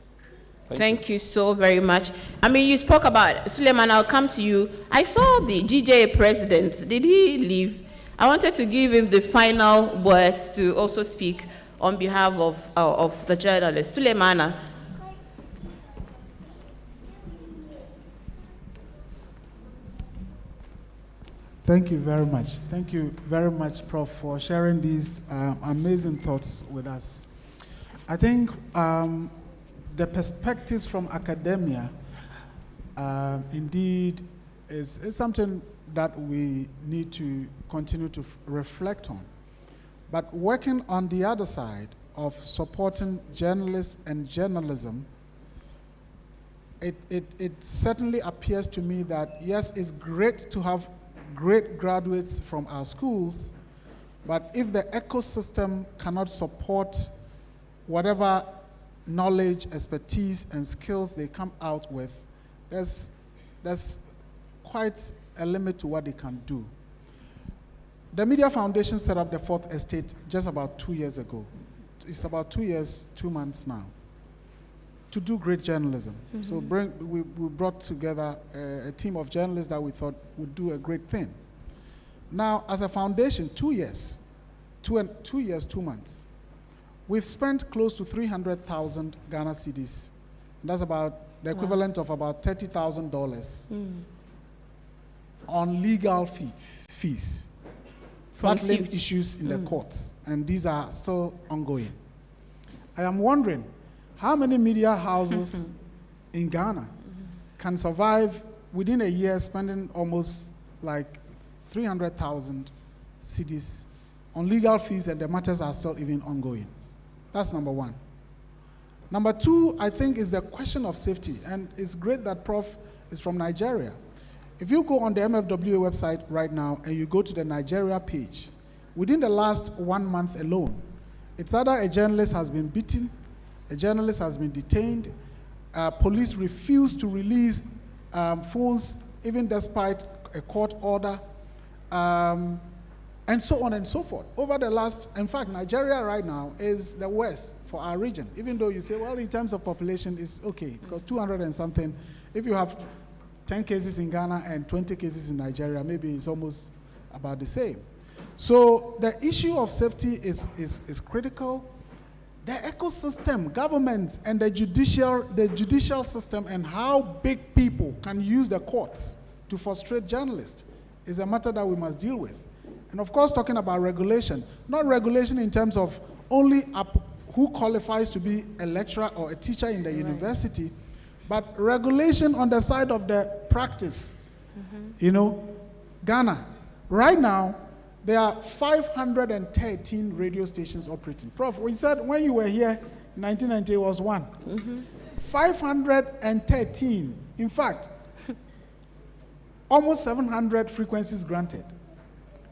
Thank you so very much. I mean, you spoke about, Suleiman, I'll come to you. I saw the GJA president. Did he leave? I wanted to give him the final words to also speak on behalf of the journalists. Suleimana. Thank you very much. Thank you very much, Prof, for sharing these amazing thoughts with us. I think the perspectives from academia indeed is something that we need to continue to reflect on. But working on the other side of supporting journalists and journalism, it certainly appears to me that, yes, it's great to have great graduates from our schools, but if the ecosystem cannot support whatever knowledge, expertise, and skills they come out with, there's quite a limit to what they can do. The Media Foundation set up the Fourth Estate just about 2 years ago. It's about 2 years, 2 months now, to do great journalism. So we brought together a team of journalists that we thought would do a great thing. Now, as a foundation, 2 years, 2 years, 2 months, we've spent close to 300,000 Ghana cedis. That's about the equivalent of about $30,000 on legal fees. Battling issues in the courts, and these are still ongoing. I am wondering how many media houses in Ghana can survive within a year spending almost like 300,000 cedis on legal fees, and the matters are still even ongoing. That's number one. Number two, I think, is the question of safety, and it's great that Prof is from Nigeria. If you go on the MFWA website right now and you go to the Nigeria page, within the last 1 month alone, it's either a journalist has been beaten, a journalist has been detained, police refuse to release phones even despite a court order, and so on and so forth. Over the last, in fact, Nigeria right now is the worst for our region, even though you say, well, in terms of population, it's okay, because 200 and something, if you have 10 cases in Ghana and 20 cases in Nigeria, maybe it's almost about the same. So the issue of safety is critical. The ecosystem, governments, and the judicial system, and how big people can use the courts to frustrate journalists is a matter that we must deal with. And of course, talking about regulation, not regulation in terms of only who qualifies to be a lecturer or a teacher in the university, but regulation on the side of the practice. You know, Ghana, right now, there are 513 radio stations operating. Prof, we said when you were here, 1990 was one. 513. In fact, almost 700 frequencies granted.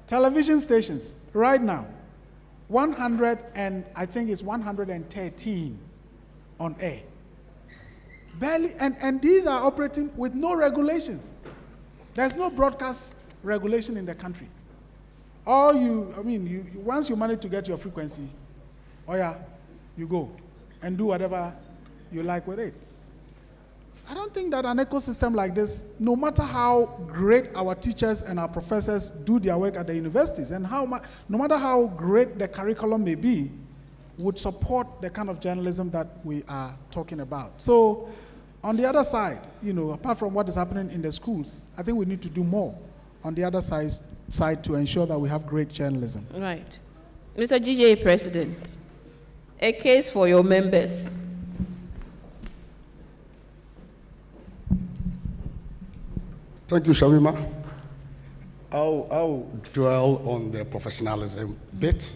Television stations, right now, 100 and I think it's 113 on air. Barely, and these are operating with no regulations. There's no broadcast regulation in the country. Once you manage to get your frequency, you go and do whatever you like with it. I don't think that an ecosystem like this, no matter how great our teachers and our professors do their work at the universities, and no matter how great the curriculum may be, would support the kind of journalism that we are talking about. So, on the other side, apart from what is happening in the schools, I think we need to do more on the other side to ensure that we have great journalism. Right. Mr. GJA President, a case for your members. Thank you, Shamima. I'll dwell on the professionalism bit.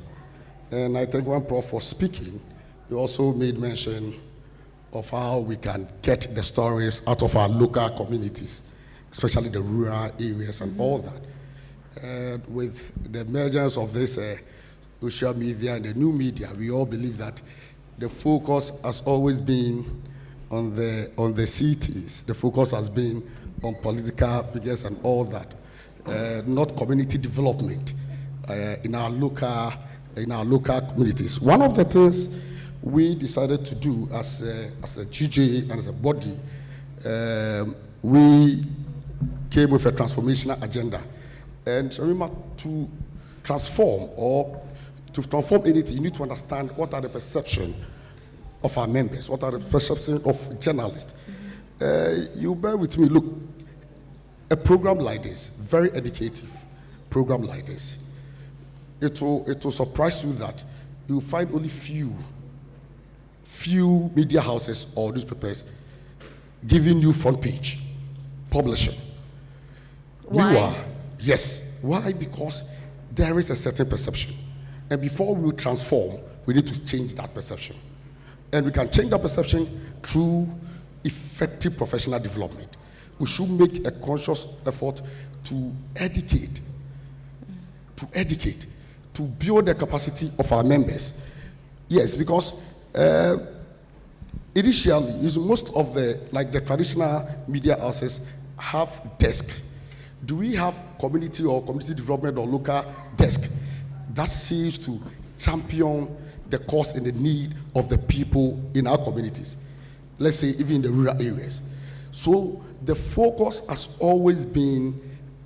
And I think when Prof was speaking, he also made mention of how we can get the stories out of our local communities, especially the rural areas and all that. And with the emergence of this social media and the new media, we all believe that the focus has always been on the cities. The focus has been on political figures and all that. not community development in our local communities. One of the things we decided to do as a GJ and as a body, we came with a transformational agenda. And remember, to transform anything, you need to understand what are the perceptions of our members, what are the perceptions of journalists. You bear with me, look, a program like this, very educative program like this, it will surprise you that you'll find only few media houses or newspapers giving you front page publishing. Why? Yes. Why? Because there is a certain perception. And before we transform, we need to change that perception. And we can change that perception through effective professional development. We should make a conscious effort to educate, to build the capacity of our members. Yes, because initially, most of the traditional media houses have desk. Do we have community or community development or local desk that seeks to champion the cause and the need of the people in our communities? Let's say even in the rural areas. So the focus has always been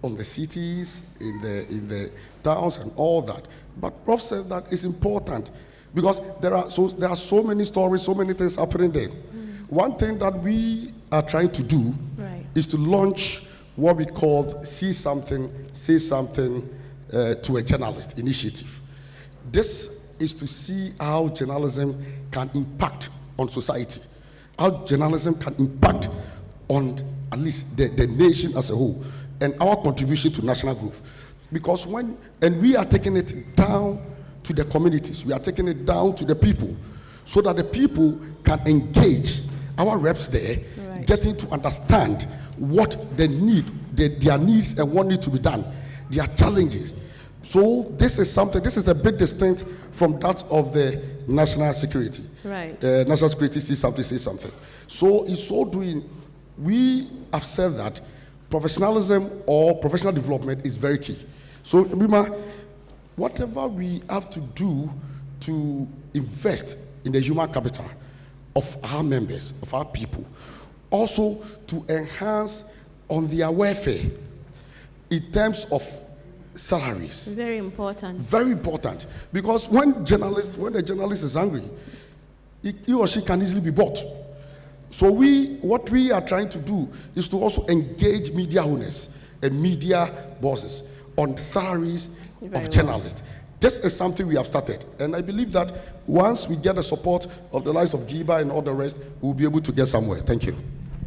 on the cities, in the towns and all that. But Prof said that is important because there are so many stories, so many things happening there. One thing that we are trying to do is to launch what we call See Something, Say Something to a Journalist initiative. This is to see how journalism can impact on society, how journalism can impact on at least the nation as a whole, and our contribution to national growth. Because we are taking it down to the communities, we are taking it down to the people, so that the people can engage our reps there, getting to understand what they need, their needs and what needs to be done, their challenges. So this is a bit distinct from that of the national security. National security, see something, say something. So in so doing, we have said that professionalism or professional development is very key. So remember, whatever we have to do to invest in the human capital of our members, of our people, also to enhance on their welfare in terms of salaries. Very important. Very important. Because when the journalist is angry, he or she can easily be bought. So what we are trying to do is to also engage media owners and media bosses on the salaries of journalists. This is something we have started. And I believe that once we get the support of the likes of Giba and all the rest, we'll be able to get somewhere. Thank you.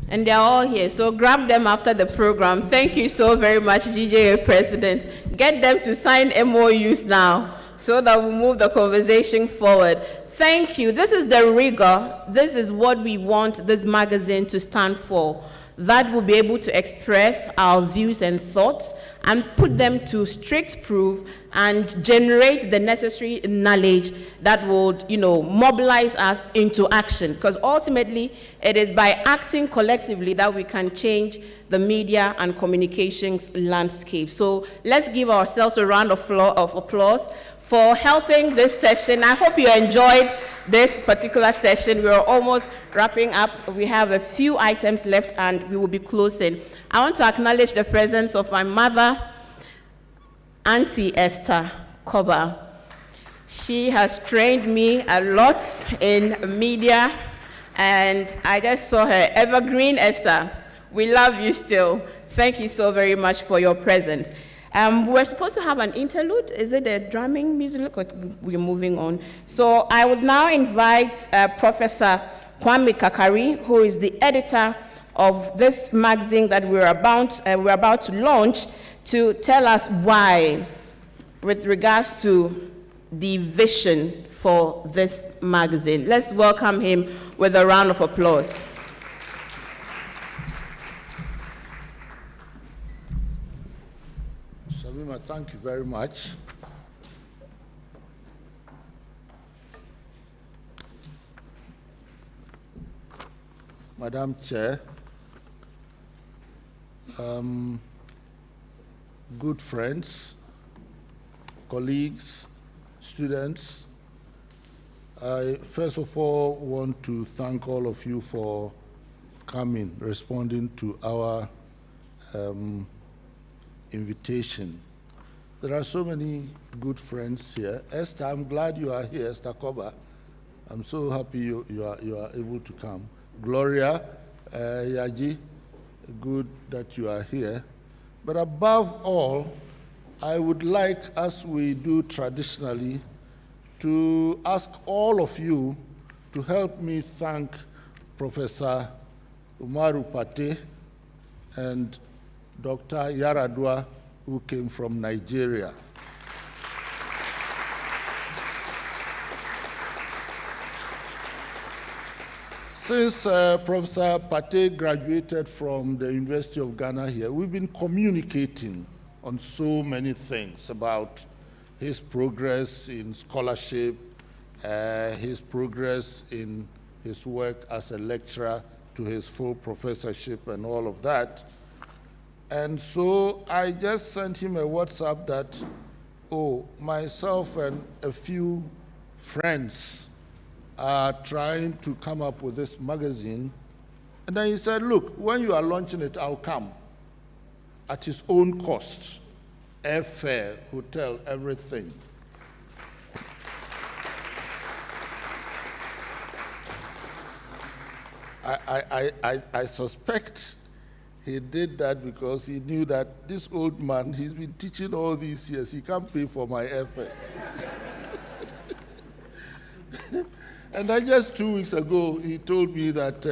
And they're all here, so grab them after the program. Thank you so very much, GJA President. Get them to sign MOUs now so that we'll move the conversation forward. Thank you. This is the rigor. This is what we want this magazine to stand for. That will be able to express our views and thoughts and put them to strict proof and generate the necessary knowledge that would, mobilize us into action. Because ultimately, it is by acting collectively that we can change the media and communications landscape. So let's give ourselves a round of applause for helping this session. I hope you enjoyed this particular session. We're almost wrapping up. We have a few items left and we will be closing. I want to acknowledge the presence of my mother, Auntie Esther Koba. She has trained me a lot in media and I just saw her. Evergreen Esther, we love you still. Thank you so very much for your presence. We're supposed to have an interlude. Is it a drumming music? Look like we're moving on. So I would now invite Professor Kwame Kakari, who is the editor of this magazine that we're about to launch, to tell us why, with regards to the vision for this magazine. Let's welcome him with a round of applause. Thank you very much. Madam Chair, good friends, colleagues, students, I first of all want to thank all of you for coming, responding to our invitation. There are so many good friends here. Esther, I'm glad you are here, Esther Koba. I'm so happy you are able to come. Gloria, Yaji, good that you are here. But above all, I would like, as we do traditionally, to ask all of you to help me thank Professor Umaru Pate and Dr. Yaradua, who came from Nigeria. Since Professor Pate graduated from the University of Ghana here, we've been communicating on so many things about his progress in scholarship, his progress in his work as a lecturer to his full professorship and all of that. And so I just sent him a WhatsApp that, oh, myself and a few friends are trying to come up with this magazine. And then he said, look, when you are launching it, I'll come at his own cost, airfare, hotel, everything. I suspect he did that because he knew that this old man, he's been teaching all these years, he can't pay for my airfare. And then just 2 weeks ago, he told me that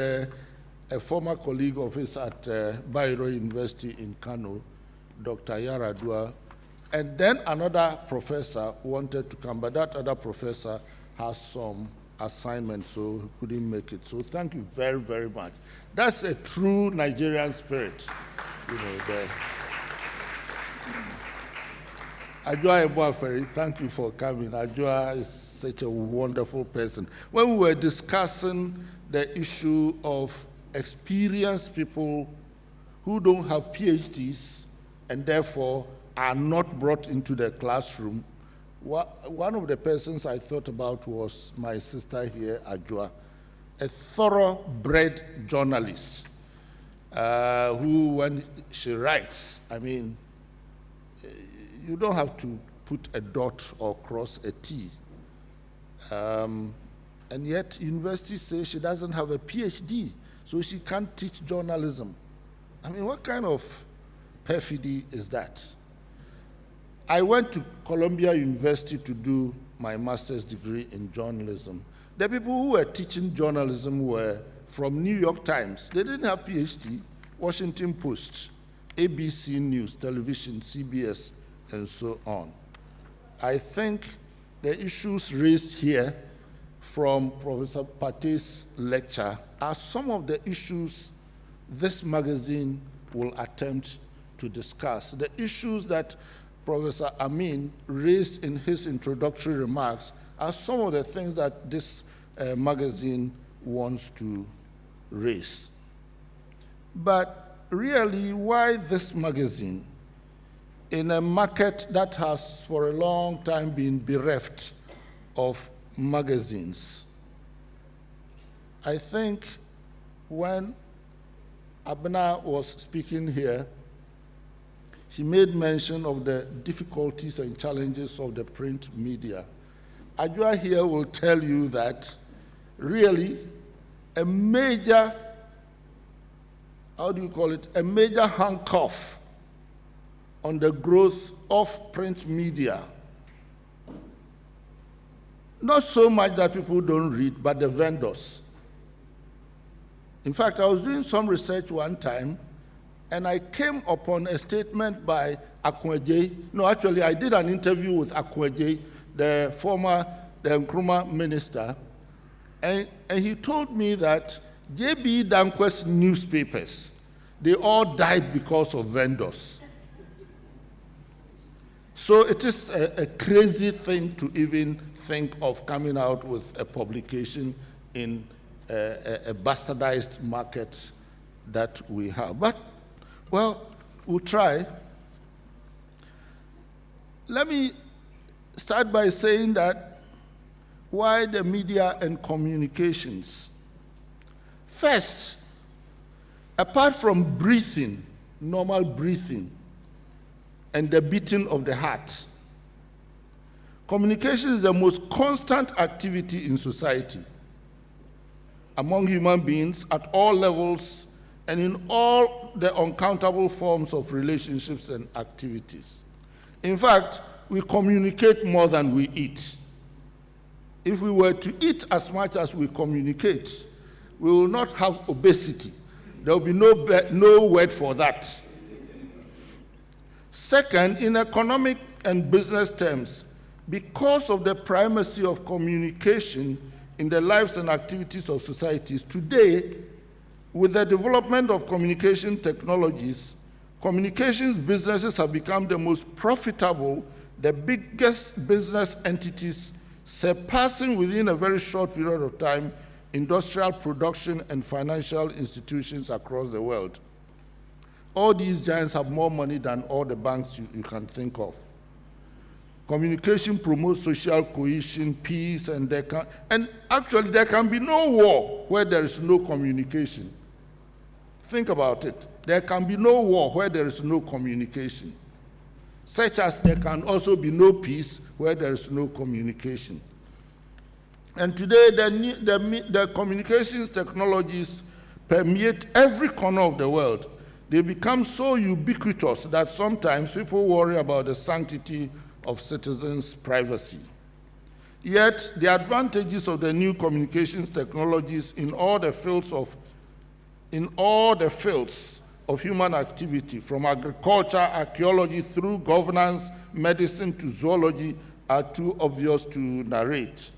a former colleague of his at Bayero University in Kano, Dr. Yaradua, and then another professor wanted to come, but that other professor has some assignment, so he couldn't make it. So thank you very, very much. That's a true Nigerian spirit. You know, Ajua Ebuaferi, thank you for coming. Ajua is such a wonderful person. When we were discussing the issue of experienced people who don't have PhDs and therefore are not brought into the classroom, one of the persons I thought about was my sister here, Ajua, a thoroughbred journalist who, when she writes, I mean, you don't have to put a dot or cross a T. And yet, universities say she doesn't have a PhD, so she can't teach journalism. I mean, what kind of perfidy is that? I went to Columbia University to do my master's degree in journalism. The people who were teaching journalism were from New York Times. They didn't have PhD, Washington Post, ABC News, television, CBS, and so on. I think the issues raised here from Professor Pate's lecture are some of the issues this magazine will attempt to discuss. The issues that Professor Amin raised in his introductory remarks are some of the things that this magazine wants to raise. But really, why this magazine? In a market that has for a long time been bereft of magazines. I think when Abena was speaking here, she made mention of the difficulties and challenges of the print media. Ajua here will tell you that really a major, how do you call it, a major handcuff on the growth of print media. Not so much that people don't read, but the vendors. In fact, I was doing some research one time, and I came upon a statement by Akweje. No, actually, I did an interview with Akweje, the former Nkrumah minister, and he told me that J.B. Dankwa's newspapers, they all died because of vendors. So it is a crazy thing to even think of coming out with a publication in a bastardized market that we have. But, well, we'll try. let me start by saying that why the media and communications? First, apart from breathing, normal breathing, and the beating of the heart, communication is the most constant activity in society, among human beings at all levels and in all the uncountable forms of relationships and activities. In fact, we communicate more than we eat. If we were to eat as much as we communicate, we will not have obesity. There will be no word for that. Second, in economic and business terms, because of the primacy of communication in the lives and activities of societies, today, with the development of communication technologies, communications businesses have become the most profitable, the biggest business entities, surpassing within a very short period of time industrial production and financial institutions across the world. All these giants have more money than all the banks you can think of. Communication promotes social cohesion, peace, and actually there can be no war where there is no communication. Think about it. There can be no war where there is no communication, such as there can also be no peace where there is no communication. And today, the communications technologies permeate every corner of the world. They become so ubiquitous that sometimes people worry about the sanctity of citizens' privacy. Yet, the advantages of the new communications technologies in all the fields of human activity, from agriculture, archaeology, through governance, medicine, to zoology, are too obvious to narrate.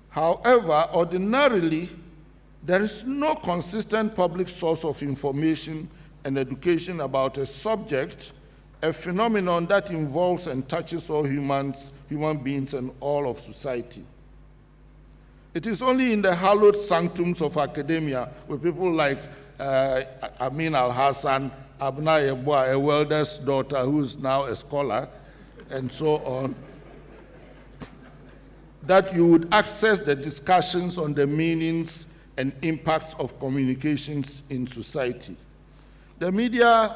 However, ordinarily, there is no consistent public source of information and education about a subject, a phenomenon that involves and touches all human beings and all of society. It is only in the hallowed sanctums of academia, with people like Amin Al-Hassan, Abna Yeboah, a welder's daughter who is now a scholar, and so on, that you would access the discussions on the meanings and impacts of communications in society. The Media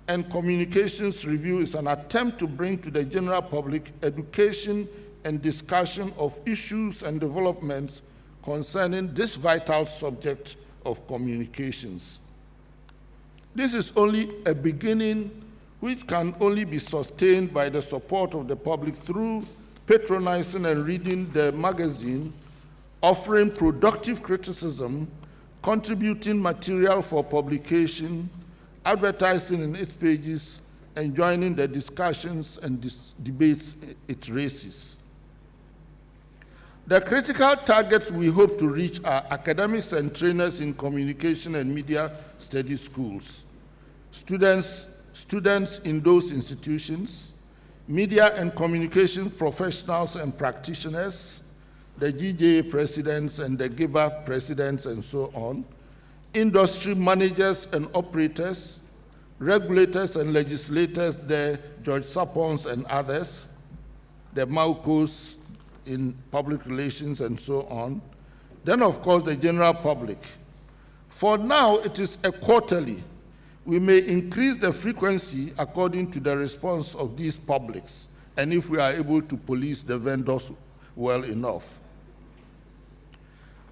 and Communications Review is an attempt to bring to the general public education and discussion of issues and developments concerning this vital subject of communications. This is only a beginning which can only be sustained by the support of the public through patronizing and reading the magazine, offering productive criticism, contributing material for publication, advertising in its pages, and joining the discussions and debates it raises. The critical targets we hope to reach are academics and trainers in communication and media studies schools, students in those institutions, media and communication professionals and practitioners, the GJA presidents and the GIBA presidents and so on, industry managers and operators, regulators and legislators, the George Sapons and others, the MAUCOs in public relations and so on. Then, of course, the general public. For now, it is a quarterly. We may increase the frequency according to the response of these publics, and if we are able to police the vendors well enough.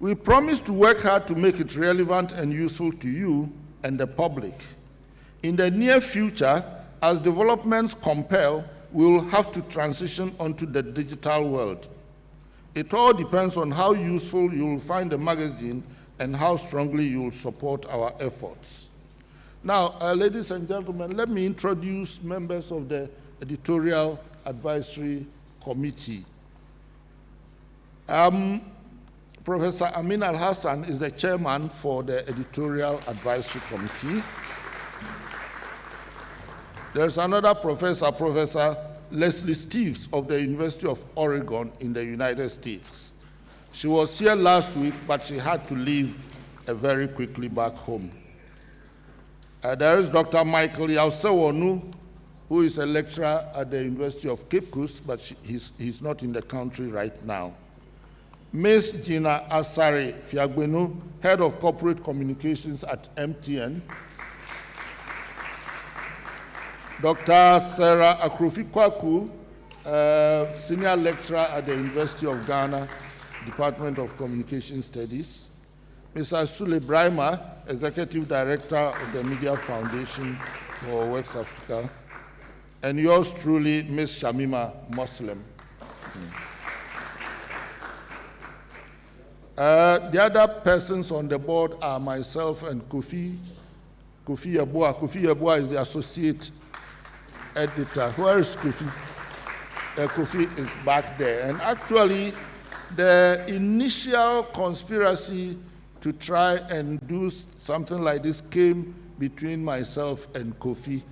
We promise to work hard to make it relevant and useful to you and the public. In the near future, as developments compel, we will have to transition onto the digital world. It all depends on how useful you will find the magazine and how strongly you will support our efforts. Now, ladies and gentlemen, let me introduce members of the Editorial Advisory Committee. Professor Amin Al-Hassan is the chairman for the Editorial Advisory Committee. There's another professor, Professor Leslie Steves of the University of Oregon in the United States. She was here last week, but she had to leave very quickly back home. There is Dr. Michael Yausewonu who is a lecturer at the University of Cape Coast, but he's not in the country right now. Ms. Gina Asare Fiagbenu, Head of Corporate Communications at MTN. Dr. Sarah Akrofi-Kwaku, Senior Lecturer at the University of Ghana, Department of Communication Studies. Mr. Sule Brahma, Executive Director of the Media Foundation for West Africa. And yours truly, Ms. Shamima Muslim. The other persons on the board are myself and Kofi Yeboah. Kofi Yeboah is the associate editor. Where is Kofi? Kofi is back there. And actually, the initial conspiracy to try and do something like this came between myself and Kofi.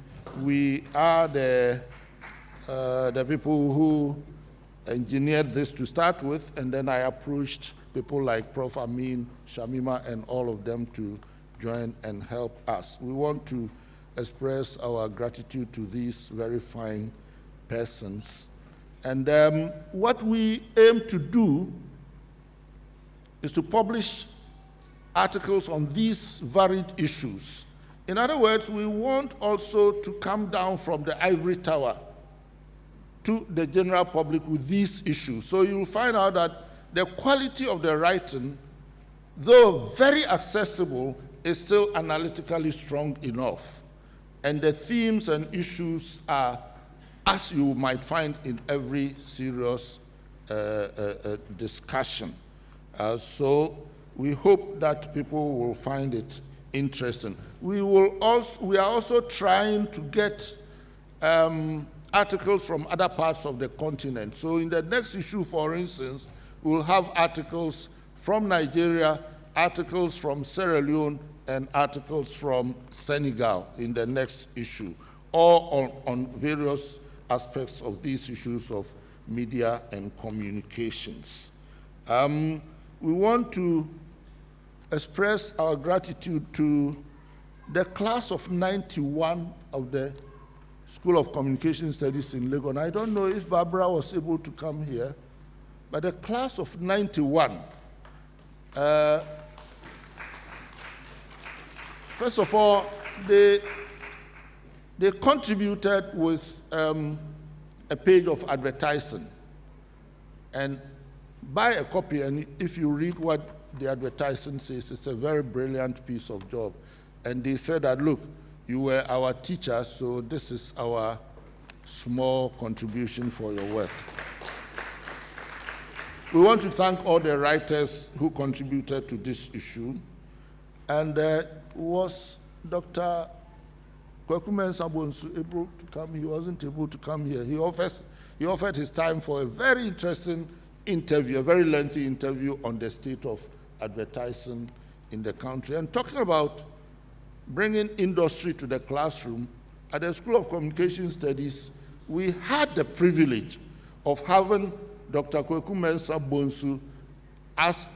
We are the people who engineered this to start with, and then I approached people like Prof. Amin, Shamima, and all of them to join and help us. We want to express our gratitude to these very fine persons. And what we aim to do is to publish articles on these varied issues. In other words, we want also to come down from the ivory tower to the general public with these issues. So you'll find out that the quality of the writing, though very accessible, is still analytically strong enough. And the themes and issues are, as you might find in every serious discussion. So we hope that people will find it interesting. We are also trying to get articles from other parts of the continent. So in the next issue, for instance, we'll have articles from Nigeria, articles from Sierra Leone, and articles from Senegal in the next issue, all on various aspects of these issues of media and communications. We want to express our gratitude to the class of 91 of the School of Communication Studies in Legon. I don't know if Barbara was able to come here, but the class of 91, first of all, they contributed with a page of advertising. And buy a copy, and if you read what the advertising says, it's a very brilliant piece of job. And they said that, look, you were our teacher, so this is our small contribution for your work. We want to thank all the writers who contributed to this issue. And was Dr. Kwekumen Sabonsu able to come? He wasn't able to come here. He offered his time for a very interesting interview, a very lengthy interview on the state of advertising in the country. And talking about bringing industry to the classroom, at the School of Communication Studies, we had the privilege of having Dr. Kwekumen Sabonsu as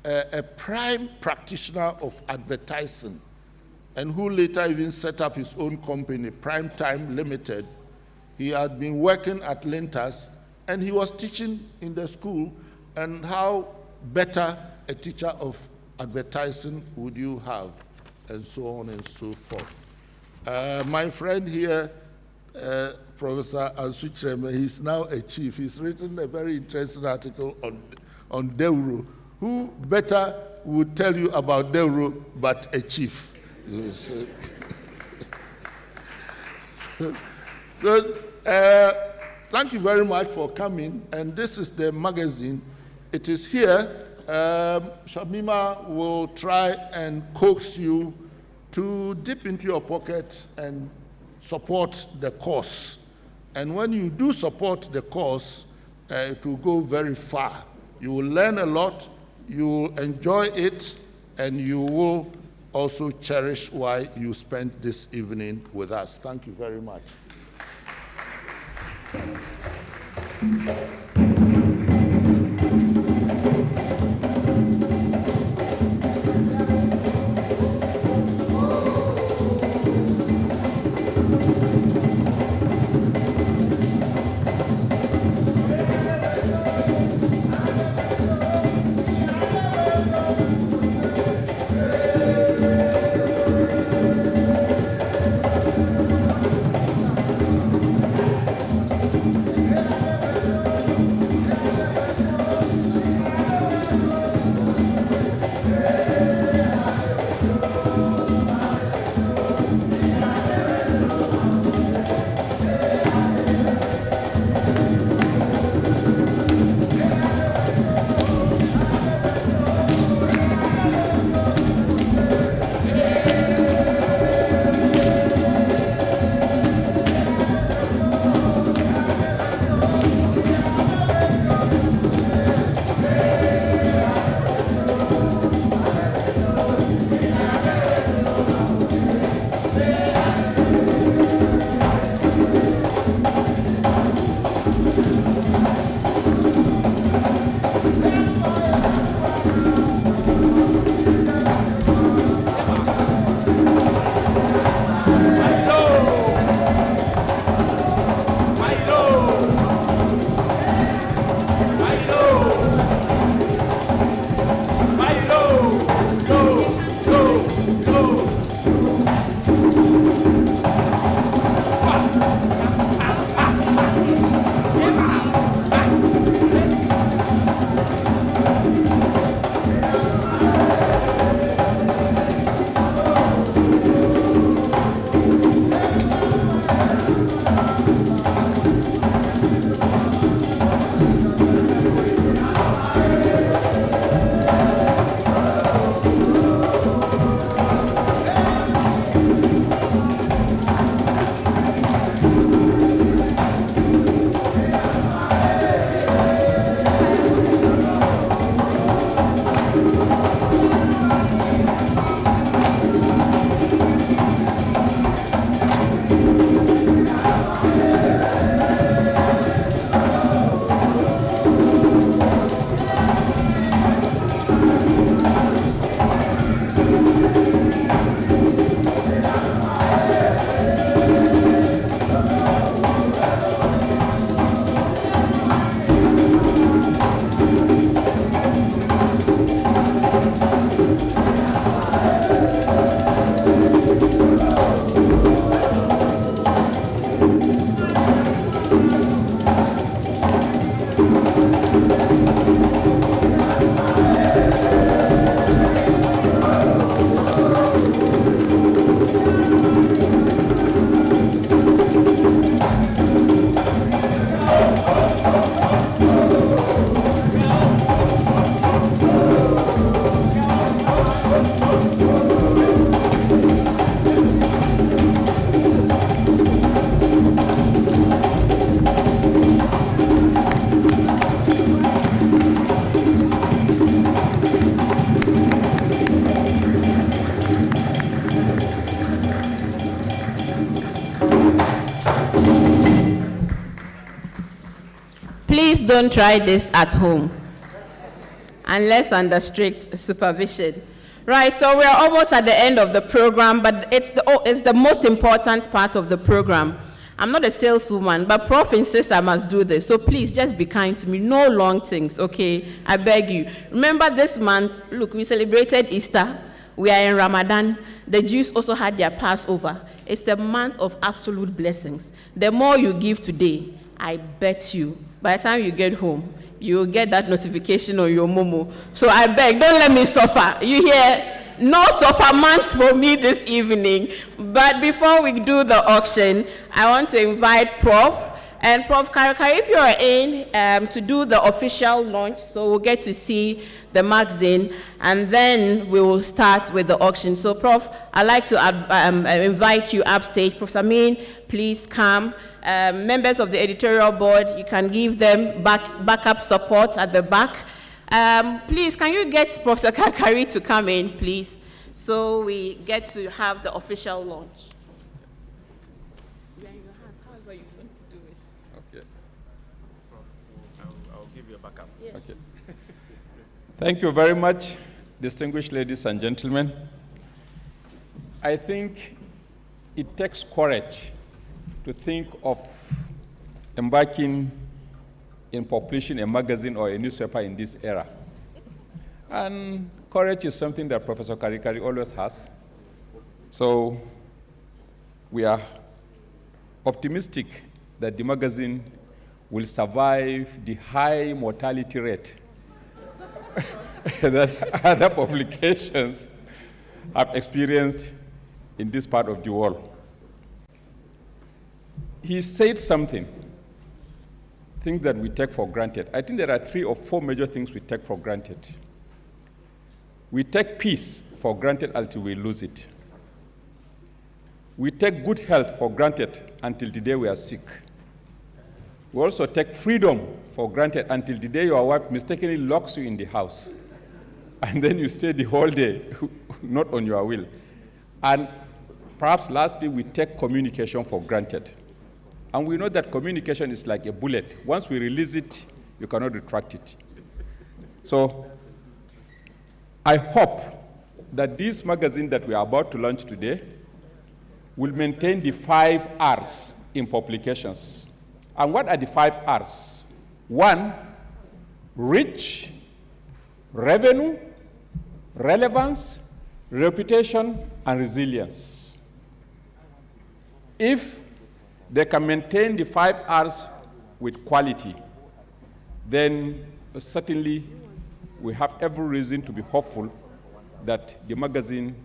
a prime practitioner of advertising, and who later even set up his own company, Prime Time Limited. He had been working at Lintas, and he was teaching in the school, and how better a teacher of advertising would you have, and so on and so forth. My friend here, Professor Ansuchreme, he's now a chief. He's written a very interesting article on Deuru. Who better would tell you about Deuru but a chief? Thank you very much for coming. And this is the magazine. It is here. Shamima will try and coax you to dip into your pocket and support the cause. And when you do support the cause, it will go very far. You will learn a lot, you will enjoy it, and you will also cherish why you spent this evening with us. Thank you very much. Please don't try this at home, unless under strict supervision. Right, so we're almost at the end of the program, but it's the most important part of the program. I'm not a saleswoman, but Prof insists I must do this, so please just be kind to me. No long things, okay? I beg you. Remember this month, look, we celebrated Easter. We are in Ramadan. The Jews also had their Passover. It's the month of absolute blessings. The more you give today, I bet you, by the time you get home, you will get that notification on your Momo. So I beg, don't let me suffer. You hear? No suffer months for me this evening. But before we do the auction, I want to invite Prof. And Prof. Karakari, if you are in to do the official launch, so we'll get to see the magazine, and then we will start with the auction. So Prof, I'd like to invite you upstage. Prof. Samin, please come. Members of the editorial board, you can give them backup support at the back. Please, can you get Professor Kakari to come in, please, so we get to have the official launch. You're in your hands, however you want to do it. Okay. I'll give you a backup. Yes. Okay. Thank you very much, distinguished ladies and gentlemen. I think it takes courage to think of embarking in publishing a magazine or a newspaper in this era. And courage is something that Professor Karikari always has. So we are optimistic that the magazine will survive the high mortality rate that other publications have experienced in this part of the world. He said something, things that we take for granted. I think there are 3 or 4 major things we take for granted. We take peace for granted until we lose it. We take good health for granted until the day we are sick. We also take freedom for granted until the day your wife mistakenly locks you in the house. And then you stay the whole day, not on your will. And perhaps lastly, we take communication for granted. And we know that communication is like a bullet. Once we release it, you cannot retract it. So I hope that this magazine that we are about to launch today will maintain the 5 R's in publications. And what are the 5 R's? 1, reach, revenue, relevance, reputation, and resilience. If they can maintain the 5 R's with quality, then certainly we have every reason to be hopeful that the magazine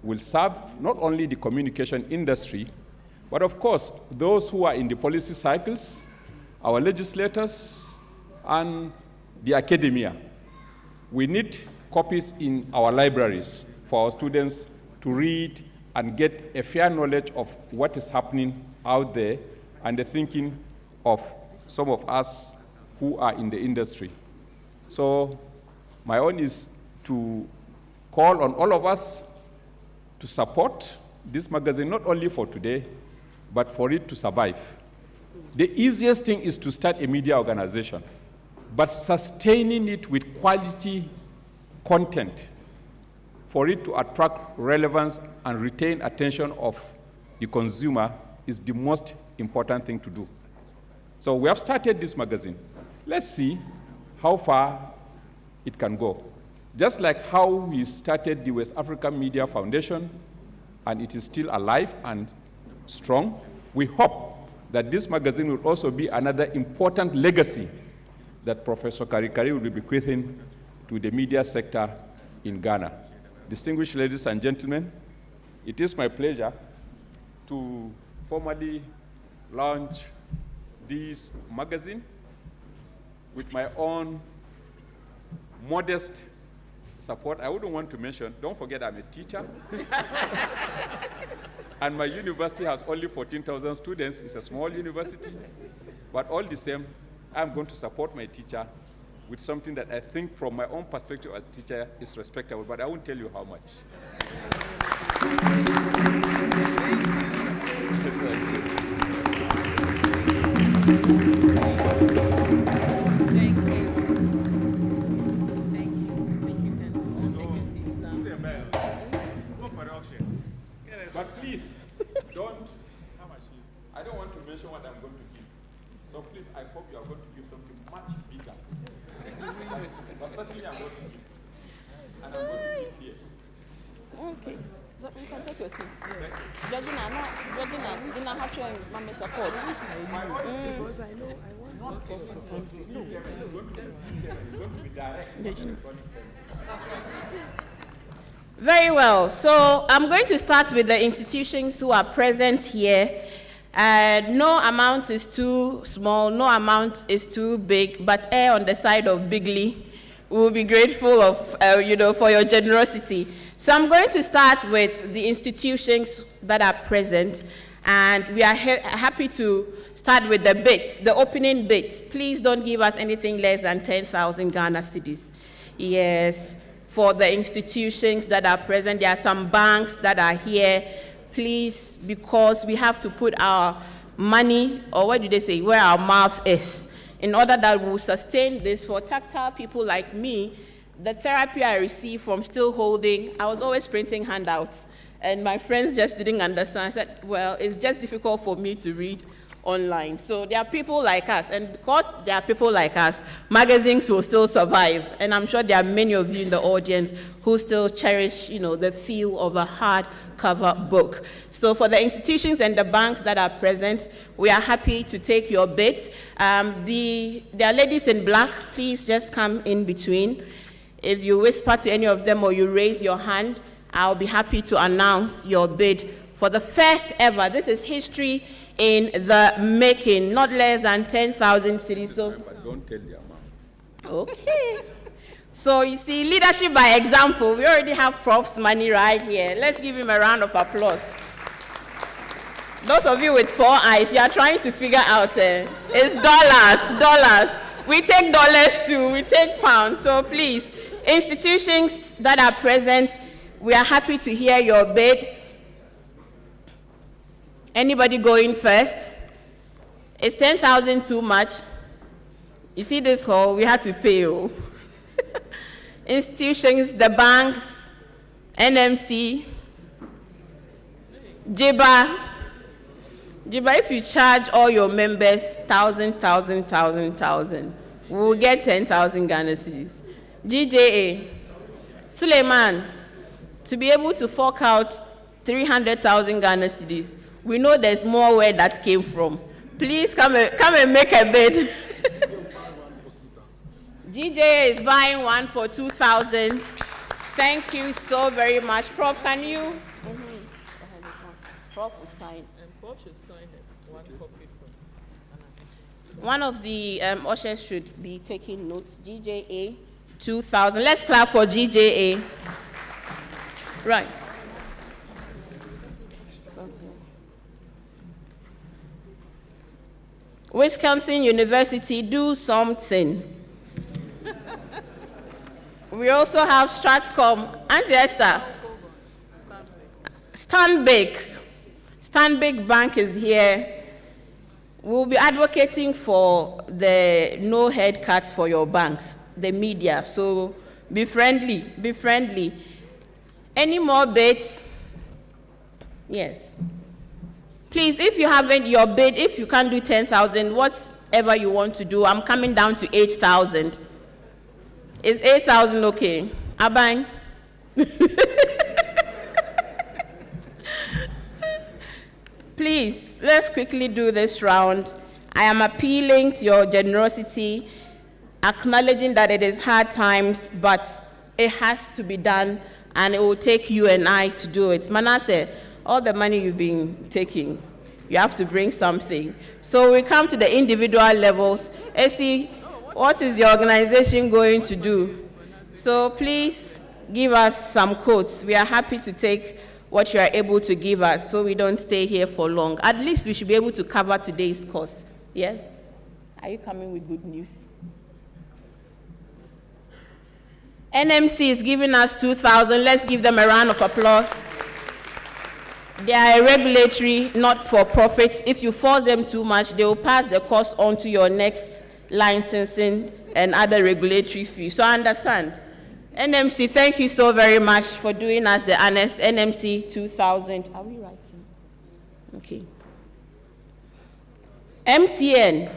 will serve not only the communication industry, but of course, those who are in the policy cycles, our legislators, and the academia. We need copies in our libraries for our students to read and get a fair knowledge of what is happening out there and the thinking of some of us who are in the industry. So my own is to call on all of us to support this magazine, not only for today, but for it to survive. The easiest thing is to start a media organization, but sustaining it with quality content for it to attract relevance and retain attention of the consumer is the most important thing to do. So we have started this magazine. Let's see how far it can go. Just like how we started the West African Media Foundation, and it is still alive and strong, we hope that this magazine will also be another important legacy that Professor Karikari will be bequeathing to the media sector in Ghana. Distinguished ladies and gentlemen, it is my pleasure to formally launch this magazine with my own modest support. I wouldn't want to mention, don't forget I'm a teacher. And my university has only 14,000 students. It's a small university. But all the same, I'm going to support my teacher with something that I think from my own perspective as a teacher is respectable, but I won't tell you how much. But please, I don't want to mention what I'm going to give. So please, I hope you are going to give something much bigger. But certainly I'm going to give. And I'm going to give here. Okay. So you can take your seat. Georgina, have to mommy support. Because I know I want to go for something. Very well. So I'm going to start with the institutions who are present here. No amount is too small, no amount is too big, but err on the side of bigly. We will be grateful for your generosity. So I'm going to start with the institutions that are present, and we are happy to start with the bits, the opening bits. Please don't give us anything less than 10,000 Ghana cedis. Yes, for the institutions that are present, there are some banks that are here. Please, because we have to put our money, or what do they say, where our mouth is, in order that we'll sustain this. For tactile people like me, the therapy I received from still holding, I was always printing handouts, and my friends just didn't understand. I said, well, it's just difficult for me to read online. So there are people like us, and because there are people like us, magazines will still survive. And I'm sure there are many of you in the audience who still cherish, the feel of a hardcover book. So for the institutions and the banks that are present, we are happy to take your bid. There are ladies in black. Please just come in between. If you whisper to any of them or you raise your hand, I'll be happy to announce your bid for the first ever. This is history in the making, not less than 10,000 cedis. So, but don't tell the amount. Okay. So you see, leadership by example. We already have Prof's money right here. Let's give him a round of applause. Those of you with 4 eyes, you are trying to figure out, it's dollars. We take dollars too, we take pounds. So please, institutions that are present, we are happy to hear your bid. Anybody going first? Is 10,000 too much? You see this hall, we had to pay. Institutions, the banks, NMC, JIBA. JIBA, if you charge all your members 1,000, we will get 10,000 Ghana cedis. GJA, Suleiman, to be able to fork out 300,000 Ghana cedis, we know there's more where that came from. Please come and make a bid. GJA is buying one for 2,000. Thank you so very much. Prof, can you? Prof will sign. And Prof should sign it. One copy from. One of the ushers should be taking notes. GJA 2,000. Let's clap for GJA. Right. Wisconsin University, do something. We also have Stratcom. Auntie Esther. Stanbic Bank is here. We'll be advocating for the no haircuts for your banks, the media. So be friendly, be friendly. Any more bids? Yes. Please, if you haven't your bid, if you can't do 10,000, whatever you want to do, I'm coming down to 8,000. Is 8,000 okay? Abang? Please, let's quickly do this round. I am appealing to your generosity, acknowledging that it is hard times, but it has to be done, and it will take you and I to do it. Manasseh, all the money you've been taking, you have to bring something. So we come to the individual levels. Essie, what is your organization going to do? So please give us some quotes. We are happy to take what you are able to give us so we don't stay here for long. At least we should be able to cover today's cost. Yes? Are you coming with good news? NMC is giving us 2,000. Let's give them a round of applause. They are a regulatory, not for profit. If you force them too much, they will pass the cost on to your next licensing and other regulatory fees. So I understand. NMC, thank you so very much for doing us the honors. NMC 2000. Are we writing? Okay. MTN,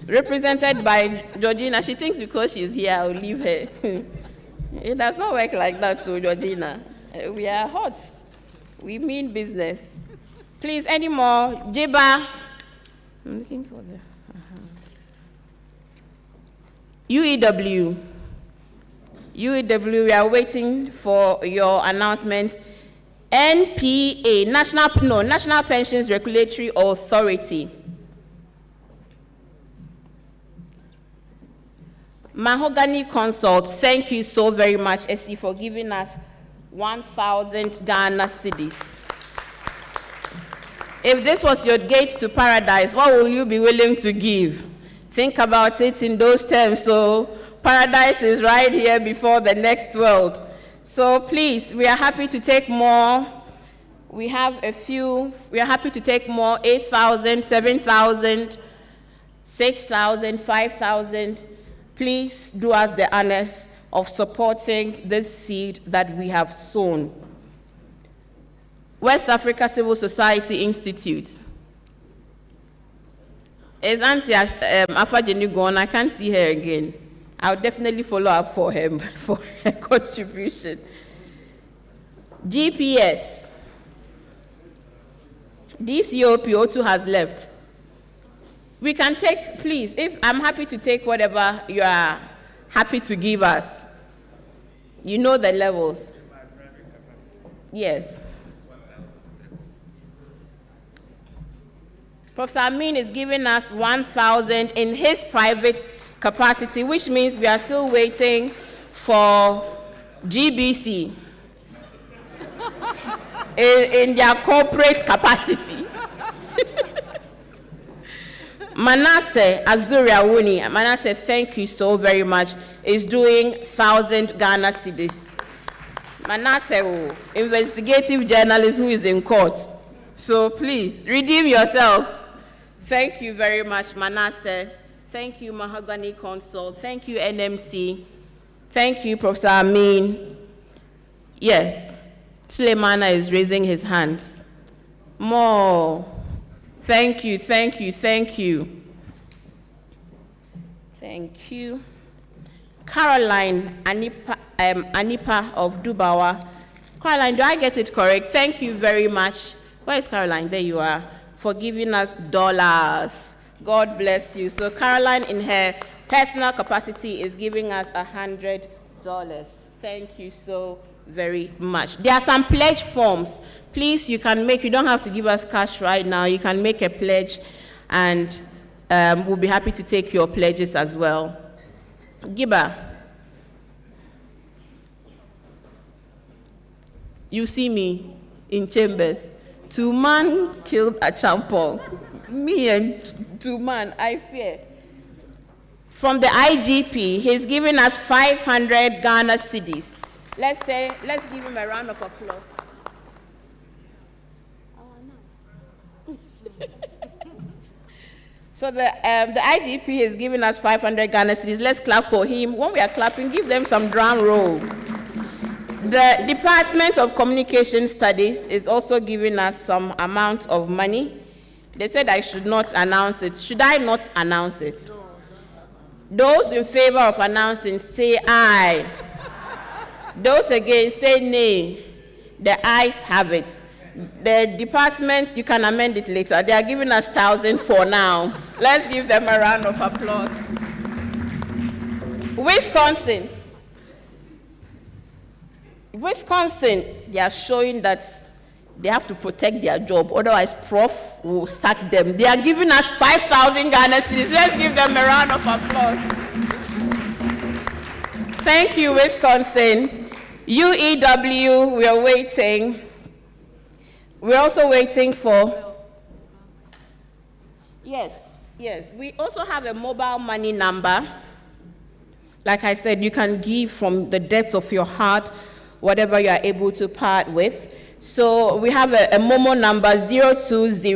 represented by Georgina. She thinks because she's here, I'll leave her. It does not work like that, so Georgina. We are hot. We mean business. Please, any more? Jiba. I'm looking for the... UEW. UEW, we are waiting for your announcement. NPA, National Pensions Regulatory Authority. Mahogany Consult, thank you so very much, Essie, for giving us 1,000 Ghana cedis. If this was your gate to paradise, what will you be willing to give? Think about it in those terms. So paradise is right here before the next world. So please, we are happy to take more. We have a few. We are happy to take more, 8,000, 7,000, 6,000, 5,000. Please do us the honors of supporting this seed that we have sown. West Africa Civil Society Institute. Is Auntie Afajeni gone? I can't see her again. I'll definitely follow up for him for her contribution. GPS. DCOPO2 has left. We can take, please, I'm happy to take whatever you are happy to give us. You know the levels. Yes. Professor Amin is giving us 1,000 in his private capacity, which means we are still waiting for GBC in their corporate capacity. Manasseh Azuria Wuni, Manasseh, thank you so very much, is doing 1,000 Ghana cedis. Manasseh, investigative journalist who is in court. So please, redeem yourselves. Thank you very much, Manasseh. Thank you, Mahogany Consult. Thank you, NMC. Thank you, Professor Amin. Yes, Suleimana is raising his hands. More. Thank you, thank you, thank you. Thank you. Caroline Anipa of Dubawa. Caroline, do I get it correct? Thank you very much. Where is Caroline? There you are. For giving us dollars. God bless you. So Caroline, in her personal capacity, is giving us $100. Thank you so very much. There are some pledge forms. Please, you don't have to give us cash right now. You can make a pledge, and we'll be happy to take your pledges as well. Giba, you see me in chambers. 2 men killed a champon. Me and 2 men, I fear. From the IGP, he's giving us 500 Ghana cedis. Let's give him a round of applause. So the IGP is giving us 500 Ghana cedis. Let's clap for him. When we are clapping, give them some drum roll. The Department of Communication Studies is also giving us some amount of money. They said I should not announce it. Should I not announce it? Those in favor of announcing, say aye. Those against, say nay. The ayes have it. The department, you can amend it later. They are giving us 1,000 for now. Let's give them a round of applause. Wisconsin, they are showing that they have to protect their job, otherwise Prof will sack them. They are giving us 5,000 Ghana cedis. Let's give them a round of applause. Thank you, Wisconsin. UEW, we are waiting. We're also waiting for, yes, we also have a mobile money number. Like I said, you can give from the depths of your heart, whatever you are able to part with. So we have a Momo number 020,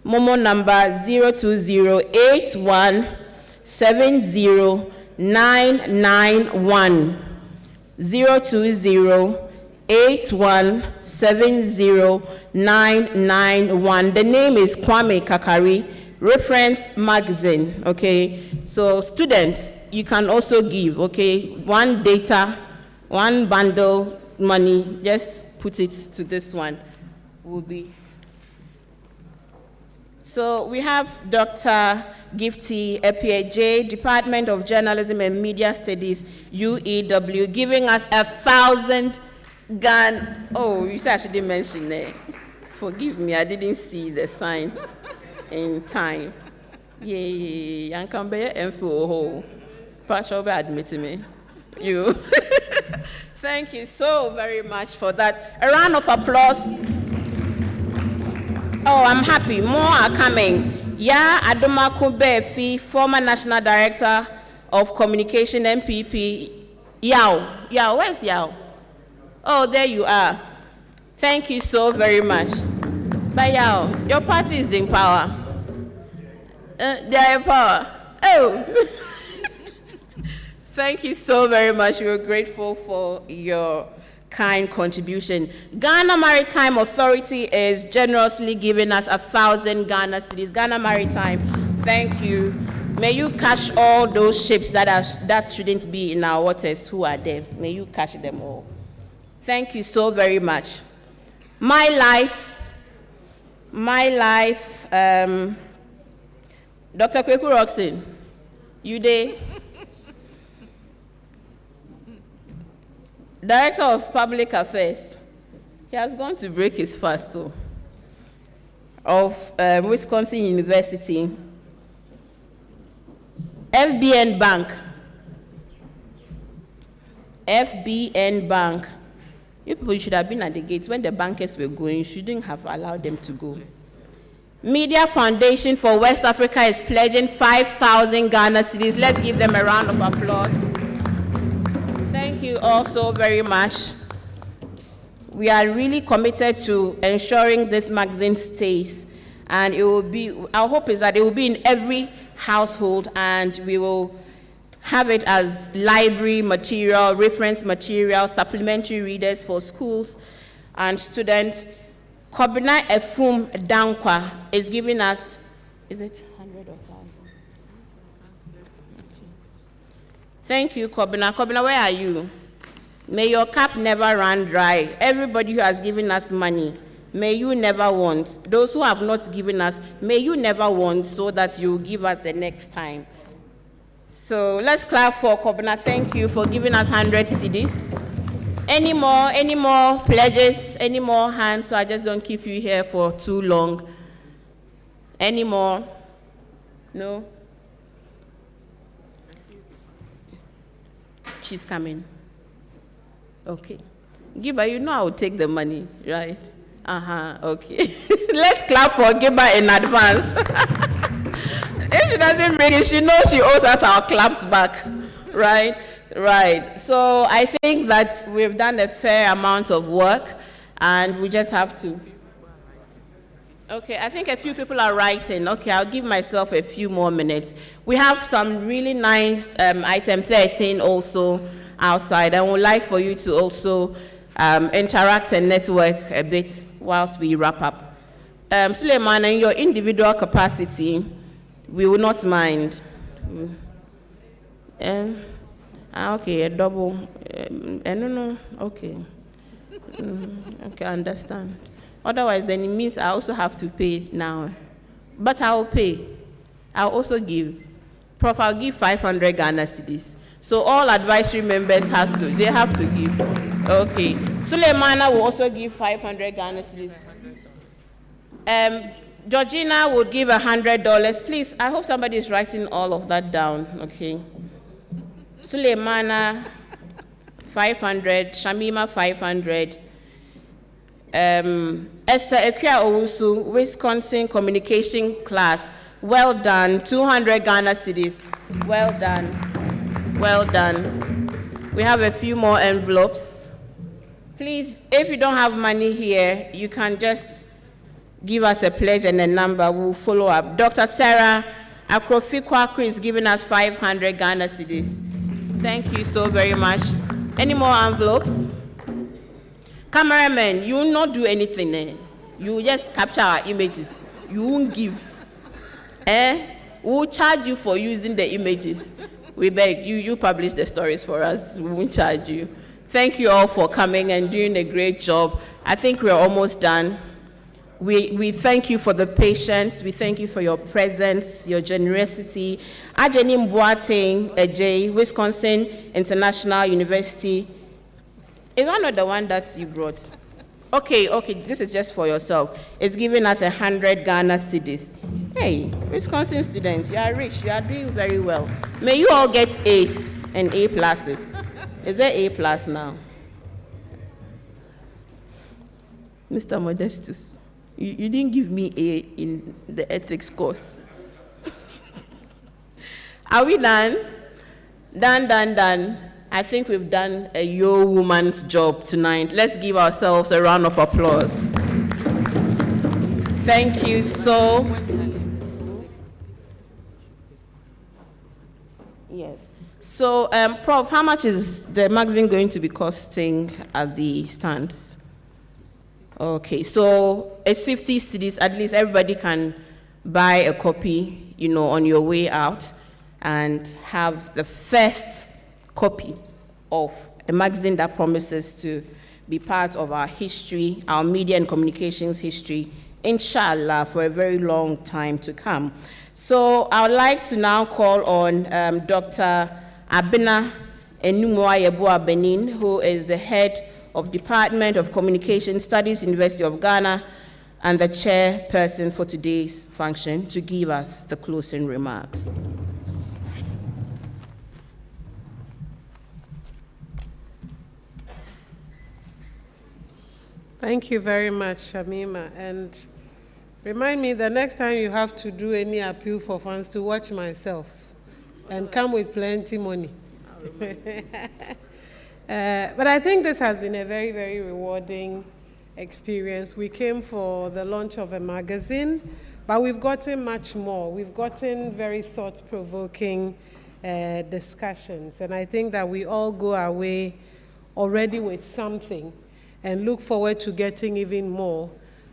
Momo number 020-8170 991 020-8170-991. The name is Kwame Kakari, Reference Magazine, okay? So students, you can also give, okay? One data, one bundle money, just put it to this one, will be. So we have Dr. Gifty Epiej, Department of Journalism and Media Studies, UEW, giving us 1,000 Ghana. Oh, you said I shouldn't mention it. Forgive me, I didn't see the sign in time. Yay, and come back and for partial admitting me. You. Thank you so very much for that. A round of applause. Oh, I'm happy. More are coming. Ya Adoma Kumbefi, former National Director of Communication, MPP. Yao, where's Yao? Oh, there you are. Thank you so very much. But Yao, your party is in power. They are in power. Oh. Thank you so very much. We're grateful for your kind contribution. Ghana Maritime Authority is generously giving us 1,000 Ghana cedis. Ghana Maritime, thank you. May you catch all those ships that shouldn't be in our waters who are there. May you catch them all. Thank you so very much. My life, Dr. Kweku Roxin, you there? Director of Public Affairs. He has gone to break his fast too. Of Wisconsin University. FBN Bank. You people should have been at the gates when the bankers were going. You shouldn't have allowed them to go. Media Foundation for West Africa is pledging 5,000 Ghana cedis. Let's give them a round of applause. Thank you all so very much. We are really committed to ensuring this magazine stays, and it will be, our hope is that it will be in every household, and we will have it as library material, reference material, supplementary readers for schools and students. Kobina Efum Dankwa is giving us, is it 100 or 1,000? Thank you, Kobina. Kobina, where are you? May your cup never run dry. Everybody who has given us money, may you never want. Those who have not given us, may you never want, so that you will give us the next time. So let's clap for Kobina. Thank you for giving us 100 cedis. Any more pledges, any more hands, so I just don't keep you here for too long. Any more? No? She's coming. Okay. Giba, you know I will take the money, right? Okay. Let's clap for Giba in advance. If she doesn't bring it, she knows she owes us our claps back, right? Right. So I think that we've done a fair amount of work, and we just have to. Okay, I think a few people are writing. Okay, I'll give myself a few more minutes. We have some really nice item 13 also outside, and we'd like for you to also interact and network a bit whilst we wrap up. Suleiman, in your individual capacity, we will not mind. Okay, a double. No, okay. Okay, I understand. Otherwise, then it means I also have to pay now. But I will pay. I'll also give. Prof, I'll give 500 Ghana cedis. So all advisory members have to give. Okay. Suleimana will also give 500 Ghana cedis. Georgina would give $100. Please, I hope somebody is writing all of that down. Okay. Suleimana, 500. Shamima, 500. Esther Ekia Owusu, Wisconsin Communication Class. Well done. 200 Ghana cedis. Well done. Well done. We have a few more envelopes. Please, if you don't have money here, you can just give us a pledge and a number. We'll follow up. Dr. Sarah Akrofikwaku is giving us 500 Ghana cedis. Thank you so very much. Any more envelopes? Cameraman, you will not do anything. You will just capture our images. You won't give. We'll charge you for using the images. We beg you publish the stories for us. We won't charge you. Thank you all for coming and doing a great job. I think we're almost done. We thank you for the patience. We thank you for your presence, your generosity. Ajeni Mboateng Ejay, Wisconsin International University. Is that not the one that you brought? Okay, this is just for yourself. It's giving us 100 Ghana cedis. Hey, Wisconsin students, you are rich. You are doing very well. May you all get A's and A pluses. Is there A plus now? Mr. Modestus. You didn't give me A in the ethics course. Are we done? Done. I think we've done a Yo woman's job tonight. Let's give ourselves a round of applause. Thank you so. Yes. So, Prof, how much is the magazine going to be costing at the stands? Okay, so it's 50 cedis. At least everybody can buy a copy, on your way out, and have the first copy of a magazine that promises to be part of our history, our media and communications history, inshallah, for a very long time to come. So I would like to now call on Dr. Abina Enumwa-Yeboah-Benin, who is the head of Department of Communication Studies, University of Ghana, and the chairperson for today's function, to give us the closing remarks. Thank you very much, Shamima. And remind me the next time you have to do any appeal for funds to watch myself and come with plenty money. But I think this has been a very, very rewarding experience. We came for the launch of a magazine, but we've gotten much more. We've gotten very thought-provoking discussions, and I think that we all go away already with something and look forward to getting even more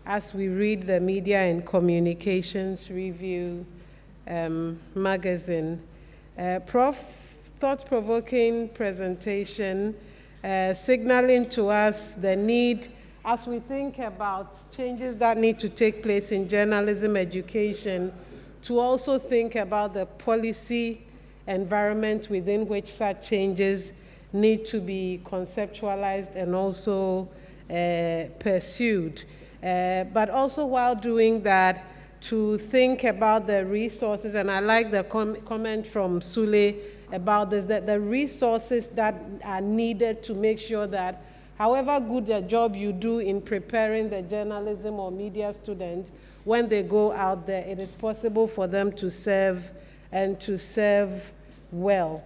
as we read the Media and Communications Review magazine. Prof, thought-provoking presentation, signaling to us the need, as we think about changes that need to take place in journalism education, to also think about the policy environment within which such changes need to be conceptualized and also pursued. But also while doing that, to think about the resources, and I like the comment from Sule about this, that the resources that are needed to make sure that however good a job you do in preparing the journalism or media students, when they go out there, it is possible for them to serve and to serve well.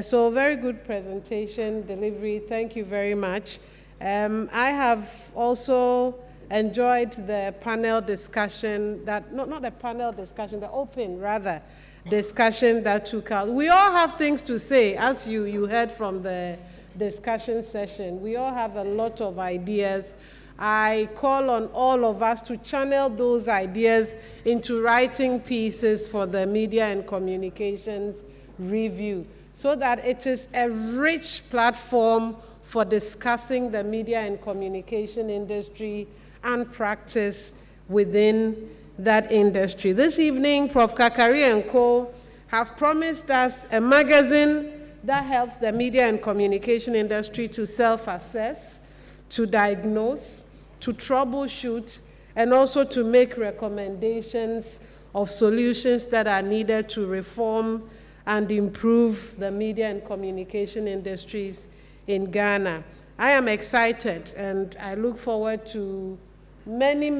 So very good presentation, delivery. Thank you very much. I have also enjoyed the panel discussion, not the panel discussion, the open, rather, discussion that took out. We all have things to say, as you heard from the discussion session. We all have a lot of ideas. I call on all of us to channel those ideas into writing pieces for the Media and Communications Review, so that it is a rich platform for discussing the media and communication industry and practice within that industry. This evening, Prof. Kakari and Co. have promised us a magazine that helps the media and communication industry to self-assess, to diagnose, to troubleshoot, and also to make recommendations of solutions that are needed to reform and improve the media and communication industries in Ghana. I am excited, and I look forward to many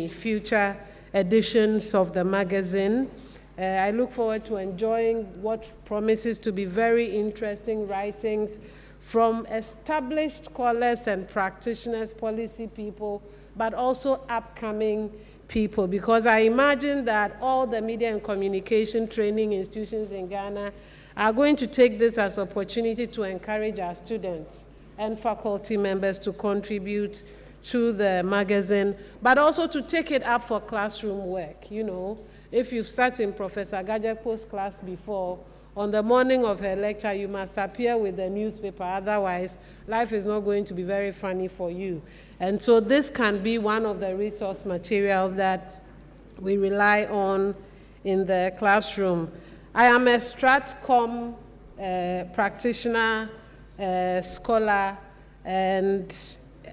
future editions of the magazine. I look forward to enjoying what promises to be very interesting writings from established scholars and practitioners, policy people, but also upcoming people, because I imagine that all the media and communication training institutions in Ghana are going to take this as an opportunity to encourage our students and faculty members to contribute to the magazine, but also to take it up for classroom work. You know, if you've sat in Professor Gajepo's class before, on the morning of her lecture, you must appear with the newspaper, otherwise life is not going to be very funny for you. And so this can be one of the resource materials that we rely on in the classroom. I am a Stratcom practitioner, scholar, and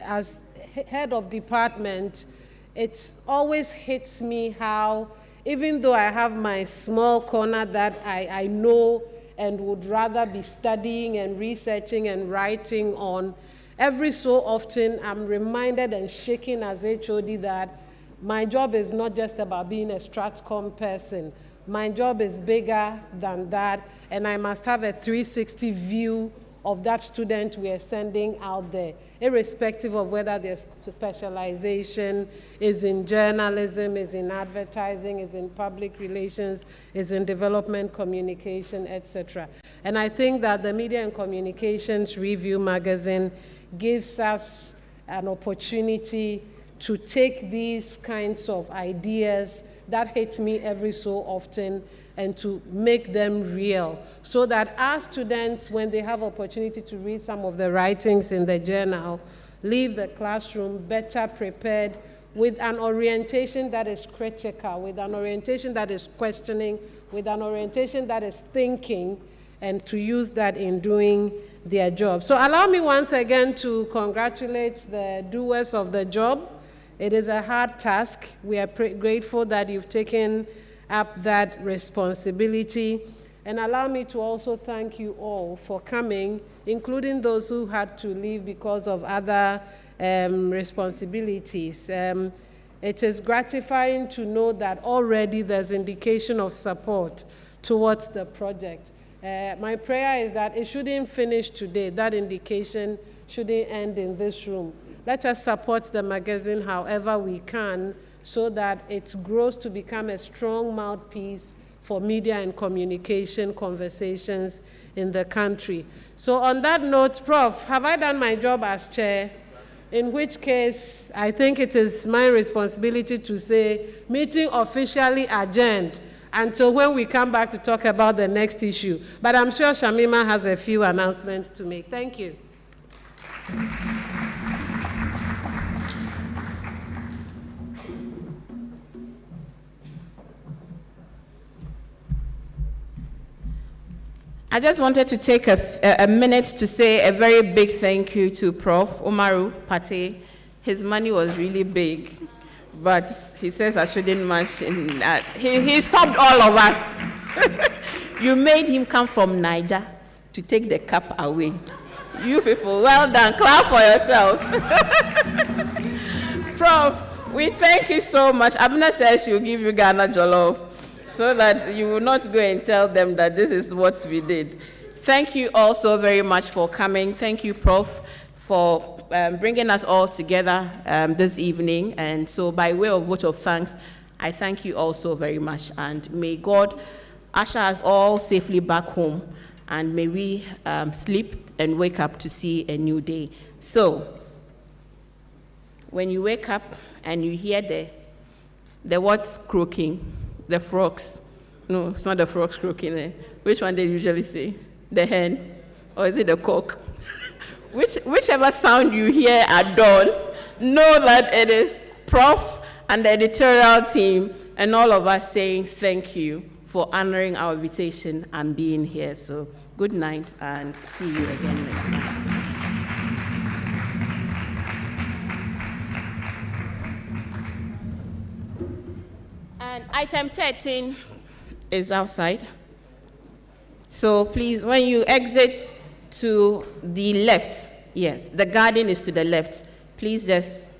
as head of department, it always hits me how, even though I have my small corner that I know and would rather be studying and researching and writing on, every so often I'm reminded and shaken as HOD that my job is not just about being a Stratcom person. My job is bigger than that, and I must have a 360 view of that student we are sending out there, irrespective of whether their specialization is in journalism, is in advertising, is in public relations, is in development communication, etc. And I think that the Media and Communications Review magazine gives us an opportunity to take these kinds of ideas that hit me every so often and to make them real, so that our students, when they have opportunity to read some of the writings in the journal, leave the classroom better prepared with an orientation that is critical, with an orientation that is questioning, with an orientation that is thinking, and to use that in doing their job. So allow me once again to congratulate the doers of the job. It is a hard task. We are grateful that you've taken up that responsibility. And allow me to also thank you all for coming, including those who had to leave because of other responsibilities. It is gratifying to know that already there's indication of support towards the project. My prayer is that it shouldn't finish today. That indication shouldn't end in this room. Let us support the magazine however we can, so that it grows to become a strong mouthpiece for media and communication conversations in the country. So on that note, Prof, have I done my job as chair? In which case, I think it is my responsibility to say, meeting officially adjourned until when we come back to talk about the next issue. But I'm sure Shamima has a few announcements to make. Thank you. I just wanted to take a minute to say a very big thank you to Prof. Umaru Pate. His money was really big, but he says I shouldn't mention that. He stopped all of us. You made him come from Niger to take the cup away. You people, well done. Clap for yourselves. Prof, we thank you so much. Abna says she'll give you Ghana Jollof, so that you will not go and tell them that this is what we did. Thank you also very much for coming. Thank you, Prof, for bringing us all together this evening. And so by way of vote of thanks, I thank you also very much. And may God usher us all safely back home. And may we sleep and wake up to see a new day. So when you wake up and you hear the what's croaking, the frogs. No, it's not the frogs croaking. Which one they usually say? The hen? Or is it the cock? Whichever sound you hear at dawn, know that it is Prof and the editorial team and all of us saying thank you for honoring our invitation and being here. So good night and see you again next time. And item 13 is outside. So please, when you exit to the left, yes, the garden is to the left, please just